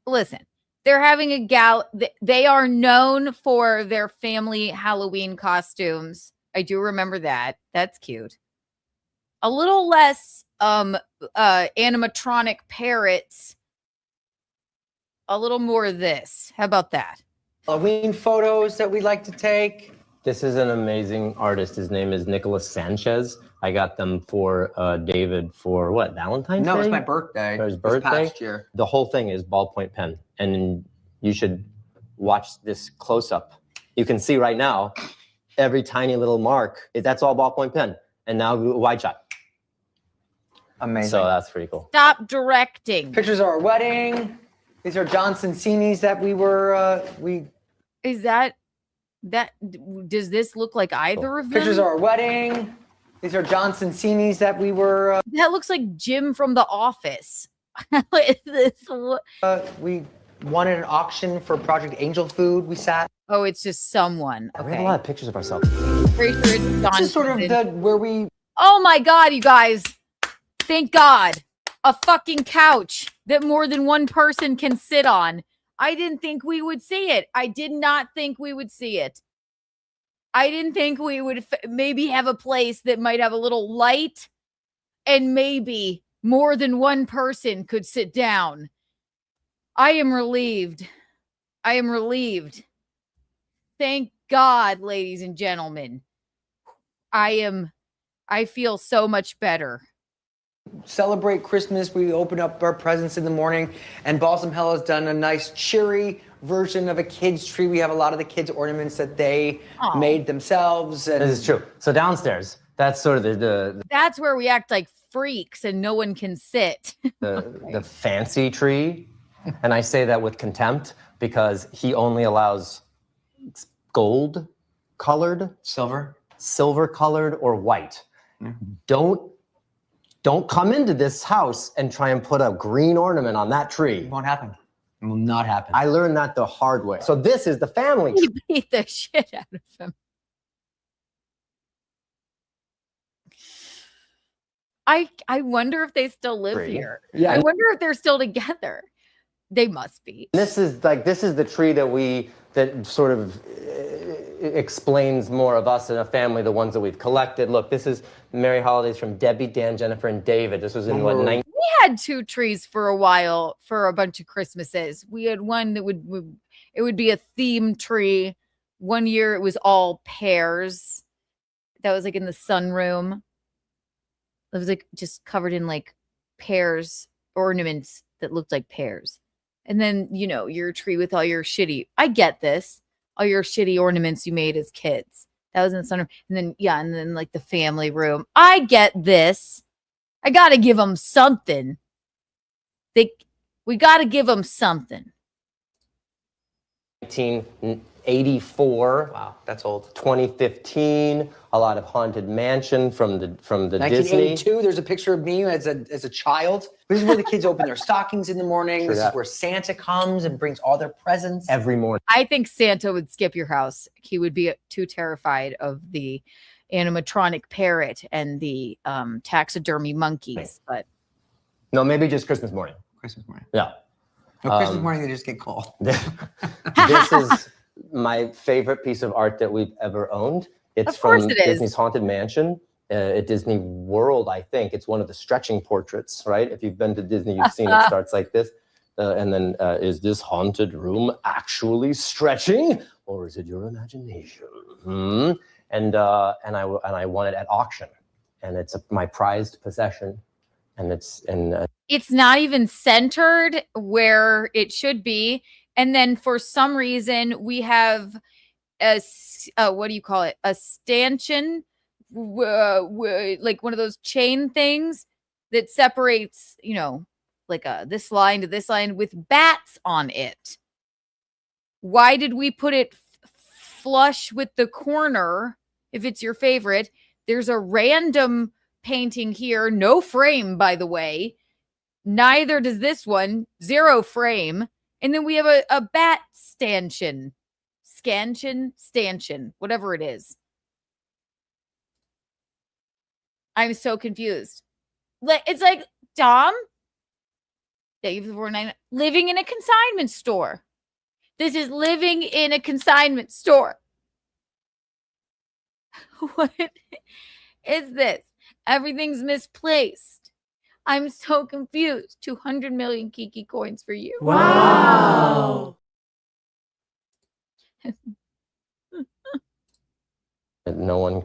Listen, they're having a they are known for their family Halloween costumes. I do remember that. That's cute. A little less animatronic parrots. A little more of this. How about that? Halloween photos that we like to take. This is an amazing artist. His name is Nicholas Sanchez. I got them for David for what, Valentine's Day? No, it's my birthday. For his birthday. This past year. The whole thing is ballpoint pen. And you should watch this close up. You can see right now, every tiny little mark, that's all ballpoint pen. And now wide shot. Amazing. So that's pretty cool. Stop directing. Pictures of our wedding. These are Johnson Scenes that we were, Is that, does this look like either of them? Pictures of our wedding. These are Johnson Scenes that we were. That looks like Jim from The Office. We won at an auction for Project Angel Food. We sat. Oh, it's just someone. We have Okay. a lot of pictures of ourselves. Pretty sure it's This Don is sort of Johnson. where we. Oh my God, you guys. Thank God. A fucking couch that more than one person can sit on. I didn't think we would see it. I did not think we would see it. I didn't think we would maybe have a place that might have a little light and maybe more than one person could sit down. I am relieved. I am relieved. Thank God, ladies and gentlemen. I feel so much better. Celebrate Christmas. We open up our presents in the morning, and Balsam Hell has done a nice cheery version of a kid's tree. We have a lot of the kids' ornaments that they made themselves. And This is true. So downstairs, that's sort of the That's where we act like freaks and no one can sit. the fancy tree, and I say that with contempt because he only allows gold colored, silver colored, or white. Don't come into this house and try and put a green ornament on that tree. It won't happen. It will not happen. I learned that the hard way. So this is the family tree. He beat the shit out of him. I wonder if they still live here. Yeah. I wonder if they're still together. They must be. This is the tree that sort of explains more of us in a family, the ones that we've collected. Look, this is Merry Holidays from Debbie, Dan, Jennifer, and David. This was in what, We had 2 trees for a while for a bunch of Christmases. We had one that would be a theme tree. One year it was all pears. That was like in the sunroom. It was like just covered in like pears ornaments that looked like pears. And then, you know, your tree with all your shitty, I get this, all your shitty ornaments you made as kids. That was in the sunroom. And then, yeah, and then like the family room. I get this. I got to give them something. We got to give them something. 1984. Wow, that's old. 2015. A lot of Haunted Mansion from the Disney. 1982. There's a picture of me as a child. This is where the kids open their stockings in the morning. This is where Santa comes and brings all their presents every morning. I think Santa would skip your house. He would be too terrified of the animatronic parrot and the taxidermy monkeys. But no, maybe just Christmas morning. Christmas morning. Yeah. No, Christmas morning they just get cold. This is my favorite piece of art that we've ever owned. It's from Disney's Haunted Mansion at Disney World, I think. It's one of the stretching portraits, right? If you've been to Disney, you've seen it starts like this. And then, is this haunted room actually stretching, or is it your imagination? And I won it at auction, and it's my prized possession. And it's not even centered where it should be. And then for some reason we have what do you call it? A stanchion, like one of those chain things that separates, you know, like this line to this line with bats on it. Why did we put it flush with the corner? If it's your favorite, there's a random painting here, no frame, by the way. Neither does this one, 0 frame. And then we have a bat stanchion, whatever it is. I'm so confused. It's like, Dom, living in a consignment store. This is living in a consignment store. What is this? Everything's misplaced. I'm so confused. 200 million Kiki coins for you. Wow. No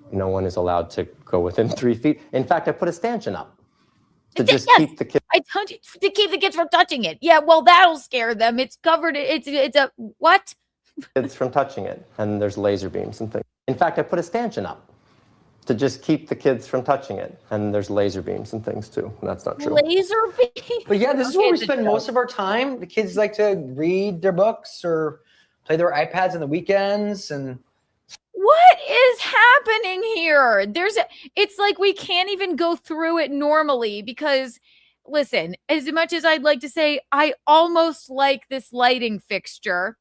one is allowed to go within 3 feet. In fact, I put a stanchion up to just keep the kids. I told you to keep the kids from touching it. Yeah, well, that'll scare them. It's covered. It's a what? Kids from touching it, and there's laser beams and things. In fact, I put a stanchion up to just keep the kids from touching it. And there's laser beams and things too. That's not true. Laser beam. But yeah, this is where we spend most of our time. The kids like to read their books or play their iPads on the weekends. And what is happening here? It's like we can't even go through it normally because, listen, as much as I'd like to say I almost like this lighting fixture,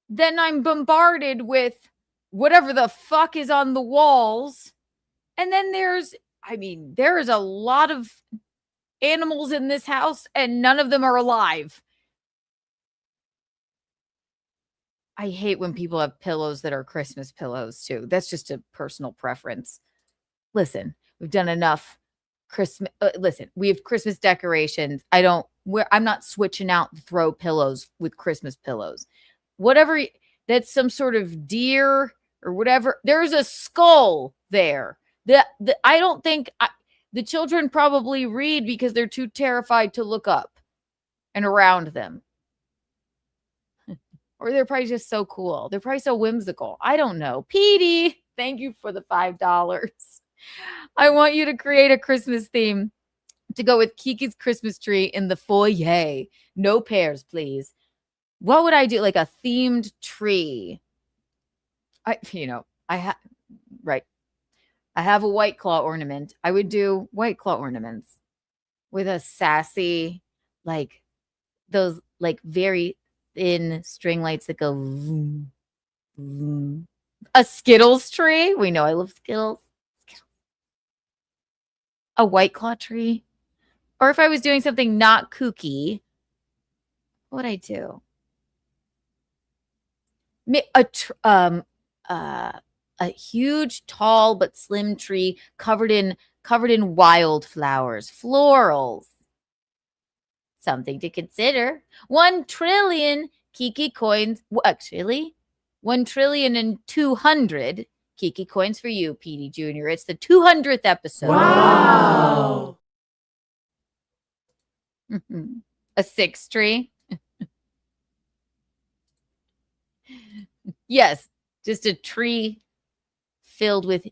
then I'm bombarded with whatever the fuck is on the walls. And then there is a lot of animals in this house and none of them are alive. I hate when people have pillows that are Christmas pillows too. That's just a personal preference. Listen, we've done enough Christmas. Listen, we have Christmas decorations. I'm not switching out the throw pillows with Christmas pillows. Whatever, that's some sort of deer or whatever. There's a skull there. I don't think the children probably read because they're too terrified to look up and around them. Or they're probably just so cool. They're probably so whimsical. I don't know. Petey, thank you for the $5. I want you to create a Christmas theme to go with Kiki's Christmas tree in the foyer. No pairs, please. What would I do? Like a themed tree. I have a White Claw ornament. I would do White Claw ornaments with a sassy, like those like very thin string lights that go vroom, vroom. A Skittles tree. We know I love Skittles. A White Claw tree. Or if I was doing something not kooky, what would I do? A huge, tall but slim tree covered in wildflowers, florals. Something to consider. 1 trillion Kiki coins. Actually, 1,200,000,000 Kiki coins for you, Petey Jr. It's the 200th episode. Wow. A 6 tree. Yes, just a tree filled with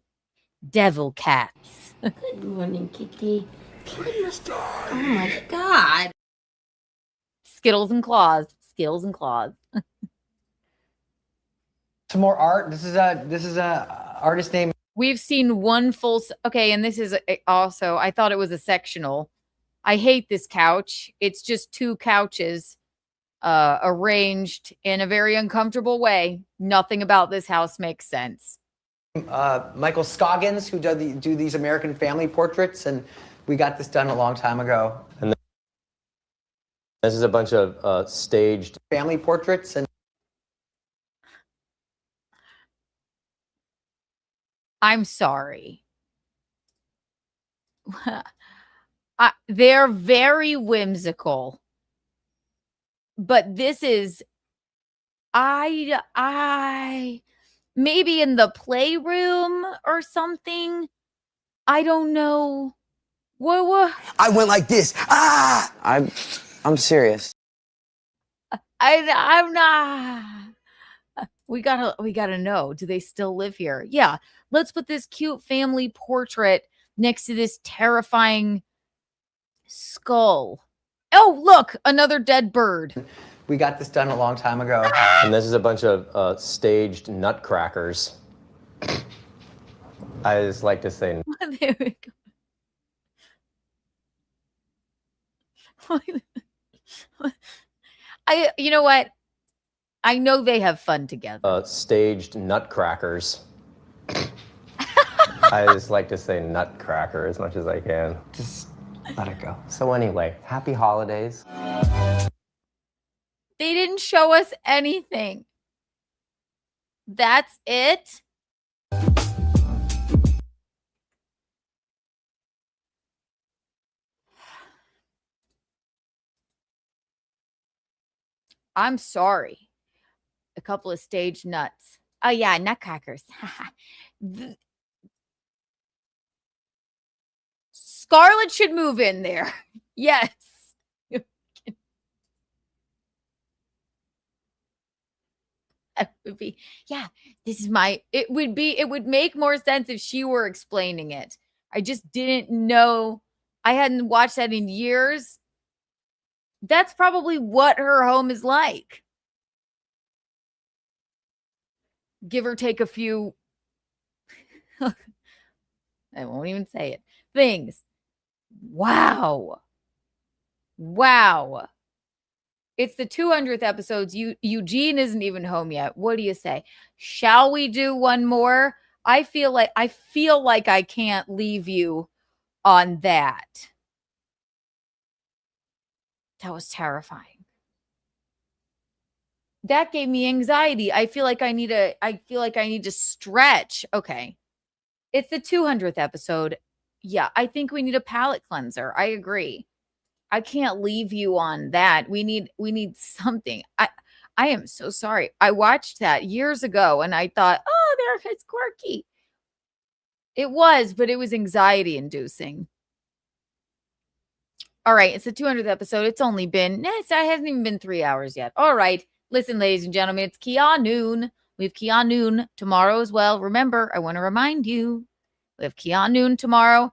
devil cats. Good morning, Kiki. Oh my God. Skittles and claws. Skittles and claws. some more art. This is a artist name. We've seen one full. Okay, and this is also. I thought it was a sectional. I hate this couch. It's just 2 couches arranged in a very uncomfortable way. Nothing about this house makes sense. Michael Scoggins, who do these American family portraits, and we got this done a long time ago. And this is a bunch of staged family portraits. And I'm sorry. They're very whimsical. But this is, I maybe in the playroom or something. I don't know. What? I went like this. Ah! I'm serious. I'm not. We gotta know. Do they still live here? Yeah. Let's put this cute family portrait next to this terrifying skull. Oh, look, another dead bird. We got this done a long time ago. And this is a bunch of staged nutcrackers. I just like to say. There we go. You know what? I know they have fun together. Staged nutcrackers. I just like to say nutcracker as much as I can. Just let it go. So anyway, happy holidays. They didn't show us anything. That's it? I'm sorry. A couple of staged nuts. Oh, yeah, nutcrackers. Scarlett should move in there. Yes. That would be, yeah, this is it would make more sense if she were explaining it. I just didn't know. I hadn't watched that in years. That's probably what her home is like. Give or take a few, I won't even say it, things. Wow. It's the 200th episode. Eugene isn't even home yet. What do you say? Shall we do one more? I feel like I can't leave you on that. That was terrifying. That gave me anxiety. I feel like I need to stretch. Okay. It's the 200th episode. Yeah, I think we need a palate cleanser. I agree. I can't leave you on that. We need something. I am so sorry. I watched that years ago and I thought, oh, it's quirky. It was, but it was anxiety inducing. All right, it's the 200th episode. It's only been, it hasn't even been 3 hours yet. All right, listen, ladies and gentlemen, it's Keanu. We have Keanu tomorrow as well. Remember, I want to remind you, we have Keanu tomorrow.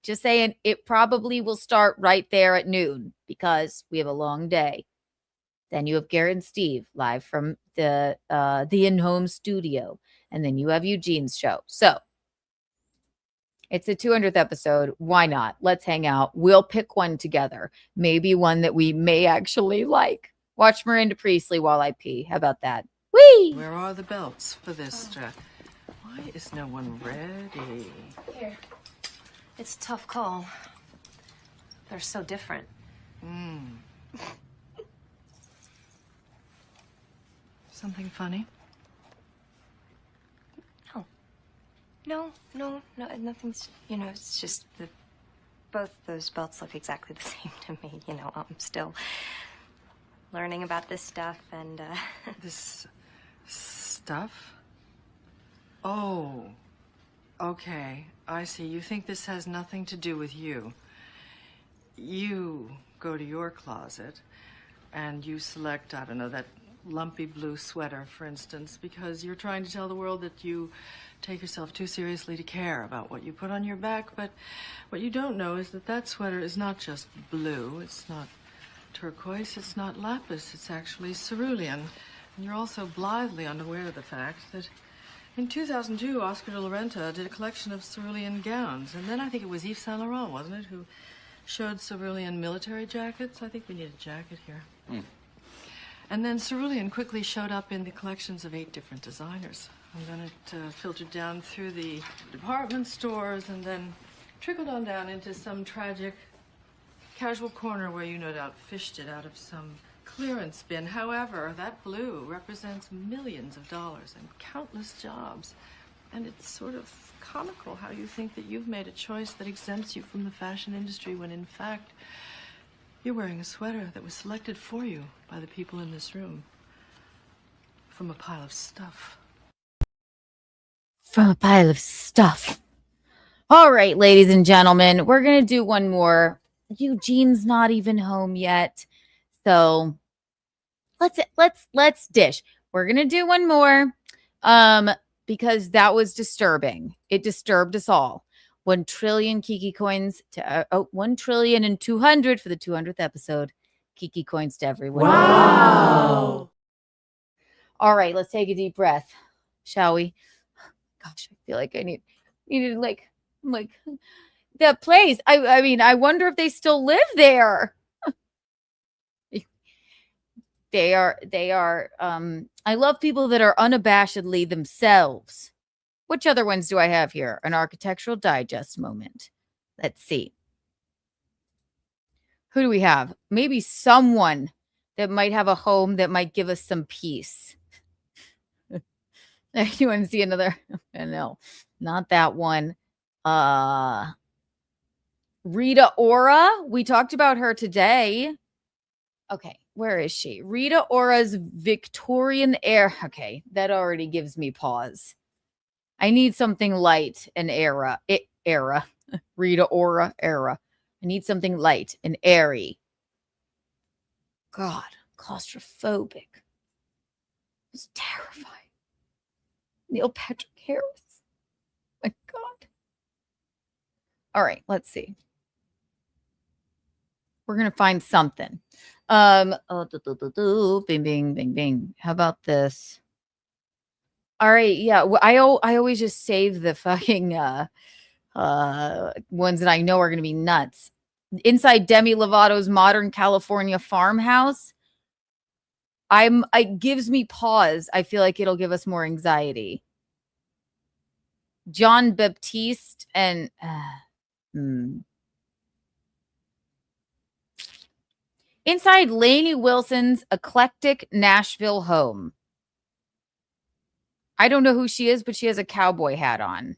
Just saying, it probably will start right there at noon because we have a long day. Then you have Garrett and Steve live from the in-home studio. And then you have Eugene's show. So it's the 200th episode. Why not? Let's hang out. We'll pick one together. Maybe one that we may actually like. Watch Miranda Priestley while I pee. How about that? Whee! Where are the belts for this dress? Why is no one ready? Here. It's a tough call. They're so different. Something funny? No, nothing's, it's just that both those belts look exactly the same to me. I'm still learning about this stuff and, This stuff? Oh, okay. I see. You think this has nothing to do with you. You go to your closet and you select, I don't know, that lumpy blue sweater, for instance, because you're trying to tell the world that you take yourself too seriously to care about what you put on your back. But what you don't know is that sweater is not just blue. It's not turquoise. It's not lapis. It's actually cerulean. And you're also blithely unaware of the fact that in 2002, Oscar de la Renta did a collection of cerulean gowns. And then I think it was Yves Saint Laurent, wasn't it, who showed cerulean military jackets? I think we need a jacket here. And then cerulean quickly showed up in the collections of 8 different designers. And then it filtered down through the department stores and then trickled on down into some tragic casual corner where you no doubt fished it out of some clearance bin. However, that blue represents millions of dollars and countless jobs. And it's sort of comical how you think that you've made a choice that exempts you from the fashion industry when in fact you're wearing a sweater that was selected for you by the people in this room from a pile of stuff. From a pile of stuff. All right, ladies and gentlemen, we're going to do one more. Eugene's not even home yet. So let's dish. We're going to do one more because that was disturbing. It disturbed us all. 1 trillion Kiki coins to 1 trillion and 200 for the 200th episode. Kiki coins to everyone. Wow. All right, let's take a deep breath, shall we? Gosh, I feel like I needed like that place. I mean, I wonder if they still live there. They are I love people that are unabashedly themselves. Which other ones do I have here? An Architectural Digest moment. Let's see. Who do we have? Maybe someone that might have a home that might give us some peace. You want to see another? No, not that one. Rita Ora. We talked about her today. Okay, where is she? Rita Ora's Victorian era. Okay, that already gives me pause. I need something light and era. Rita Ora era. I need something light and airy. God, claustrophobic. was terrifying. Neil Patrick Harris. My God. All right, let's see. We're gonna find something. Bing, bing, bing, bing. How about this? All right, yeah. I always just save the fucking ones that I know are gonna be nuts. Inside Demi Lovato's Modern California farmhouse. It gives me pause. I feel like it'll give us more anxiety. John Baptiste and Inside Lainey Wilson's eclectic Nashville home. I don't know who she is, but she has a cowboy hat on.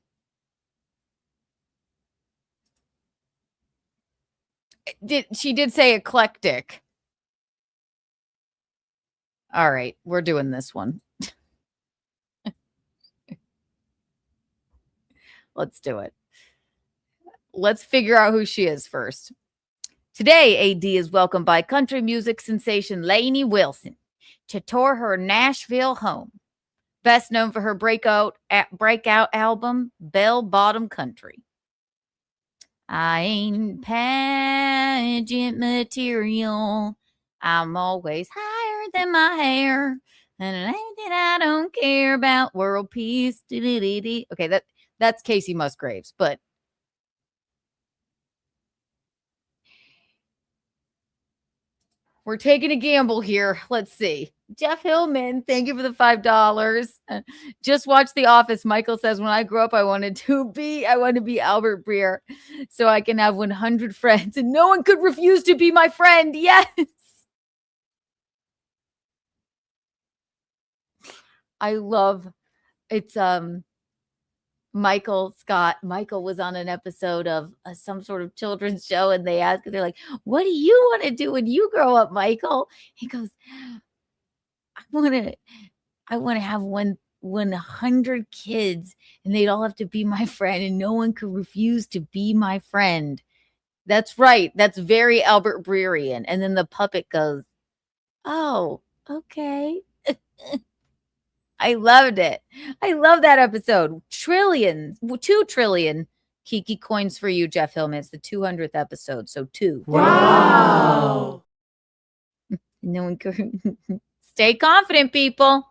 She did say eclectic. All right, we're doing this one. Let's do it. Let's figure out who she is first. Today, AD is welcomed by country music sensation Lainey Wilson to tour her Nashville home. Best known for her breakout album, Bell Bottom Country. I ain't pageant material. I'm always higher than my hair. And it ain't that I don't care about world peace. Okay, that's Casey Musgraves, but we're taking a gamble here. Let's see. Jeff Hillman, thank you for the $5. Just watched The Office. Michael says, when I grew up, I wanted to be Albert Breer so I can have 100 friends and no one could refuse to be my friend. Yes. I love it's Michael Scott. Michael was on an episode of some sort of children's show and they're like, what do you want to do when you grow up, Michael? He goes, I want to have 100 kids and they'd all have to be my friend and no one could refuse to be my friend. That's right. That's very Albert Breerian. And then the puppet goes, oh, okay. I loved it. I love that episode. Trillions, 2 trillion Kiki coins for you, Jeff Hillman. It's the 200th episode, so 2. Wow. No one could. Stay confident, people.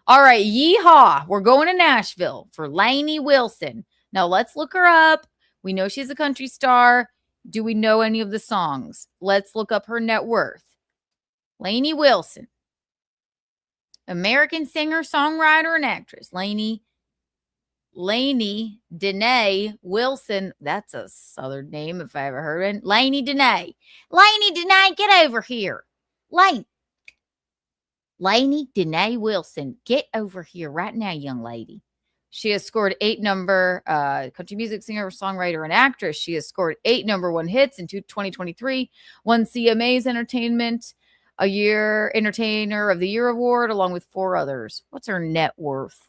All right, yeehaw. We're going to Nashville for Lainey Wilson. Now let's look her up. We know she's a country star. Do we know any of the songs? Let's look up her net worth. Lainey Wilson. American singer, songwriter, and actress. Lainey Danae Wilson. That's a Southern name if I ever heard it. Lainey Danae. Lainey Danae, get over here. Lainey Danae Wilson. Get over here right now, young lady. She has scored 8 country music singer, songwriter, and actress. She has scored 8 #1 hits in 2023, won CMA's Entertainment a Year Entertainer of the Year award, along with 4 others. What's her net worth?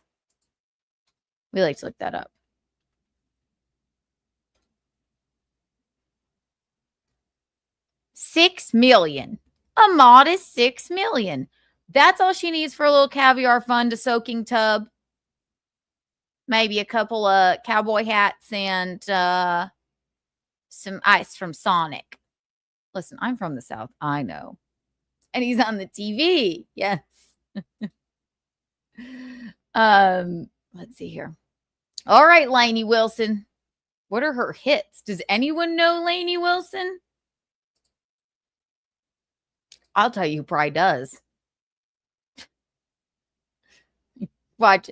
We like to look that up. $6 million. A modest $6 million. That's all she needs for a little caviar fund, a soaking tub, maybe a couple of cowboy hats, and some ice from Sonic. Listen, I'm from the South. I know. And he's on the TV. Yes. Let's see here. All right, Lainey Wilson. What are her hits? Does anyone know Lainey Wilson? I'll tell you who probably does. Watch.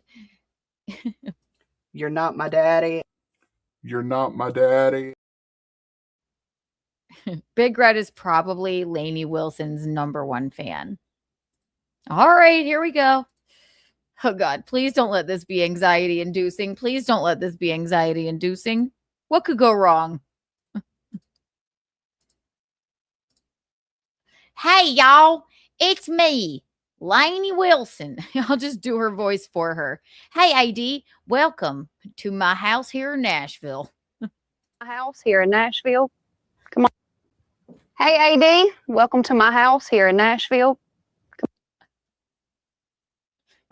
You're not my daddy. You're not my daddy. Big Red is probably Lainey Wilson's #1 fan. All right, here we go. Oh, God, please don't let this be anxiety inducing. Please don't let this be anxiety inducing. What could go wrong? Hey, y'all, it's me, Lainey Wilson. I'll just do her voice for her. Hey, AD, welcome to my house here in Nashville. My house here in Nashville. Come on. Hey, AD, welcome to my house here in Nashville.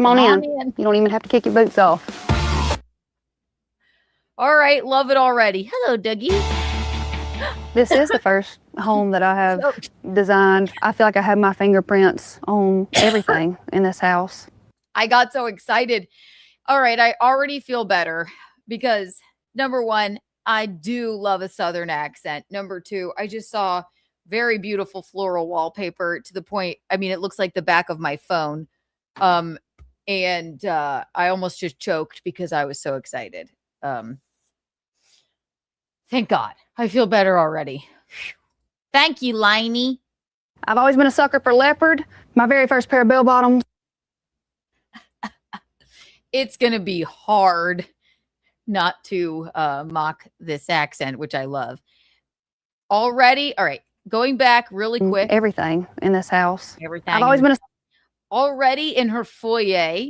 Come on in. You don't even have to kick your boots off. All right, love it already. Hello, Dougie. This is the first home that I have designed. I feel like I have my fingerprints on everything in this house. I got so excited. All right, I already feel better because number one, I do love a Southern accent. Number two, I just saw very beautiful floral wallpaper to the point, I mean, it looks like the back of my phone. And I almost just choked because I was so excited. Thank God. I feel better already. Thank you, Lainey. I've always been a sucker for leopard. My very first pair of bell bottoms. It's going to be hard not to mock this accent, which I love. Already, all right, going back really quick. Everything in this house. Everything. I've always been already in her foyer.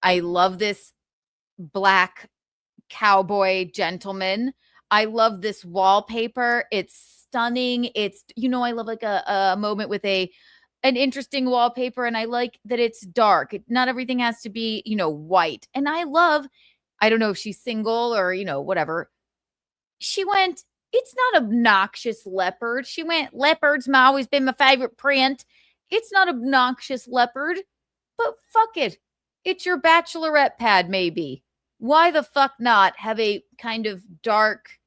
I love this black cowboy gentleman. I love this wallpaper. It's stunning. It's, you know, I love like a moment with an interesting wallpaper, and I like that it's dark. Not everything has to be, you know, white. And I don't know if she's single or, you know, whatever. She went, it's not obnoxious leopard. She went, leopard's always been my favorite print. It's not obnoxious leopard, but fuck it. It's your bachelorette pad, maybe. Why the fuck not have a kind of dark,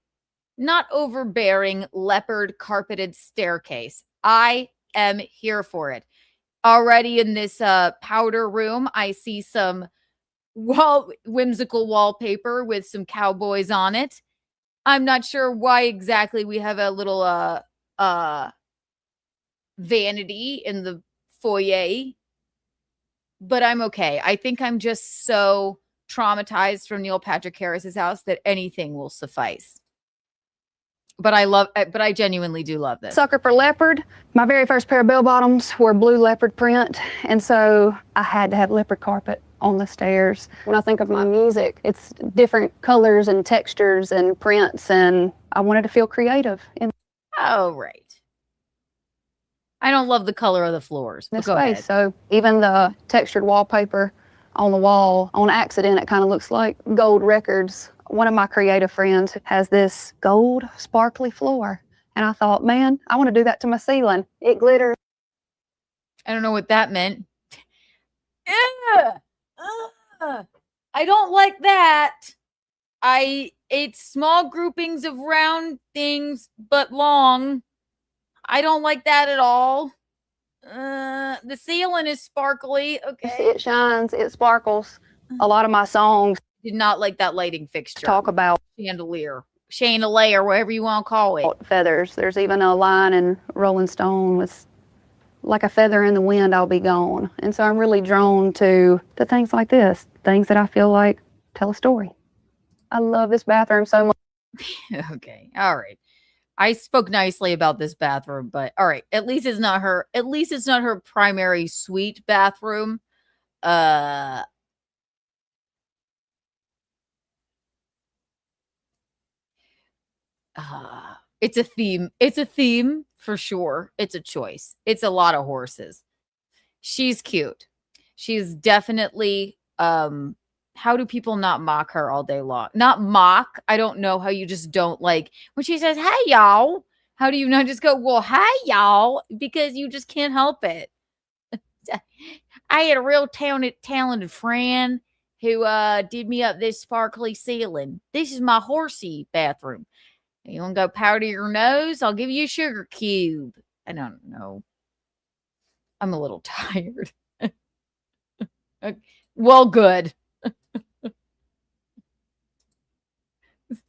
not overbearing leopard carpeted staircase? I am here for it. Already in this powder room, I see some whimsical wallpaper with some cowboys on it. I'm not sure why exactly we have a little vanity in the foyer, but I'm okay. I think I'm just so traumatized from Neil Patrick Harris's house that anything will suffice. But I genuinely do love this. Sucker for leopard. My very first pair of bell bottoms were blue leopard print, and so I had to have leopard carpet on the stairs. When I think of my music, it's different colors and textures and prints, and I wanted to feel creative. Oh, right. I don't love the color of the floors. This way, so even the textured wallpaper on the wall, on accident, it kind of looks like gold records. One of my creative friends has this gold sparkly floor, and I thought, man, I want to do that to my ceiling. It glitters. I don't know what that meant. I don't like that. It's small groupings of round things, but long. I don't like that at all. The ceiling is sparkly. Okay. It shines, it sparkles. A lot of my songs did not like that lighting fixture. Talk about chandelier, whatever you want to call it. Feathers. There's even a line in Rolling Stone with, like a feather in the wind, I'll be gone. And so I'm really drawn to things like this, things that I feel like tell a story. I love this bathroom so much. Okay. All right. I spoke nicely about this bathroom, but all right. At least it's not her primary suite bathroom. It's a theme. It's a theme for sure. It's a choice. It's a lot of horses. She's cute. She's definitely, how do people not mock her all day long? Not mock. I don't know how you just don't like when she says, hey, y'all. How do you not just go, well, hey, y'all, because you just can't help it. I had a real talented friend who did me up this sparkly ceiling. This is my horsey bathroom. You want to go powder your nose? I'll give you a sugar cube. I don't know. I'm a little tired. Well, good.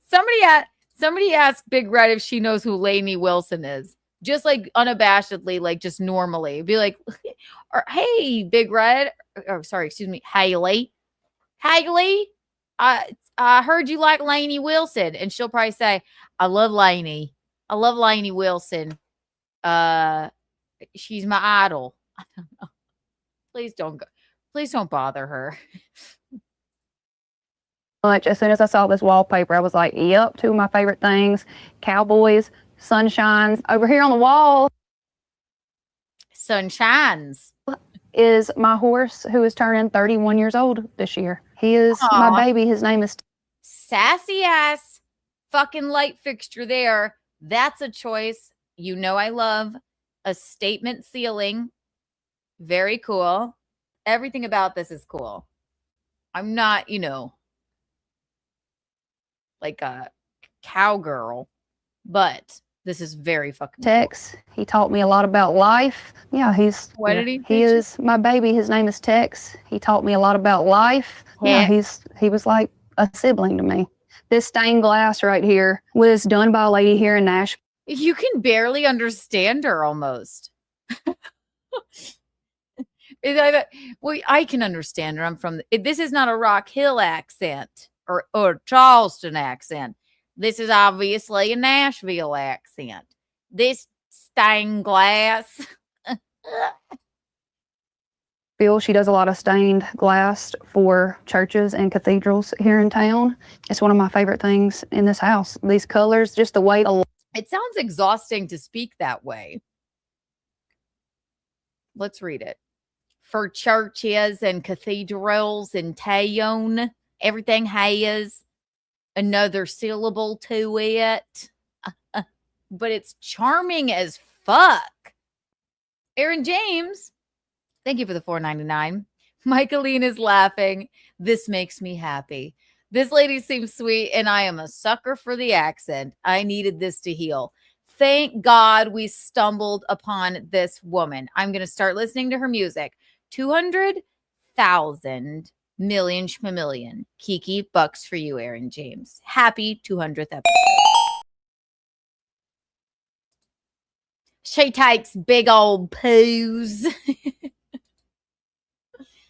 Somebody asked Big Red if she knows who Lainey Wilson is. Just like unabashedly, like just normally. Be like, hey, Big Red. Oh, sorry, excuse me. Haley. I heard you like Lainey Wilson. And she'll probably say, I love Lainey. I love Lainey Wilson. She's my idol. I don't know. Please don't bother her. As soon as I saw this wallpaper, I was like, yep, two of my favorite things. Cowboys, sunshines. Over here on the wall. Sunshines. is my horse who is turning 31 years old this year. He is my baby. His name is Sassy ass fucking light fixture there. That's a choice. You know I love a statement ceiling. Very cool. Everything about this is cool. I'm not, like a cowgirl, but this is very fucking Tex. cool. He taught me a lot about life. Yeah, What did he He teach you? is my baby. His name is Tex. He taught me a lot about life. Yeah, he was like a sibling to me. This stained glass right here was done by a lady here in Nashville. You can barely understand her almost. Well, I can understand her. I'm from, this is not a Rock Hill accent or Charleston accent. This is obviously a Nashville accent. This stained glass. She does a lot of stained glass for churches and cathedrals here in town. It's one of my favorite things in this house. These colors, just the way It sounds exhausting to speak that way. Let's read it. For churches and cathedrals in town, everything has another syllable to it. But it's charming as fuck. Aaron James, thank you for the $4.99. Michaeline is laughing. This makes me happy. This lady seems sweet, and I am a sucker for the accent. I needed this to heal. Thank God we stumbled upon this woman. I'm going to start listening to her music. 200,000 million schmillion. Kiki, bucks for you, Aaron James. Happy 200th episode. She takes big old poos.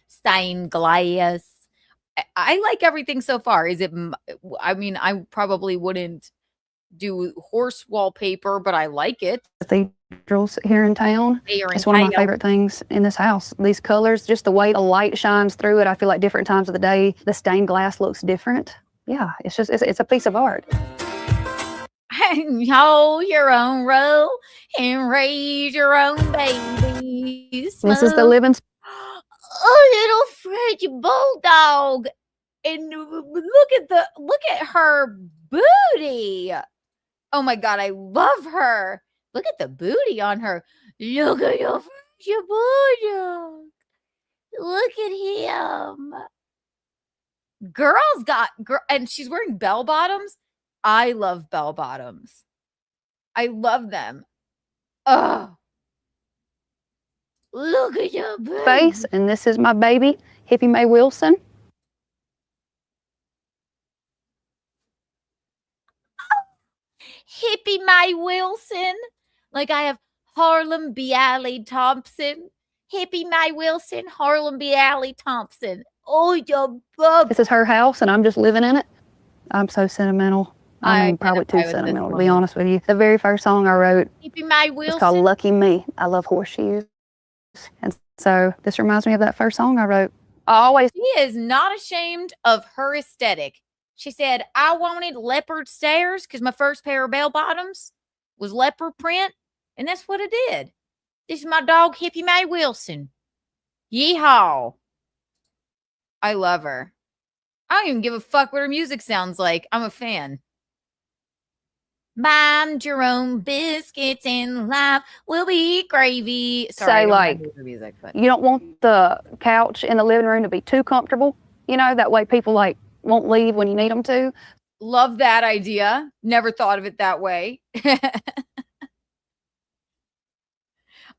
Stained glass. I like everything so far. I probably wouldn't do horse wallpaper, but I like it. cathedrals here in town. It's one of my favorite things in this house. These colors, just the way the light shines through it. I feel like different times of the day, the stained glass looks different. Yeah, it's a piece of art. Hold your own roll and raise your own babies. This is the living. Oh, little French bulldog, and look at her booty. Oh my God, I love her. Look at the booty on her. Look at your French bulldog. Look at him. And she's wearing bell bottoms. I love bell bottoms. I love them. Oh, look at your face. And this is my baby, Hippie Mae Wilson. Hippie Mae Wilson. Like I have Harlem B. Alley Thompson. Hippie Mae Wilson, Harlem B. Alley Thompson. Oh, your bub. This is her house, and I'm just living in it. I'm so sentimental. I mean, probably too sentimental, to be honest with you. The very first song I wrote was called Lucky Me. I love horseshoes. And so this reminds me of that first song I wrote. She is not ashamed of her aesthetic. She said, I wanted leopard stairs because my first pair of bell bottoms was leopard print. And that's what I did. This is my dog, Hippie Mae Wilson. Yeehaw. I love her. I don't even give a fuck what her music sounds like. I'm a fan. Mind your own biscuits in life will be gravy. Sorry, music, but you don't want the couch in the living room to be too comfortable. You know, that way people won't leave when you need them to. Love that idea. Never thought of it that way.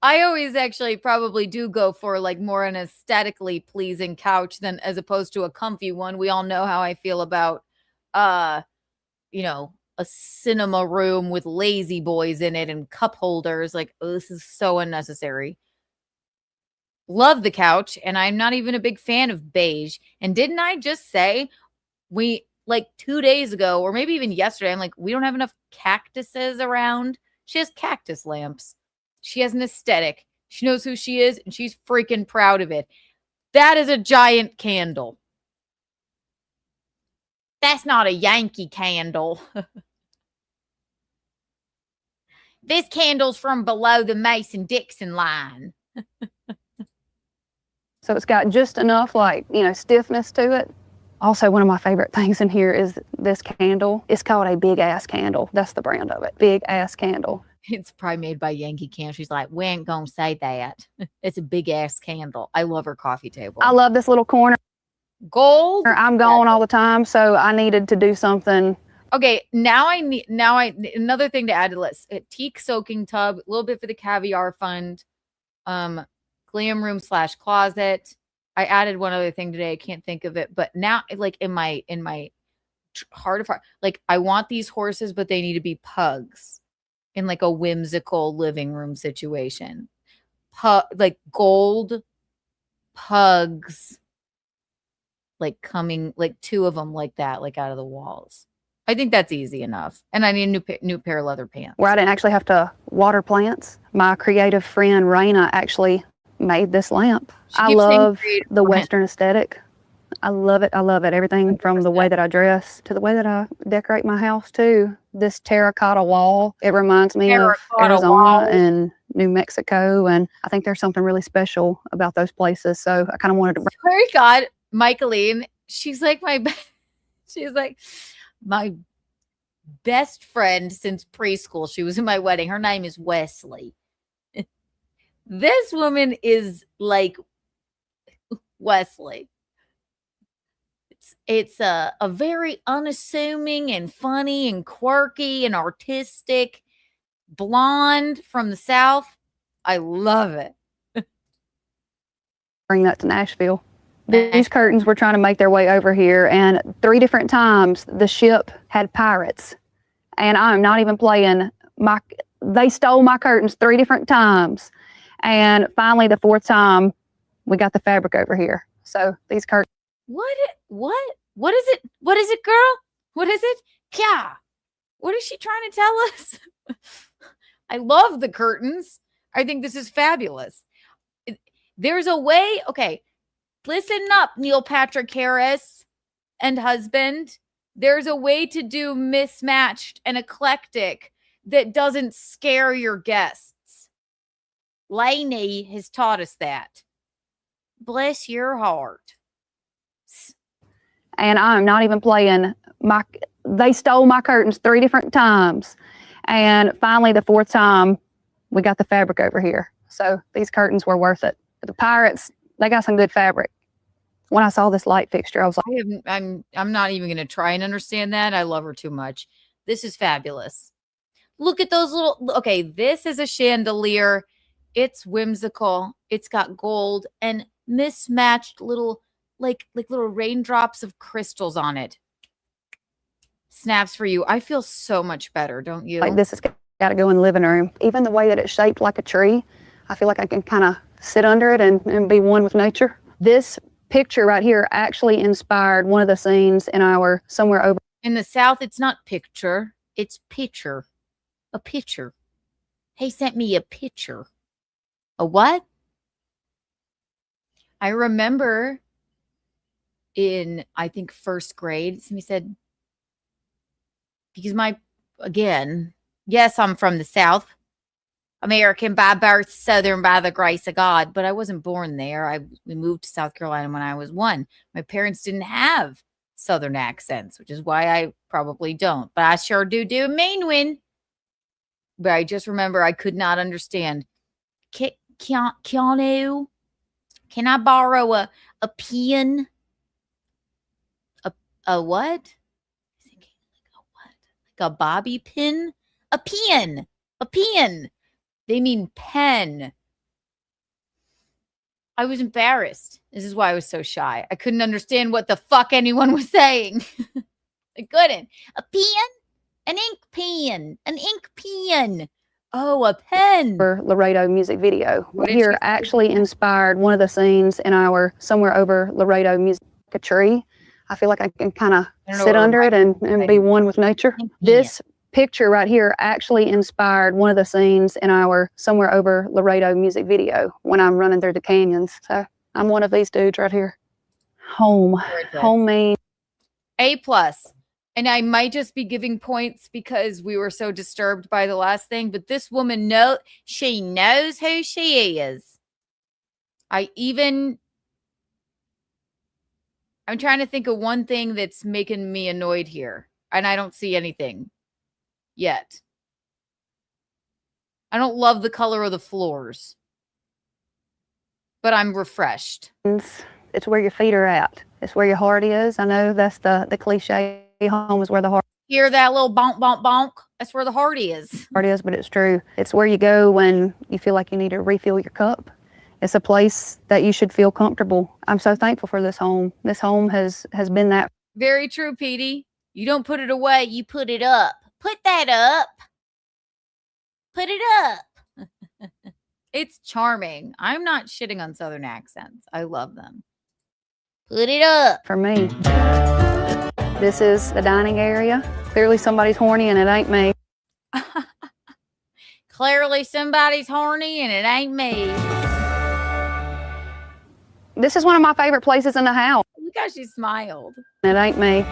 I always actually probably do go for more an aesthetically pleasing couch than as opposed to a comfy one. We all know how I feel about, a cinema room with lazy boys in it and cup holders. This is so unnecessary. Love the couch, and I'm not even a big fan of beige. And didn't I just say 2 days ago, or maybe even yesterday, I'm like, we don't have enough cactuses around. She has cactus lamps. She has an aesthetic. She knows who she is, and she's freaking proud of it. That is a giant candle. That's not a Yankee candle. This candle's from below the Mason-Dixon line. So it's got just enough stiffness to it. Also, one of my favorite things in here is this candle. It's called a big ass candle. That's the brand of it. Big ass candle. It's probably made by Yankee Candle. She's like, we ain't gonna say that. It's a big ass candle. I love her coffee table. I love this little corner. Gold. I'm gone all the time, so I needed to do something. Okay, another thing to add to the list. A teak soaking tub, a little bit for the caviar fund, glam room / closet. I added one other thing today. I can't think of it, but now like in my heart of heart, like I want these horses, but they need to be pugs in like a whimsical living room situation. Like gold pugs, like coming, like 2 of them like that, like out of the walls. I think that's easy enough. And I need a new pair of leather pants. Where I didn't actually have to water plants. My creative friend Raina actually made this lamp. I love the Western aesthetic. I love it. I love it. Everything from the way that I dress to the way that I decorate my house too. This terracotta wall, it reminds me of Arizona and New Mexico. And I think there's something really special about those places. So I kind of wanted to. Swear to God, Michaeline, she's like my best friend since preschool. She was in my wedding. Her name is Wesley. This woman is like Wesley. It's a very unassuming and funny and quirky and artistic blonde from the South. I love it. Bring that to Nashville. These curtains were trying to make their way over here, and 3 different times the ship had pirates. And I'm not even playing. They stole my curtains 3 different times. And finally, the 4th time, we got the fabric over here. So these curtains. What is it? What is it, girl? What is it? Yeah. What is she trying to tell us? I love the curtains. I think this is fabulous. There's a way. Okay. Listen up, Neil Patrick Harris and husband. There's a way to do mismatched and eclectic that doesn't scare your guests. Lainey has taught us that. Bless your heart. And I'm not even playing. They stole my curtains 3 different times. And finally, the 4th time, we got the fabric over here. So these curtains were worth it. But the pirates, they got some good fabric. When I saw this light fixture, I was like, I'm not even going to try and understand that. I love her too much. This is fabulous. Look at those little, okay, this is a chandelier. It's whimsical. It's got gold and mismatched little, like little raindrops of crystals on it. Snaps for you. I feel so much better, don't you? Like this has got to go in the living room. Even the way that it's shaped like a tree, I feel like I can kind of sit under it and be one with nature. This picture right here actually inspired one of the scenes in our Somewhere Over. In the South, it's not picture, it's picture. A picture. He sent me a picture. A what? I remember in, I think, 1st grade, somebody said, because yes, I'm from the South. American by birth, Southern by the grace of God, but I wasn't born there. We moved to South Carolina when I was 1. My parents didn't have Southern accents, which is why I probably don't, but I sure do a mean one. But I just remember I could not understand. Keanu, can I borrow a pen? A what? Like a bobby pin? A pen. A pen. They mean pen. I was embarrassed. This is why I was so shy. I couldn't understand what the fuck anyone was saying. I couldn't. A pen? An ink pen. An ink pen. Oh, a pen. For Laredo music video. Here actually inspired one of the scenes in our Somewhere Over Laredo music. A tree. I feel like I can kind of sit under it and be one with nature. This picture right here actually inspired one of the scenes in our Somewhere Over Laredo music video when I'm running through the canyons. So I'm one of these dudes right here. Home mean A+. And I might just be giving points because we were so disturbed by the last thing, but this woman she knows who she is. I even I'm trying to think of one thing that's making me annoyed here, and I don't see anything yet. I don't love the color of the floors, but I'm refreshed. It's where your feet are at. It's where your heart is. I know that's the cliche. Home is where the heart Hear that little bonk, bonk, bonk? That's where the heart is. is, but it's true. It's where you go when you feel like you need to refill your cup. It's a place that you should feel comfortable. I'm so thankful for this home. This home has been that. Very true, Petey. You don't put it away, you put it up. Put that up. Put it up. It's charming. I'm not shitting on Southern accents. I love them. Put it up. For me. This is the dining area. Clearly somebody's horny and it ain't me. Clearly somebody's horny and it ain't me. This is one of my favorite places in the house. Look how she smiled. It ain't me.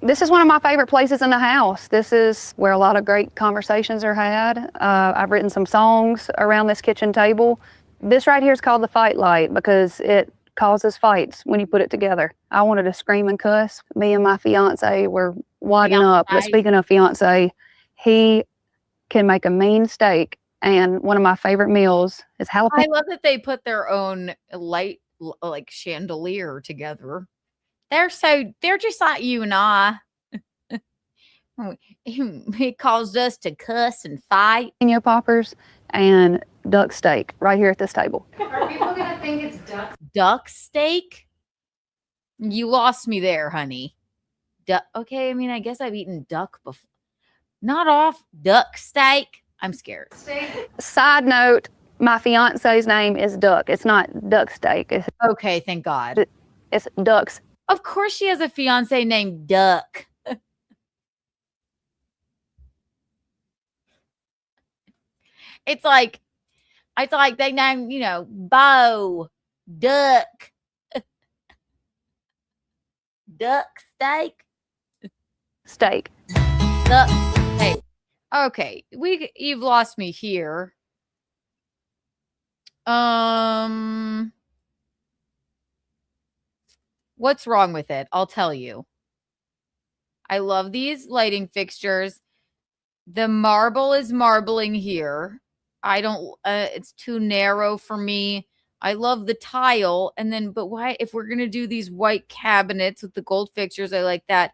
This is one of my favorite places in the house. This is where a lot of great conversations are had. I've written some songs around this kitchen table. This right here is called the fight light because it causes fights when you put it together. I wanted to scream and cuss. Me and my fiance were wadding up. But speaking of fiance, he can make a mean steak. And one of my favorite meals is jalapeno. I love that they put their own light, like chandelier together. They're just like you and I. It caused us to cuss and fight. Jalapeno poppers and duck steak right here at this table. Are people gonna think it's duck? Duck steak? You lost me there, honey. Okay, I mean, I guess I've eaten duck before. Not off duck steak. I'm scared. Side note, my fiance's name is Duck. It's not duck steak. Okay, thank God. It's Ducks. Of course she has a fiance named Duck. It's like they name, Bo, Duck. Duck steak? Steak. Duck steak. Okay, you've lost me here. What's wrong with it? I'll tell you. I love these lighting fixtures. The marble is marbling here. I don't, it's too narrow for me. I love the tile. And then, but why, if we're going to do these white cabinets with the gold fixtures, I like that.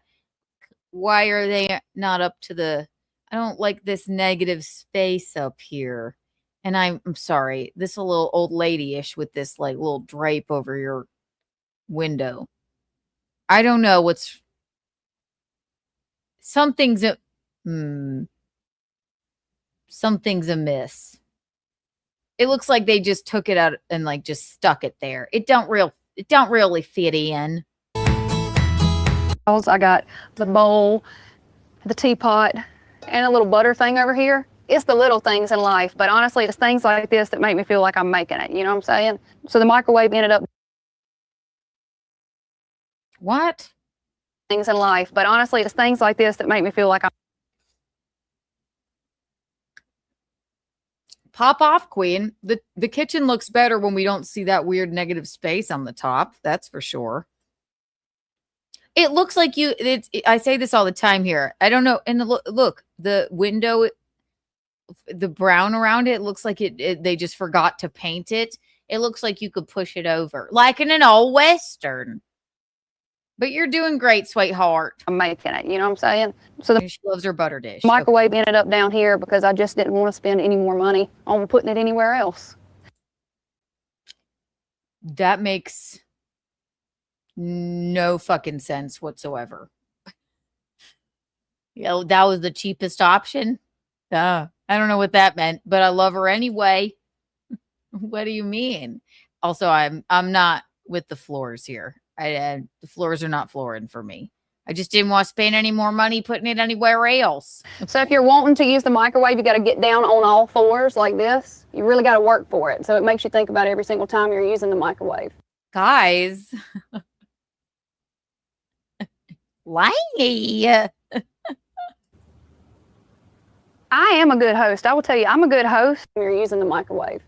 Why are they not up to I don't like this negative space up here. And I'm sorry, this is a little old lady-ish with this like little drape over your window. I don't know something's amiss. It looks like they just took it out and like just stuck it there. It don't really fit in. I got the bowl, the teapot, and a little butter thing over here. It's the little things in life, but honestly, it's things like this that make me feel like I'm making it. You know what I'm saying? So the microwave ended up. What? Things in life, but honestly, it's things like this that make me feel like I'm. Pop off, Queen. The kitchen looks better when we don't see that weird negative space on the top. That's for sure. It looks like I say this all the time here. I don't know. And look, the window, the brown around it looks like they just forgot to paint it. It looks like you could push it over, like in an old Western. But you're doing great, sweetheart. I'm making it. You know what I'm saying? So she loves her butter dish. Microwave ended up down here because I just didn't want to spend any more money on putting it anywhere else. That makes no fucking sense whatsoever. That was the cheapest option. I don't know what that meant, but I love her anyway. What do you mean? Also, I'm not with the floors here. The floors are not flooring for me. I just didn't want to spend any more money putting it anywhere else. So if you're wanting to use the microwave, you got to get down on all fours like this. You really got to work for it. So it makes you think about every single time you're using the microwave. Guys. Lainey. I am a good host. I will tell you, I'm a good host when you're using the microwave.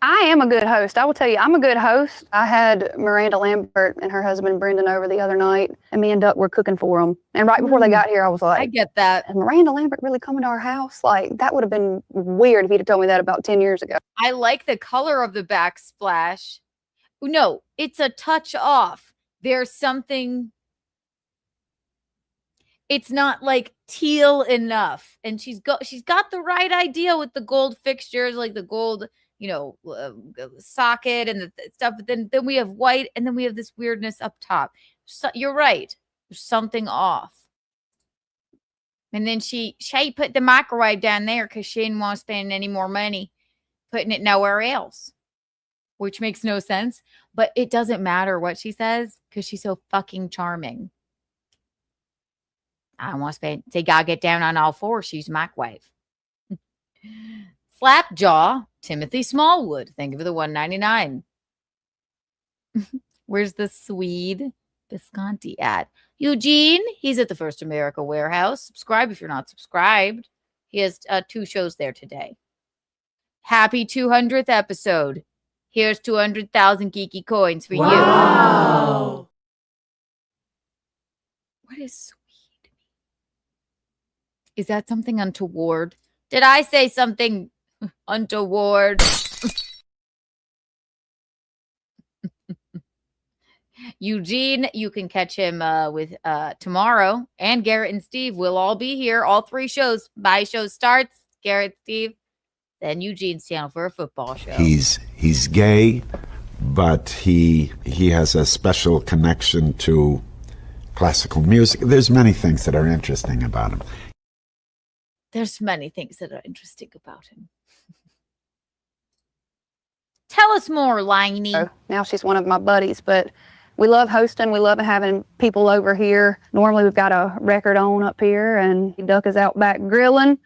I am a good host. I will tell you, I'm a good host. I had Miranda Lambert and her husband Brendan over the other night, and me and Duck were cooking for them. And right before they got here, I was like, I get that. Is Miranda Lambert really coming to our house? Like, that would have been weird if he'd have told me that about 10 years ago. I like the color of the backsplash. No, it's a touch off. There's something. It's not like teal enough, and she's got the right idea with the gold fixtures, like the gold, socket and the stuff. But then we have white, and then we have this weirdness up top. So you're right. There's something off. And then she put the microwave down there because she didn't want to spend any more money putting it nowhere else, which makes no sense. But it doesn't matter what she says because she's so fucking charming. I don't want to spend. They gotta get down on all fours. She's microwave. Slapjaw, Timothy Smallwood. Think of the $1.99. Where's the Swede Visconti at? Eugene, he's at the First America Warehouse. Subscribe if you're not subscribed. He has 2 shows there today. Happy 200th episode. Here's 200,000 Kiki coins for you. What is Swede? Is that something untoward? Did I say something untoward? Eugene, you can catch him with tomorrow, and Garrett and Steve will all be here. All 3 shows. My show starts. Garrett, Steve, then Eugene's channel for a football show. He's gay, but he has a special connection to classical music. There's many things that are interesting about him. There's many things that are interesting about him. Tell us more, Lainey. Now she's one of my buddies, but we love hosting. We love having people over here. Normally we've got a record on up here, and Duck is out back grilling.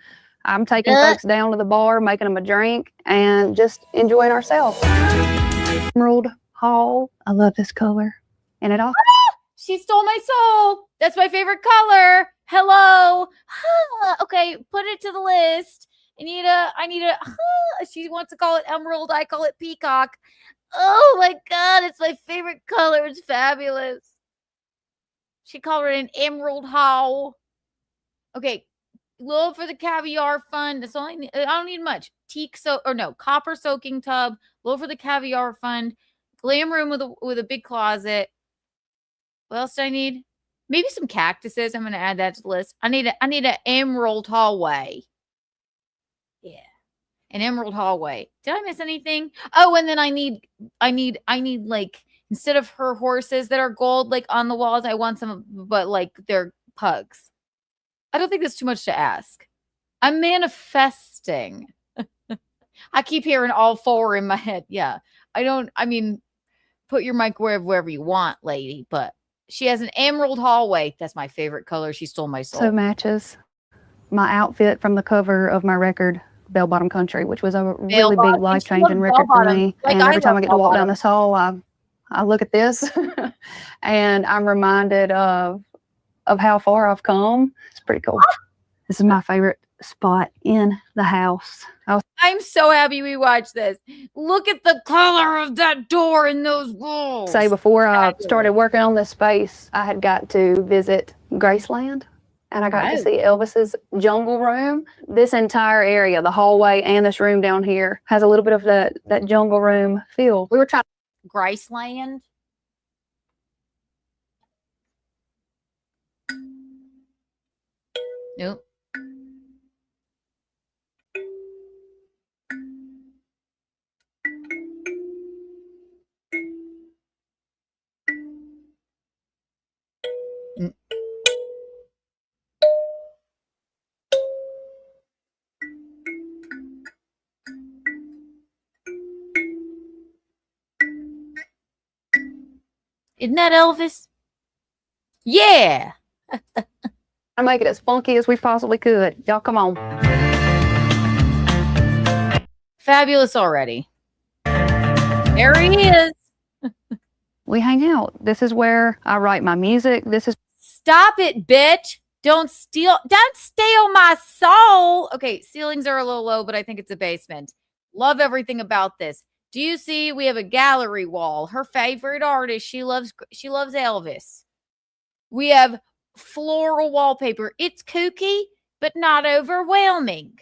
I'm taking folks down to the bar, making them a drink, and just enjoying ourselves. Emerald Hall. I love this color. And it all. She stole my soul. That's my favorite color. Hello. Okay, put it to the list. I need a. She wants to call it emerald. I call it peacock. Oh my God, it's my favorite color. It's fabulous. She called it an emerald how. Okay, little for the caviar fund. That's all I need. I don't need much. Copper soaking tub. Little for the caviar fund. Glam room with a big closet. What else do I need? Maybe some cactuses. I'm going to add that to the list. I need an emerald hallway. Yeah. An emerald hallway. Did I miss anything? Oh, and then I need like, instead of her horses that are gold, like on the walls, I want some, but like they're pugs. I don't think that's too much to ask. I'm manifesting. I keep hearing all 4 in my head. Yeah. Put your microwave wherever you want, lady, but she has an emerald hallway. That's my favorite color. She stole my soul. So matches my outfit from the cover of my record, Bell Bottom Country, which was a really big life-changing record for me. And every time I get to walk down this hall, I look at this and I'm reminded of how far I've come. It's pretty cool. This is my favorite spot in the house. I'm so happy we watched this. Look at the color of that door and those walls. Say before I started working on this space, I had got to visit Graceland, and I got to see Elvis's jungle room. This entire area, the hallway and this room down here, has a little bit of that jungle room feel. We were trying Graceland. Nope. Isn't that Elvis? Yeah. I make it as funky as we possibly could. Y'all come on. Fabulous already. There he is. We hang out. This is where I write my music. Stop it, bitch. Don't steal my soul. Okay, ceilings are a little low, but I think it's a basement. Love everything about this. Do you see we have a gallery wall? Her favorite artist. She loves Elvis. We have floral wallpaper. It's kooky, but not overwhelming.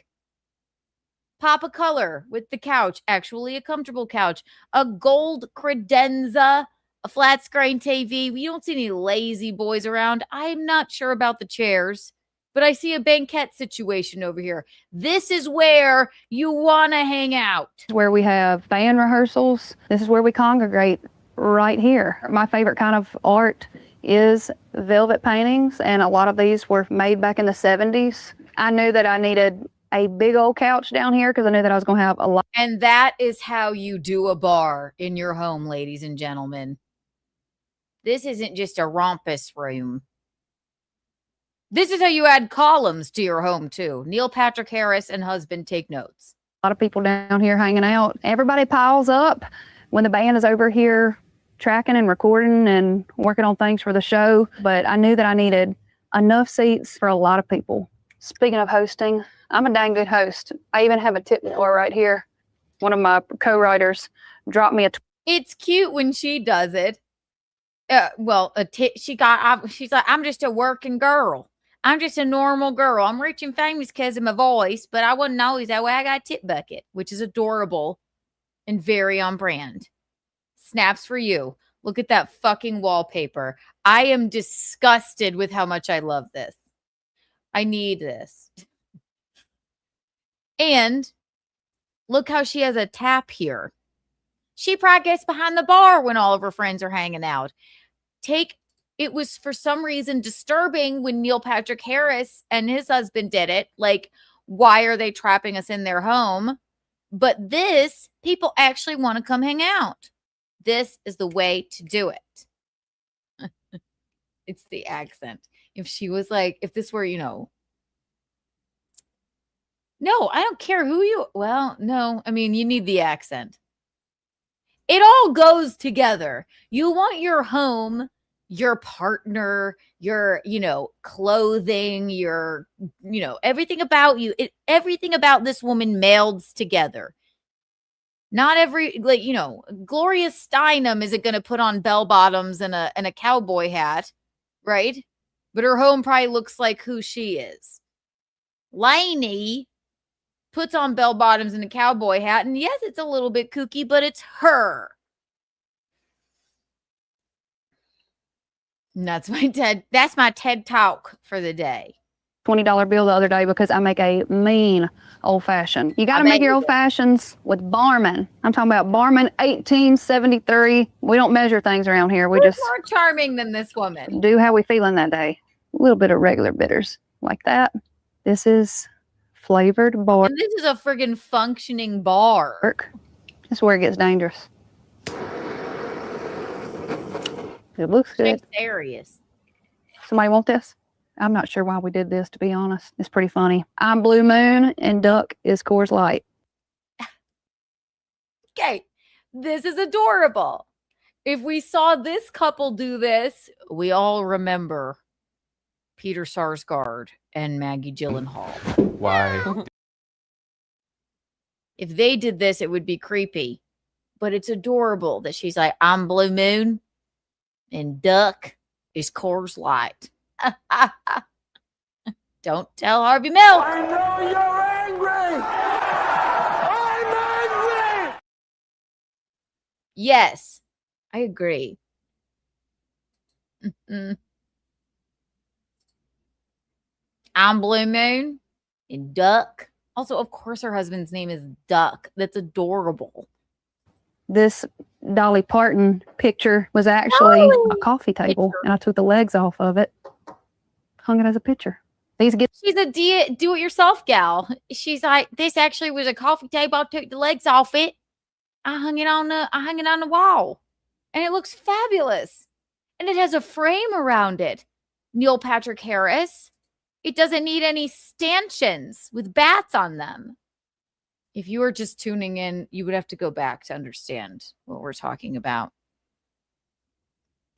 Pop a color with the couch. Actually, a comfortable couch. A gold credenza. A flat screen TV. You don't see any lazy boys around. I'm not sure about the chairs, but I see a banquette situation over here. This is where you want to hang out. Where we have band rehearsals. This is where we congregate right here. My favorite kind of art is velvet paintings, and a lot of these were made back in the 70s. I knew that I needed a big old couch down here because I knew that I was going to have a lot. And that is how you do a bar in your home, ladies and gentlemen. This isn't just a rompus room. This is how you add columns to your home, too. Neil Patrick Harris and husband take notes. A lot of people down here hanging out. Everybody piles up when the band is over here tracking and recording and working on things for the show. But I knew that I needed enough seats for a lot of people. Speaking of hosting, I'm a dang good host. I even have a tip drawer right here. One of my co-writers dropped me a... It's cute when she does it. She's like, I'm just a working girl. I'm just a normal girl. I'm rich and famous because of my voice, but I wasn't always that way. I got a tip bucket, which is adorable and very on brand. Snaps for you. Look at that fucking wallpaper. I am disgusted with how much I love this. I need this. And look how she has a tap here. She probably gets behind the bar when all of her friends are hanging out. It was for some reason disturbing when Neil Patrick Harris and his husband did it. Like, why are they trapping us in their home? But this, people actually want to come hang out. This is the way to do it. It's the accent. If she was like, if this were, no, I don't care who you, well, no, I mean, you need the accent. It all goes together. You want your home, your partner, your, clothing, your, everything about you, everything about this woman melds together. Not every, Gloria Steinem isn't going to put on bell bottoms and a cowboy hat, right? But her home probably looks like who she is. Lainey puts on bell bottoms and a cowboy hat, and yes, it's a little bit kooky, but it's her. And that's my TED talk for the day. $20 bill the other day because I make a mean old fashioned. You got to make your old fashions with Barman. I'm talking about Barman 1873. We don't measure things around here. We just more charming than this woman. Do how we feeling that day. A little bit of regular bitters like that. This is flavored bar. And this is a friggin' functioning bar. This is where it gets dangerous. It looks good. Serious. Somebody want this? I'm not sure why we did this, to be honest. It's pretty funny. I'm Blue Moon and Duck is Coors Light. Okay, this is adorable. If we saw this couple do this, we all remember Peter Sarsgaard and Maggie Gyllenhaal. Why? If they did this, it would be creepy. But it's adorable that she's like, I'm Blue Moon and Duck is Coors Light. Don't tell Harvey Milk. I know you're angry. I'm angry. Yes, I agree. I'm Blue Moon and Duck. Also, of course, her husband's name is Duck. That's adorable. This Dolly Parton picture was actually a coffee table, and I took the legs off of it, hung it as a picture. She's a do-it-yourself gal. She's like, this actually was a coffee table. I took the legs off it. I hung it on the wall, and it looks fabulous. And it has a frame around it. Neil Patrick Harris. It doesn't need any stanchions with bats on them. If you were just tuning in, you would have to go back to understand what we're talking about.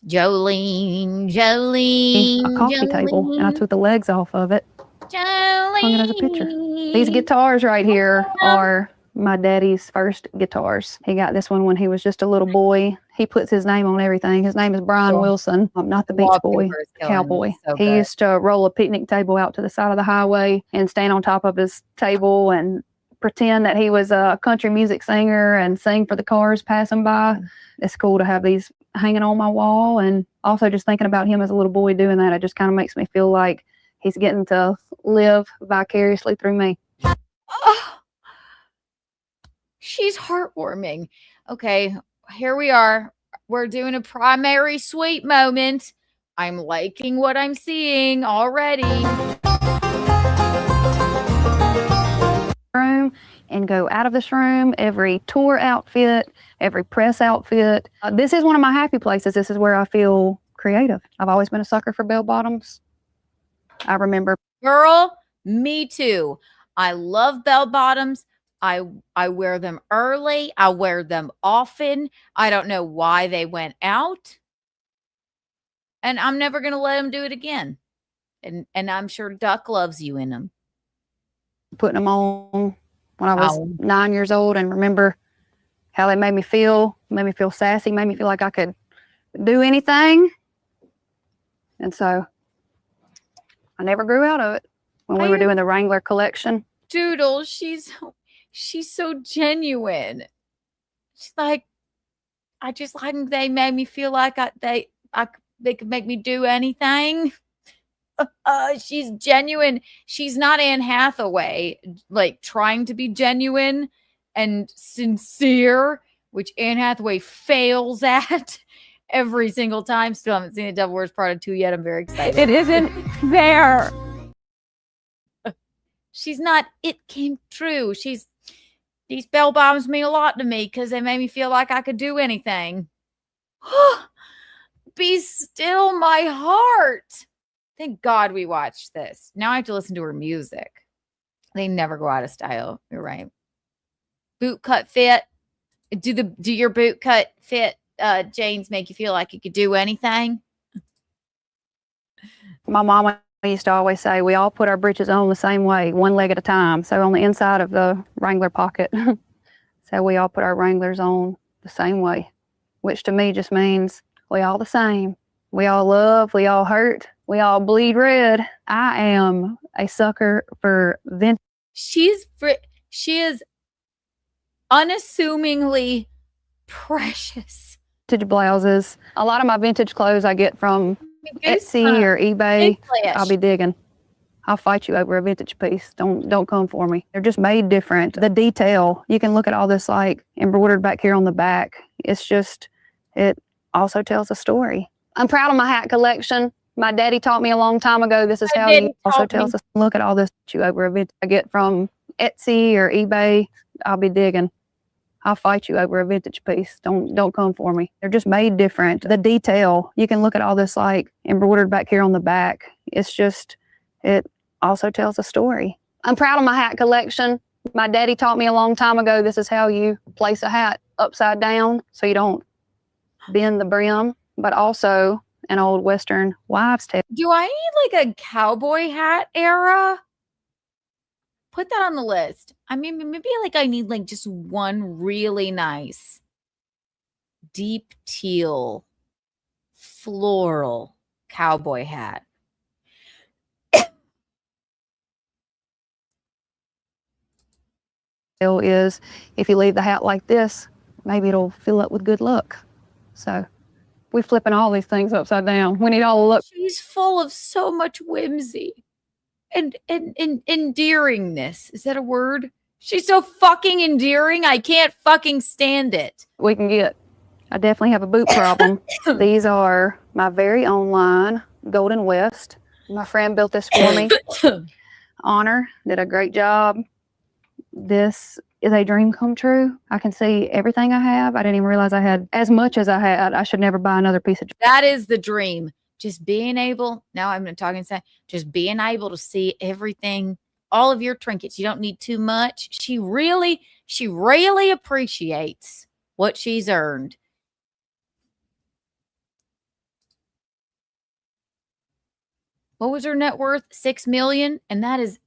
Jolene. A coffee table, and I took the legs off of it, hung it as a picture. These guitars right here are my daddy's first guitars. He got this one when he was just a little boy. He puts his name on everything. His name is Brian Wilson. Not the Beach Boy, Cowboy. He used to roll a picnic table out to the side of the highway and stand on top of his table and pretend that he was a country music singer and sing for the cars passing by. It's cool to have these hanging on my wall, and also just thinking about him as a little boy doing that, it just kind of makes me feel like he's getting to live vicariously through me. Oh, she's heartwarming. Okay, here we are. We're doing a primary sweet moment. I'm liking what I'm seeing already. Room and go out of this room, every tour outfit, every press outfit. This is one of my happy places. This is where I feel creative. I've always been a sucker for bell bottoms. I remember. Girl, me too. I love bell bottoms. I wear them early. I wear them often. I don't know why they went out. And I'm never going to let them do it again. And I'm sure Duck loves you in them. Putting them on when I was 9 years old, and remember how they made me feel sassy, made me feel like I could do anything. And so I never grew out of it when we were doing the Wrangler collection. Doodle, she's so genuine. She's like, I just like they made me feel like they could make me do anything. She's genuine. She's not Anne Hathaway, like trying to be genuine and sincere, which Anne Hathaway fails at every single time. Still haven't seen The Devil Wears Prada 2 yet. I'm very excited. It isn't there. She's not, it came true. These bell bottoms mean a lot to me because they made me feel like I could do anything. Be still, my heart. Thank God we watched this. Now I have to listen to her music. They never go out of style. You're right. Boot cut fit. Do your boot cut fit, James, make you feel like you could do anything? My mama used to always say, we all put our britches on the same way, one leg at a time. So on the inside of the Wrangler pocket. So we all put our Wranglers on the same way, which to me just means we all the same. We all love, we all hurt, we all bleed red. I am a sucker for vintage. She is unassumingly precious. Vintage blouses. A lot of my vintage clothes I get from Etsy or eBay. I'll be digging. I'll fight you over a vintage piece. Don't come for me. They're just made different. The detail, you can look at all this like embroidered back here on the back. It's just, it also tells a story. I'm proud of my hat collection. My daddy taught me a long time ago, this is how you also tells us, look at all this you over a vintage I get from Etsy or eBay. I'll be digging. I'll fight you over a vintage piece. Don't come for me. They're just made different. The detail, you can look at all this like embroidered back here on the back. It's just, it also tells a story. I'm proud of my hat collection. My daddy taught me a long time ago, this is how you place a hat upside down so you don't bend the brim, but also an old Western wives' tale. Do I need like a cowboy hat era? Put that on the list. I mean, maybe like I need like just one really nice deep teal floral cowboy hat. Is if you leave the hat like this, maybe it'll fill up with good luck. So we're flipping all these things upside down. We need all the luck. She's full of so much whimsy and endearingness. Is that a word? She's so fucking endearing. I can't fucking stand it. We can get. I definitely have a boot problem. These are my very own line, Golden West. My friend built this for me. Honor did a great job. This is a dream come true. I can see everything I have. I didn't even realize I had as much as I had. I should never buy another piece of. That is the dream. Just being able, now I'm talking, just being able to see everything, all of your trinkets. You don't need too much. She really appreciates what she's earned. What was her net worth? $6 million. And that is,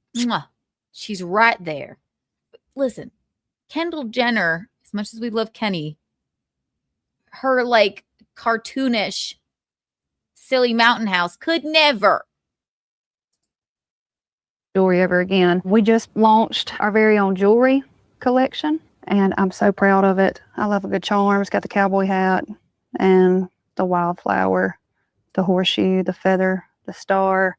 she's right there. Listen, Kendall Jenner, as much as we love Kenny, her like cartoonish, silly mountain house could never. Jewelry ever again. We just launched our very own jewelry collection, and I'm so proud of it. I love a good charm. It's got the cowboy hat and the wildflower, the horseshoe, the feather, the star.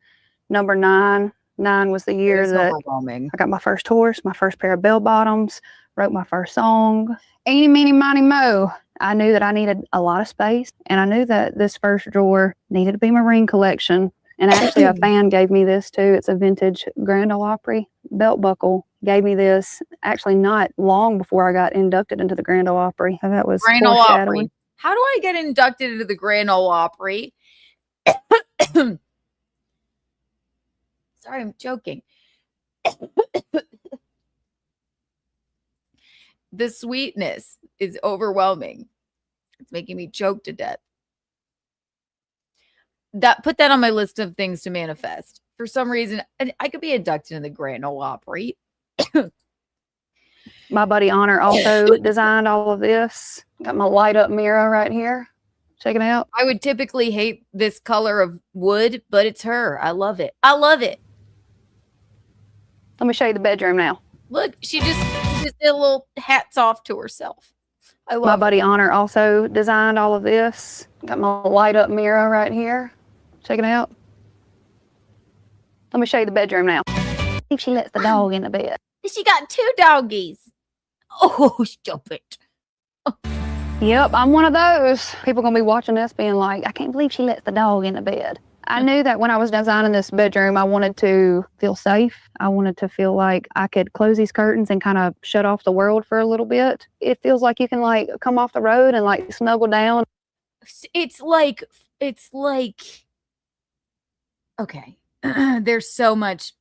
Number 9. 9 was the year that overwhelming. I got my first horse, my first pair of bell bottoms, wrote my first song. Eeny, meeny, miny, mo. I knew that I needed a lot of space, and I knew that this first drawer needed to be my ring collection. And actually, a fan gave me this too. It's a vintage Grand Ole Opry belt buckle. Gave me this actually not long before I got inducted into the Grand Ole Opry. So that was Grand Ole foreshadowing. Opry. How do I get inducted into the Grand Ole Opry? Sorry, I'm joking. The sweetness is overwhelming. It's making me choke to death. Put that on my list of things to manifest. For some reason, I could be inducted in the Grand Ole Opry. My buddy Honor also designed all of this. Got my light up mirror right here. Check it out. I would typically hate this color of wood, but it's her. I love it. I love it. Let me show you the bedroom now. Look, she just did a little hats off to herself. I love My buddy Honor also designed all of this. Got my light up mirror right here. Check it out. Let me show you the bedroom now. If she lets the dog in the bed. She got 2 doggies. Oh, stop it. Yep, I'm one of those. People gonna be watching this being like, I can't believe she lets the dog in the bed. I knew that when I was designing this bedroom, I wanted to feel safe. I wanted to feel like I could close these curtains and kind of shut off the world for a little bit. It feels like you can like come off the road and like snuggle down. It's like, okay. There's so much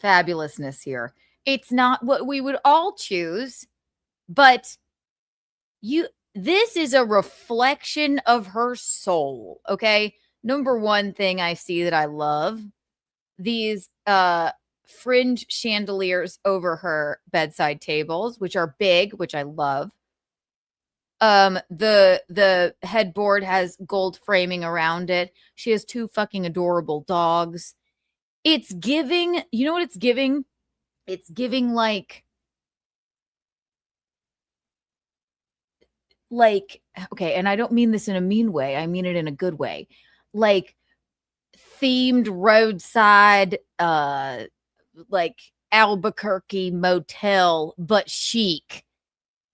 fabulousness here. It's not what we would all choose, but this is a reflection of her soul. Okay. Number one thing I see that I love, these fringe chandeliers over her bedside tables, which are big, which I love. The headboard has gold framing around it. She has 2 fucking adorable dogs. It's giving, you know what it's giving? It's giving like, okay, and I don't mean this in a mean way. I mean it in a good way. Like themed roadside, like Albuquerque motel, but chic.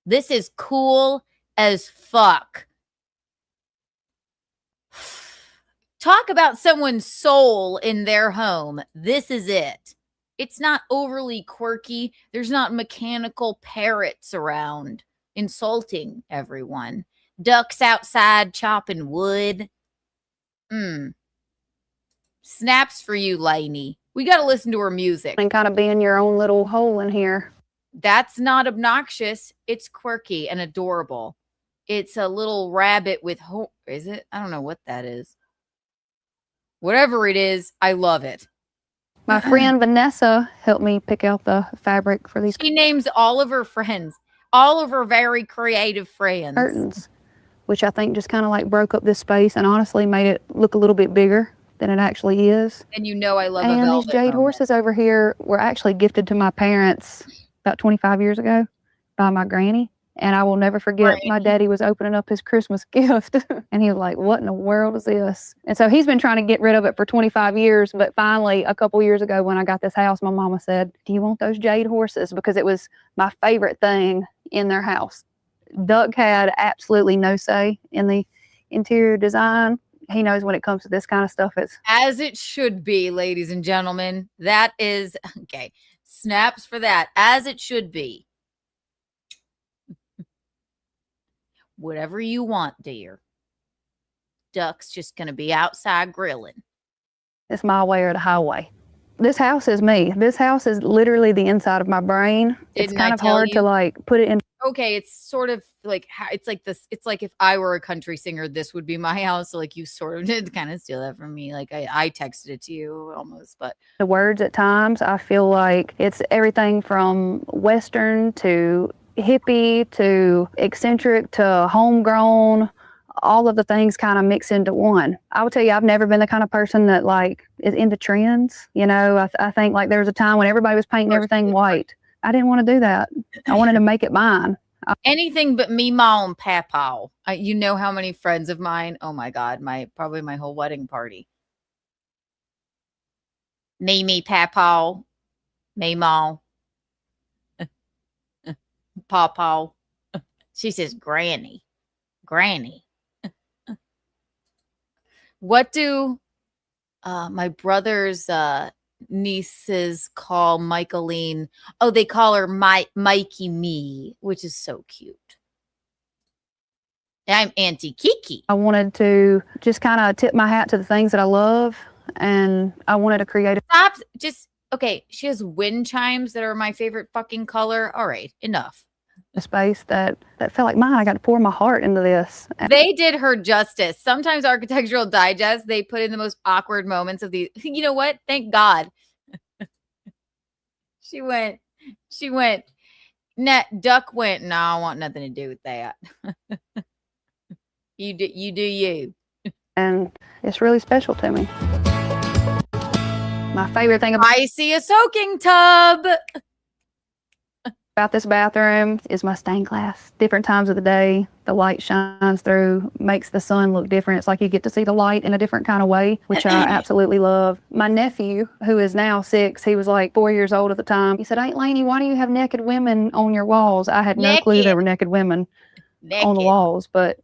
This is cool as fuck. Talk about someone's soul in their home. This is it. It's not overly quirky. There's not mechanical parrots around insulting everyone. Ducks outside chopping wood. Snaps for you, Lainey. We got to listen to her music. And kind of be in your own little hole in here. That's not obnoxious. It's quirky and adorable. It's a little rabbit with is it? I don't know what that is. Whatever it is, I love it. My friend Vanessa helped me pick out the fabric for these. She names all of her friends, all of her very creative friends. Curtains, which I think just kind of like broke up this space and honestly made it look a little bit bigger than it actually is. And you know I love a And velvet these jade moment. horses over here were actually gifted to my parents about 25 years ago by my granny. And I will never forget, my daddy was opening up his Christmas gift and he was like, what in the world is this? And so he's been trying to get rid of it for 25 years. But finally, a couple years ago when I got this house, my mama said, do you want those jade horses? Because it was my favorite thing in their house. Duck had absolutely no say in the interior design. He knows when it comes to this kind of stuff. It's as it should be, ladies and gentlemen. That is, okay, snaps for that. As it should be. Whatever you want, dear. Duck's just going to be outside grilling. It's my way or the highway. This house is me. This house is literally the inside of my brain. It's kind of hard to like put it in. Okay, it's sort of like, it's like this. It's like if I were a country singer, this would be my house. So like you sort of did kind of steal that from me. Like I texted it to you almost, but the words at times, I feel like it's everything from Western to hippie to eccentric to homegrown, all of the things kind of mix into one. I would tell you, I've never been the kind of person that like is into trends. You know, I think like there was a time when everybody was painting everything white. I didn't want to do that. I wanted to make it mine. Anything but Meemaw and Papaw. You know how many friends of mine, oh my God, probably my whole wedding party. Mimi, Papaw, Meemaw, Pawpaw. She says Granny. Granny. What do my brother's nieces call Michaeline? Oh, they call her Mikey Me, which is so cute. I'm Auntie Kiki. I wanted to just kind of tip my hat to the things that I love, and I wanted to create Stop. Okay, she has wind chimes that are my favorite fucking color. All right, enough. a space that felt like mine. I got to pour my heart into this. They did her justice. Sometimes Architectural Digest, they put in the most awkward moments of these. You know what? Thank God. She went, Duck went, no, I want nothing to do with that. You do you. And it's really special to me. My favorite thing about I see a soaking tub. About this bathroom is my stained glass. Different times of the day, the light shines through, makes the sun look different. It's like you get to see the light in a different kind of way, which I absolutely love. My nephew, who is now 6, he was like 4 years old at the time. He said, "Aunt Lainey, why do you have naked women on your walls?" I had no clue there were naked women on the walls, but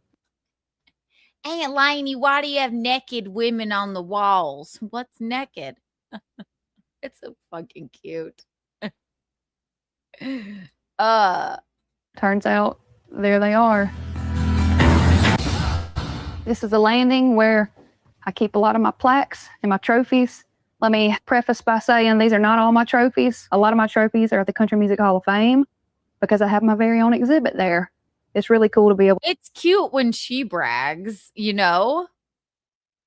Aunt Lainey, why do you have naked women on the walls? What's naked? It's so fucking cute. Turns out there they are. This is a landing where I keep a lot of my plaques and my trophies. Let me preface by saying these are not all my trophies. A lot of my trophies are at the Country Music Hall of Fame because I have my very own exhibit there. It's really cool to be able. It's cute when she brags, you know?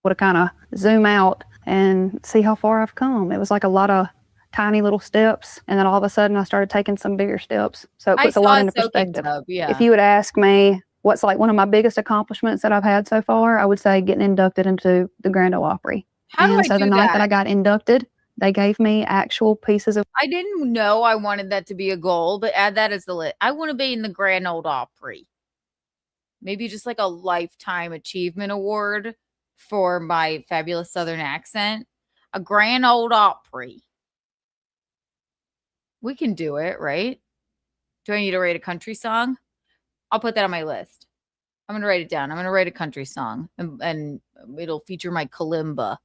To kind of zoom out and see how far I've come. It was like a lot of tiny little steps, and then all of a sudden I started taking some bigger steps. So it puts a lot into perspective. If you would ask me what's like one of my biggest accomplishments that I've had so far, I would say getting inducted into the Grand Ole Opry. How do I so do the night that? that I got inducted, they gave me actual pieces of. I didn't know I wanted that to be a goal, but add that as the list. I want to be in the Grand Ole Opry. Maybe just like a lifetime achievement award for my fabulous Southern accent. A Grand Ole Opry. We can do it, right? Do I need to write a country song? I'll put that on my list. I'm going to write it down. I'm going to write a country song, and it'll feature my kalimba.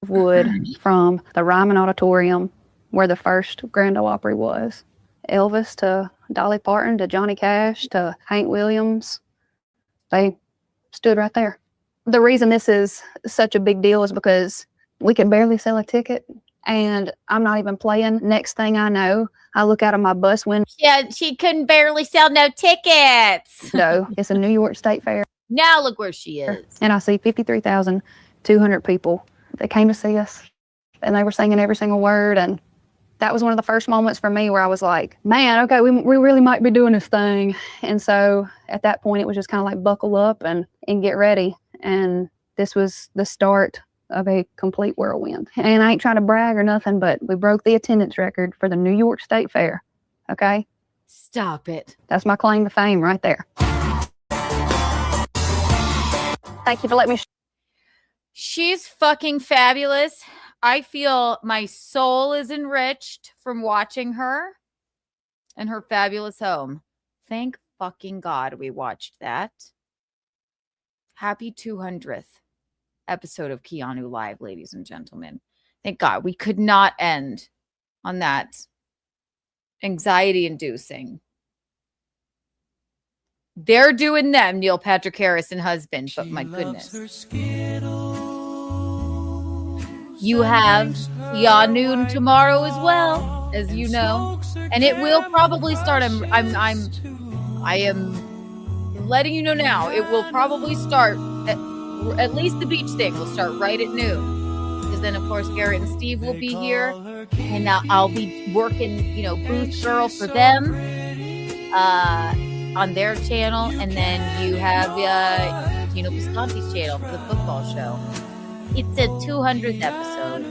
Wood from the Ryman Auditorium, where the first Grand Ole Opry was. Elvis to Dolly Parton to Johnny Cash to Hank Williams. They stood right there. The reason this is such a big deal is because we can barely sell a ticket, and I'm not even playing. Next thing I know, I look out of my bus window. Yeah, she couldn't barely sell no tickets. No, it's a New York State Fair. Now look where she is. And I see 53,200 people that came to see us, and they were singing every single word. And that was one of the first moments for me where I was like, man, okay, we really might be doing this thing. And so at that point, it was just kind of like buckle up and get ready. And this was the start of a complete whirlwind. And I ain't trying to brag or nothing, but we broke the attendance record for the New York State Fair. Okay? Stop it. That's my claim to fame right there. Thank you for letting me. She's fucking fabulous. I feel my soul is enriched from watching her and her fabulous home. Thank fucking God we watched that. Happy 200th episode of Keanu Live, ladies and gentlemen. Thank God we could not end on that anxiety-inducing. They're doing them, Neil Patrick Harris and husband, but my goodness. You have Keanu tomorrow as well, as you know, and it will probably start. I am letting you know now. It will probably start at least the beach thing will start right at noon, because then of course Garrett and Steve will be here, and I'll be working, booth girl for them. on their channel, and then you have Gino Visconti's channel for the football show. It's the 200th episode.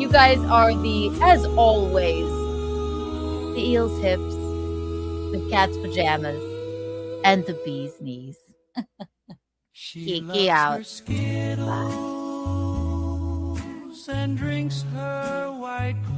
You guys are as always, the eel's hips, the cat's pajamas, and the bee's knees. Kiki out. Bye. And drinks her white